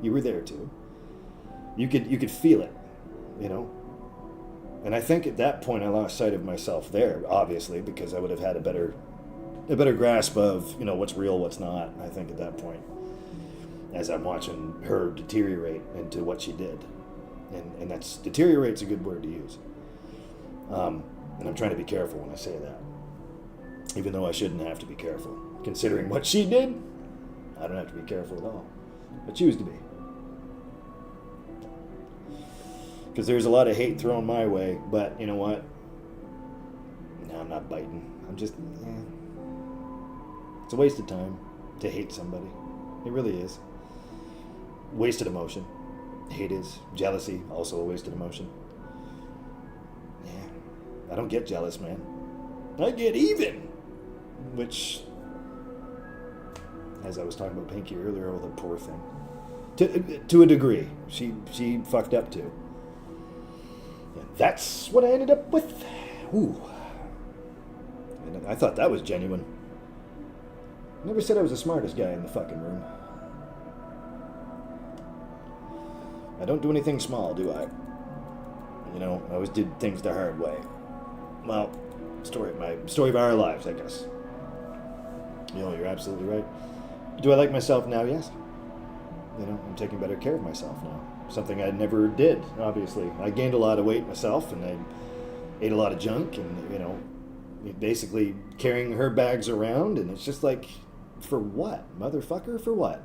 You were there, too. You could feel it, And I think at that point I lost sight of myself there, obviously, because I would have had a better grasp of, what's real, what's not, I think, at that point, as I'm watching her deteriorate into what she did. And that's, deteriorate's a good word to use. And I'm trying to be careful when I say that. Even though I shouldn't have to be careful. Considering what she did, I don't have to be careful at all. I choose to be. Because there's a lot of hate thrown my way, but you know what? No, I'm not biting. I'm just, It's a waste of time to hate somebody. It really is. Wasted emotion. Hate is. Jealousy, also a wasted emotion. Yeah. I don't get jealous, man. I get even. Which, as I was talking about Pinky earlier, oh, the poor thing. To a degree. She fucked up too. And that's what I ended up with. Ooh. And I thought that was genuine. Never said I was the smartest guy in the fucking room. I don't do anything small, do I? I always did things the hard way. Well, story of our lives, I guess. You're absolutely right. Do I like myself now? Yes. I'm taking better care of myself now. Something I never did, obviously. I gained a lot of weight myself, and I ate a lot of junk, and, basically carrying her bags around, and it's just like, for what? Motherfucker, for what?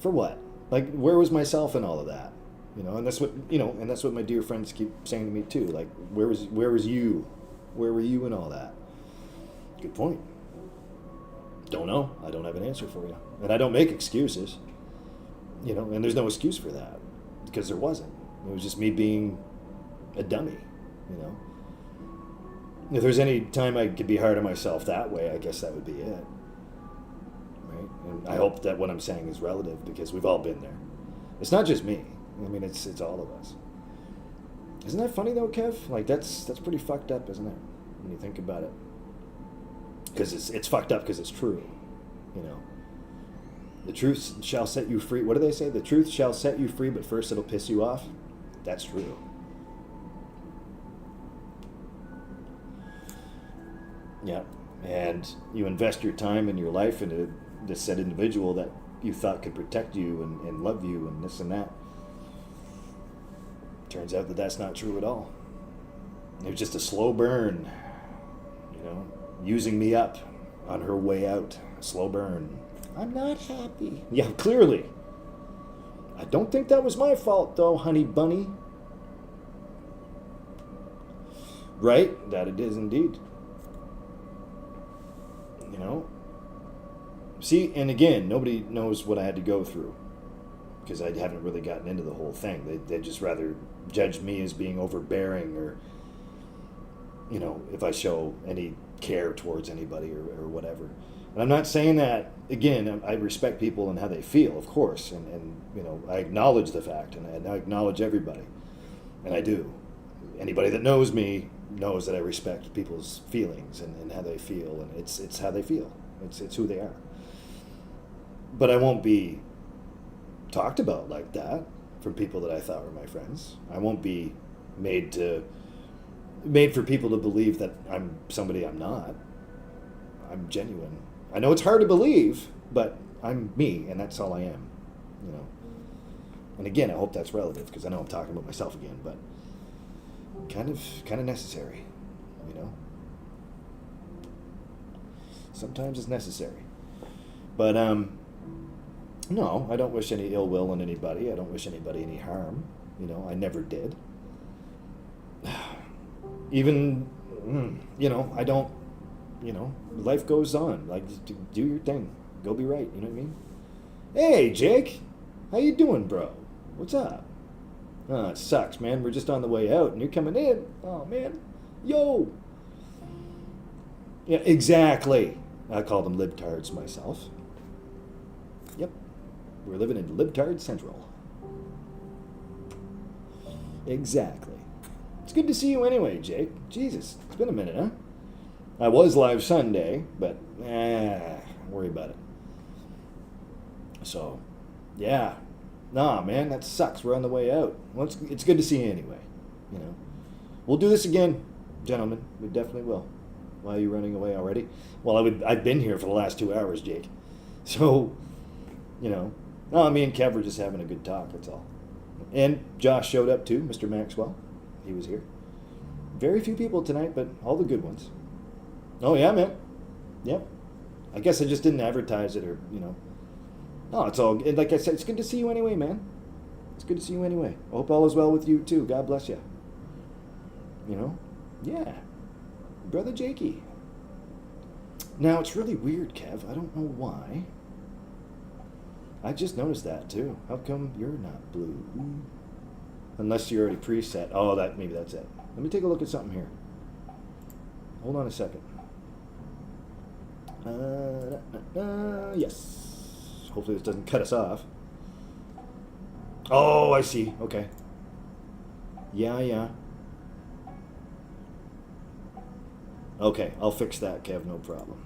For what? Like, where was myself in all of that? And that's what, and that's what my dear friends keep saying to me, too. Like, where was you? Where were you in all that? Good point. Don't know. I don't have an answer for you. And I don't make excuses. And there's no excuse for that. Because there wasn't. It was just me being a dummy, If there's any time I could be hard on myself that way, I guess that would be it. Right? And I hope that what I'm saying is relative, because we've all been there. It's not just me. I mean, it's all of us. Isn't that funny, though, Kev? Like, that's pretty fucked up, isn't it? When you think about it. Because it's fucked up because it's true, The truth shall set you free. What do they say? The truth shall set you free, but first it'll piss you off. That's true. Yeah. And you invest your time and your life into this said individual that you thought could protect you and love you and this and that. Turns out that that's not true at all. It was just a slow burn, using me up on her way out. A slow burn. I'm not happy. Yeah, clearly. I don't think that was my fault, though, honey bunny. Right? That it is indeed. See, and again, nobody knows what I had to go through. Because I haven't really gotten into the whole thing. They'd just rather judge me as being overbearing or, if I show any care towards anybody or whatever. And I'm not saying that, again, I respect people and how they feel, of course, and you know, I acknowledge the fact, and I acknowledge everybody, and I do. Anybody that knows me knows that I respect people's feelings and how they feel, and it's how they feel. It's who they are. But I won't be talked about like that from people that I thought were my friends. I won't be made for people to believe that I'm somebody I'm not. I'm genuine. I know it's hard to believe, but I'm me, and that's all I am, you know. And again, I hope that's relative, because I know I'm talking about myself again, but kind of necessary, you know. Sometimes it's necessary. But no, I don't wish any ill will on anybody. I don't wish anybody any harm. You know, I never did. Even, you know, I don't, you know, life goes on. Like, do your thing. Go be right, you know what I mean? Hey, Jake. How you doing, bro? What's up? Oh, it sucks, man. We're just on the way out, and you're coming in. Oh, man. Yo. Yeah, exactly. I call them libtards myself. Yep. We're living in libtard central. Exactly. It's good to see you anyway, Jake. Jesus, it's been a minute, huh? I was live Sunday, but worry about it. So, yeah. Nah, man, that sucks. We're on the way out. Well, it's good to see you anyway. You know, we'll do this again, gentlemen. We definitely will. Why are you running away already? Well, I've been here for the last 2 hours, Jake. So, you know, no, me and Kev were just having a good talk. That's all. And Josh showed up too, Mr. Maxwell. He was here. Very few people tonight, but all the good ones. Oh yeah, man. Yep. I guess I just didn't advertise it, or you know. No, it's all. Like I said, it's good to see you anyway, man. It's good to see you anyway. I hope all is well with you too. God bless you. You know? Yeah. Brother Jakey. Now, it's really weird, Kev. I don't know why. I just noticed that too. How come you're not blue? Unless you're already preset. Oh, maybe that's it. Let me take a look at something here. Hold on a second. Yes. Hopefully this doesn't cut us off. Oh, I see. Okay. Yeah. Okay, I'll fix that, Kev. No problem.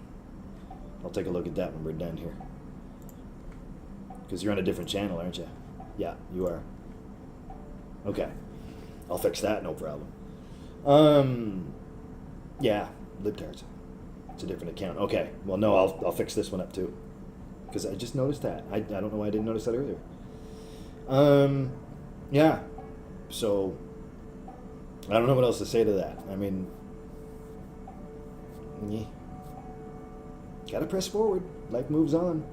I'll take a look at that when we're done here. Because you're on a different channel, aren't you? Yeah, you are. Okay. I'll fix that, no problem. Yeah, libtards. It's a different account. Okay. Well, no, I'll fix this one up too. Because I just noticed that. I don't know why I didn't notice that earlier. Yeah. So, I don't know what else to say to that. I mean, yeah. Gotta press forward. Life moves on.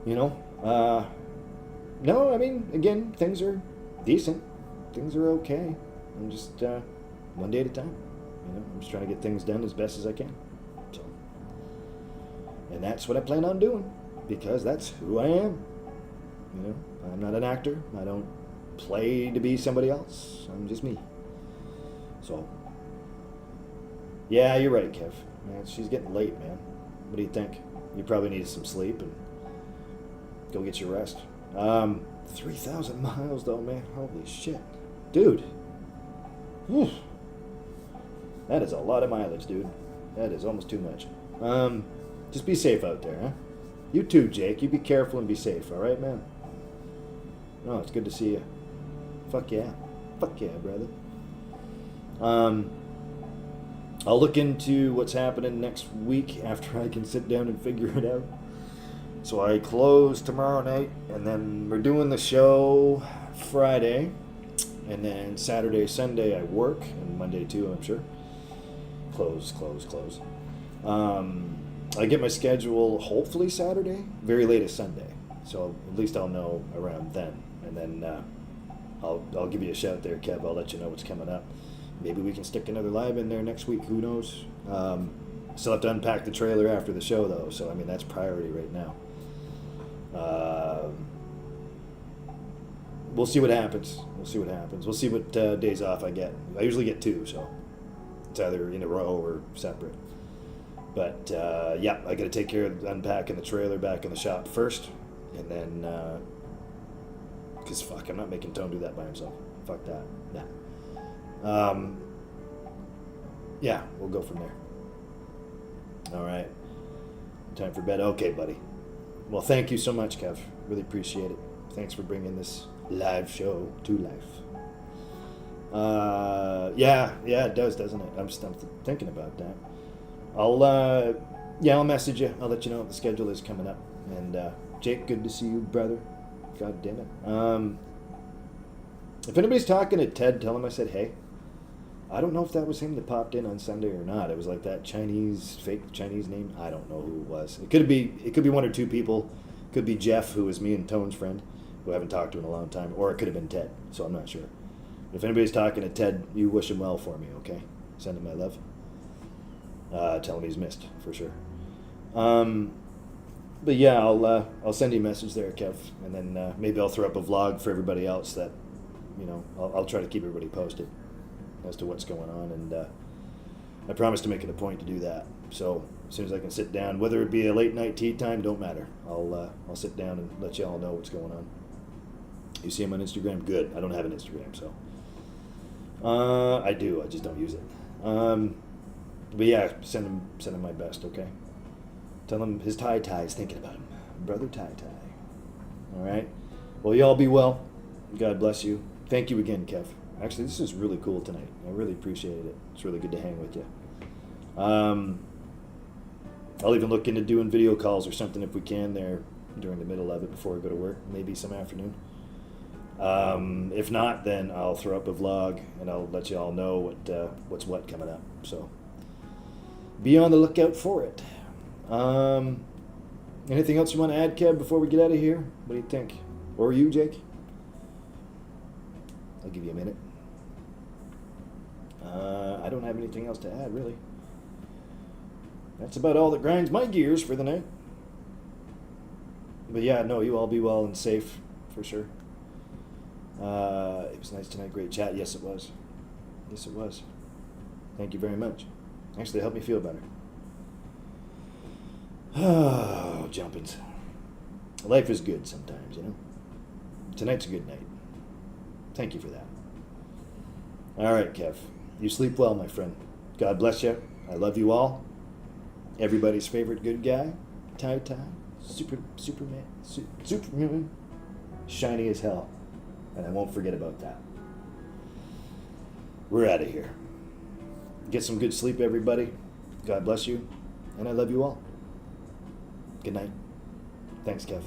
You know? No, I mean, again, things are decent. Things are okay. I'm just, one day at a time. You know, I'm just trying to get things done as best as I can. So, and that's what I plan on doing, because that's who I am. You know, I'm not an actor. I don't play to be somebody else. I'm just me. So, yeah, you're right, Kev. Man, she's getting late, man. What do you think? You probably need some sleep and go get your rest. 3,000 miles though, man. Holy shit. Dude. Whew. That is a lot of mileage, dude. That is almost too much. Just be safe out there, huh? You too, Jake. You be careful and be safe, alright, man? Oh, it's good to see you. Fuck yeah. Fuck yeah, brother. I'll look into what's happening next week after I can sit down and figure it out. So I close tomorrow night, and then we're doing the show Friday, and then Saturday, Sunday I work, and Monday too, I'm sure. Close. I get my schedule hopefully Saturday, very latest Sunday. So at least I'll know around then, and then I'll give you a shout there, Kev. I'll let you know what's coming up. Maybe we can stick another live in there next week. Who knows? Still have to unpack the trailer after the show, though. So I mean, that's priority right now. We'll see what happens. We'll see what days off I get. I usually get 2, so It's either in a row or separate. But yeah, I got to take care of unpacking the trailer back in the shop first, and then because fuck, I'm not making Tone do that by himself. Fuck that. Nah. Yeah, we'll go from there. All right. Time for bed. Okay, buddy. Well, thank you so much, Kev. Really appreciate it. Thanks for bringing this live show to life. Yeah, it does, doesn't it? I'm thinking about that. I'll message you. I'll let you know what the schedule is coming up. And Jake, good to see you, brother. God damn it. If anybody's talking to Ted, tell him I said hey. I don't know if that was him that popped in on Sunday or not. It was like that fake Chinese name. I don't know who it was. It could be one or two people. It could be Jeff, who is me and Tone's friend, who I haven't talked to in a long time, or it could have been Ted. So I'm not sure. If anybody's talking to Ted, you wish him well for me, okay? Send him my love. Tell him he's missed for sure. But yeah, I'll send you a message there, Kev, and then maybe I'll throw up a vlog for everybody else that, I'll try to keep everybody posted as to what's going on, and I promise to make it a point to do that. So as soon as I can sit down, whether it be a late night tea time, don't matter. I'll sit down and let you all know what's going on. You see him on Instagram? Good. I don't have an Instagram, so I do. I just don't use it. But yeah, send him my best, okay? Tell him his tie is thinking about him. Brother tie. All right? Well, you all be well. God bless you. Thank you again, Kev. Actually, this is really cool tonight. I really appreciated it. It's really good to hang with you. I'll even look into doing video calls or something if we can there during the middle of it before I go to work. Maybe some afternoon. If not, then I'll throw up a vlog and I'll let you all know what's what coming up. So be on the lookout for it. Anything else you want to add, Kev, before we get out of here? What do you think? Or you, Jake? I'll give you a minute. I don't have anything else to add, really. That's about all that grinds my gears for the night. But yeah, no, you all be well and safe, for sure. It was nice tonight. Great chat. Yes, it was. Yes, it was. Thank you very much. Actually, it helped me feel better. Oh, jumpins. Life is good sometimes, Tonight's a good night. Thank you for that. All right, Kev. You sleep well, my friend. God bless you. I love you all. Everybody's favorite good guy, Ty, Superman, shiny as hell. And I won't forget about that. We're out of here. Get some good sleep, everybody. God bless you. And I love you all. Good night. Thanks, Kev.